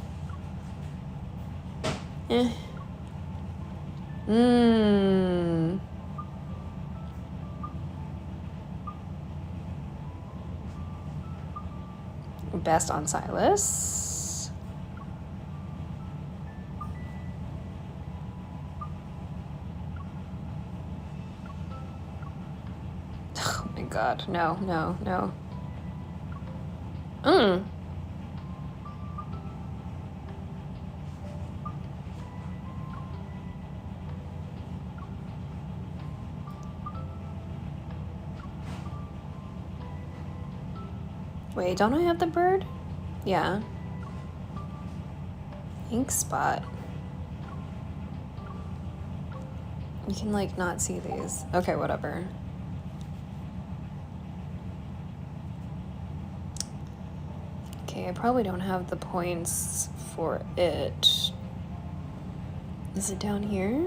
Best on Sylus. god, no, no, no. Mm. Wait, don't I have the bird? Yeah. Ink spot. You can like not see these. Okay, whatever. Okay, I probably don't have the points for it. Is it down here?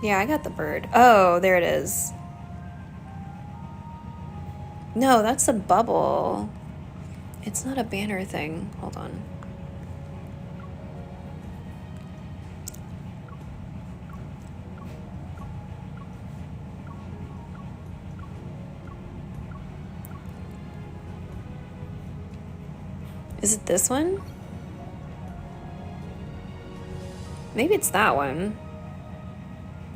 Yeah, I got the bird. Oh, there it is. No, that's a bubble. It's not a banner thing. Hold on. Is it this one? Maybe it's that one.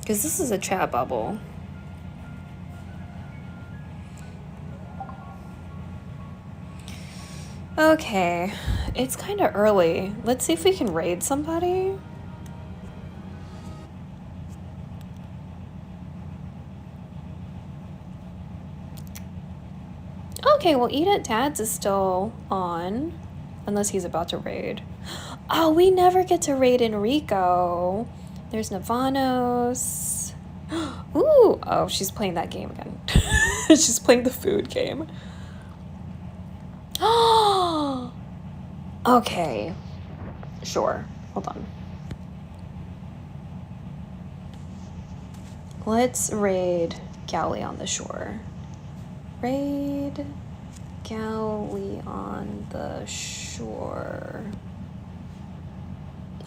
Because this is a chat bubble. Okay, it's kind of early. Let's see if we can raid somebody. Okay, well, Eat at Dad's is still on. Unless he's about to raid. Oh, we never get to raid Enrico. There's Navanos. Ooh, oh, she's playing that game again. She's playing the food game. Oh, okay. Sure. Hold on. Let's raid Galley on the Shore. Raid Galley on the Shore.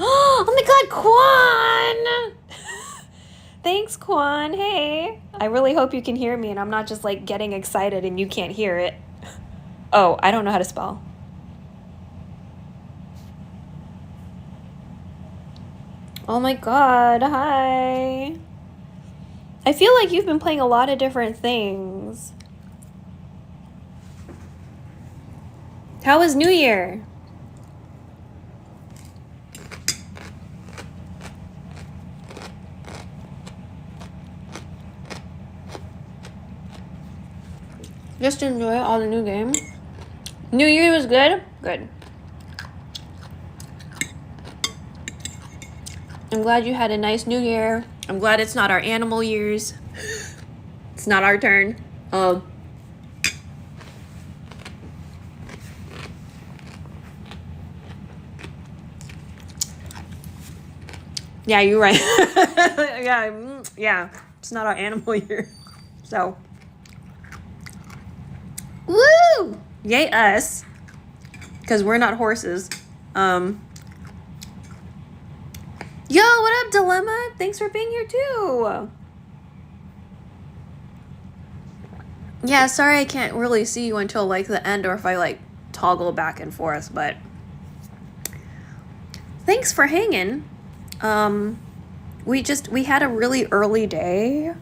Oh my god, Quan! Thanks, Quan. Hey. I really hope you can hear me and I'm not just like getting excited and you can't hear it. Oh, I don't know how to spell. Oh my god, hi. I feel like you've been playing a lot of different things. How was New Year? Just enjoy all the new game. New Year was good? Good. I'm glad you had a nice New Year. I'm glad it's not our animal years. It's not our turn. Yeah, you're right. Yeah. It's not our animal year. So. Woo! Yay us. Because we're not horses. Yo, what up, Dilemma? Thanks for being here too. Yeah, sorry I can't really see you until like the end or if I like toggle back and forth, but thanks for hanging. We had a really early day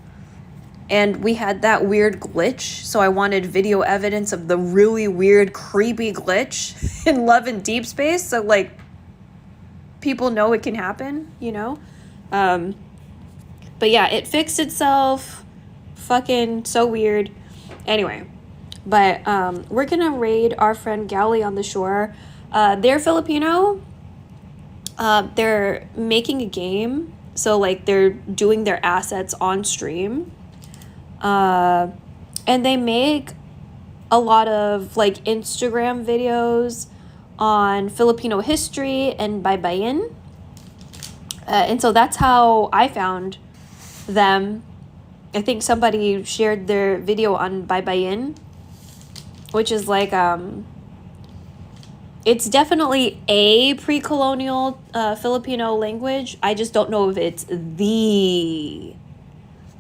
and we had that weird glitch, so I wanted video evidence of the really weird, creepy glitch in Love and Deep Space, so like people know it can happen, you know? But yeah, it fixed itself. Fucking so weird. Anyway, but we're gonna raid our friend Galley on the Shore. They're Filipino. They're making a game, so like they're doing their assets on stream. And they make a lot of like Instagram videos on Filipino history and baybayin. And so that's how I found them. I think somebody shared their video on baybayin, which is like, it's definitely a pre-colonial Filipino language. I just don't know if it's the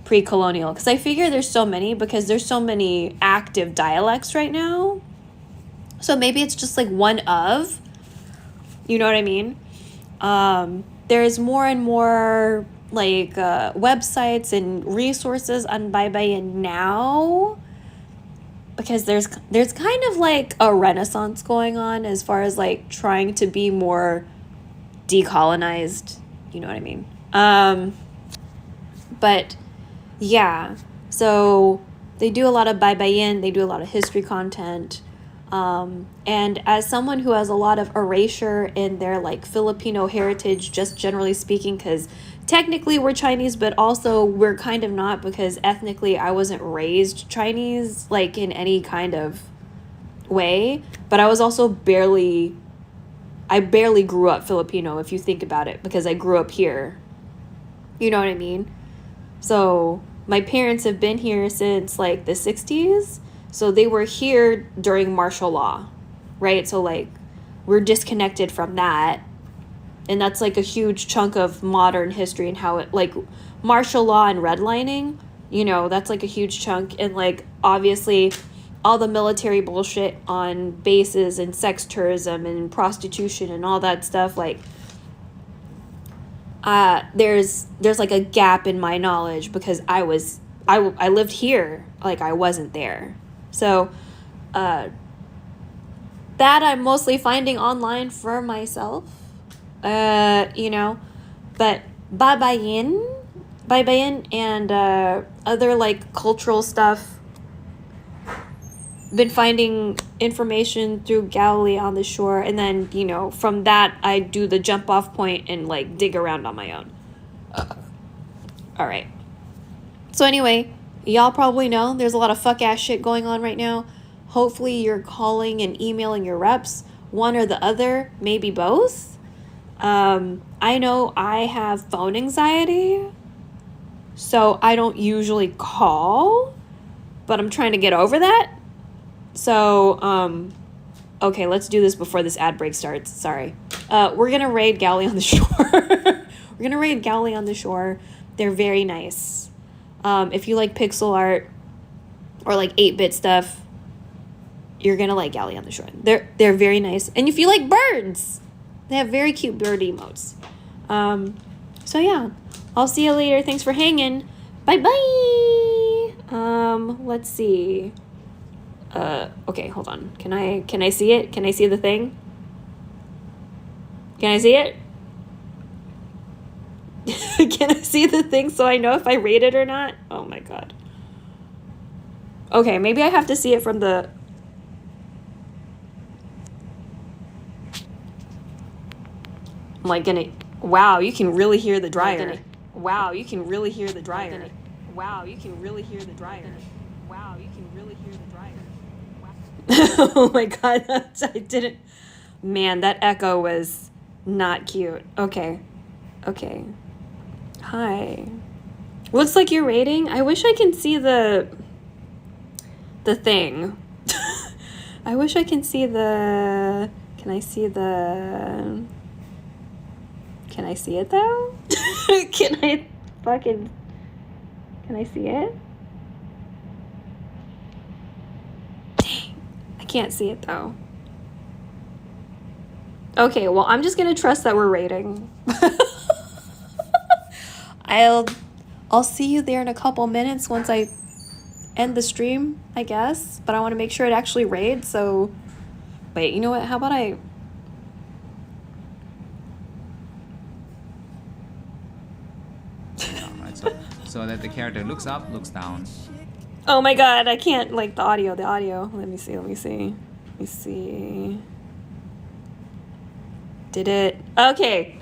pre-colonial, because I figure there's so many because there's so many active dialects right now. So maybe it's just like one of, you know what I mean? there's more and more like websites and resources on Baibayan now, because there's kind of like a renaissance going on as far as like trying to be more decolonized, you know what I mean? But yeah, so they do a lot of Baibayan, they do a lot of history content. And as someone who has a lot of erasure in their like Filipino heritage, just generally speaking, because technically we're Chinese, but also we're kind of not, because ethnically I wasn't raised Chinese like in any kind of way, but I was also barely grew up Filipino, if you think about it, because I grew up here. You know what I mean? So my parents have been here since like the 60s. So they were here during martial law, right? So like we're disconnected from that. And that's like a huge chunk of modern history and how it, like martial law and redlining, you know, that's like a huge chunk. And like obviously all the military bullshit on bases and sex tourism and prostitution and all that stuff, like there's like a gap in my knowledge because I lived here, like I wasn't there. So that I'm mostly finding online for myself, you know, but Baibayan and other like cultural stuff, been finding information through Galilee on the Shore, and then, you know, from that I do the jump off point and like dig around on my own. All right. So anyway, y'all probably know there's a lot of fuck ass shit going on right now. Hopefully you're calling and emailing your reps, one or the other, maybe both. I know I have phone anxiety, so I don't usually call, but I'm trying to get over that. So, okay, let's do this before this ad break starts. Sorry. We're gonna raid Galley on the Shore. We're gonna raid Galley on the Shore. They're very nice. If you like pixel art or like 8-bit stuff, you're gonna like Galley on the Shore. They're very nice. And if you like birds, they have very cute bird emotes. So yeah, I'll see you later. Thanks for hanging. Bye-bye. Let's see. Okay, hold on. Can I see it? Can I see the thing? Can I see it? Can I see the thing so I know if I rate it or not? Oh my god. Okay, maybe I have to see it from the... I'm like gonna... Wow, you can really hear the dryer. Wow, you can really hear the dryer. Wow, you can really hear the dryer. Wow, you can really hear the dryer. Wow. Oh my god, I didn't... Man, that echo was not cute. Okay. Okay. Hi. Looks like you're rating. I wish I can see the thing. I wish I can see the... Can I see the... Can I see it though? Can I see it? Dang. I can't see it though. Okay, well, I'm just gonna trust that we're rating. I'll see you there in a couple minutes once I end the stream, I guess. But I want to make sure it actually raids, so... Wait, you know what? How about I... So that the character looks up, looks down. Oh my god, I can't, like, the audio. Let me see. Did it? Okay.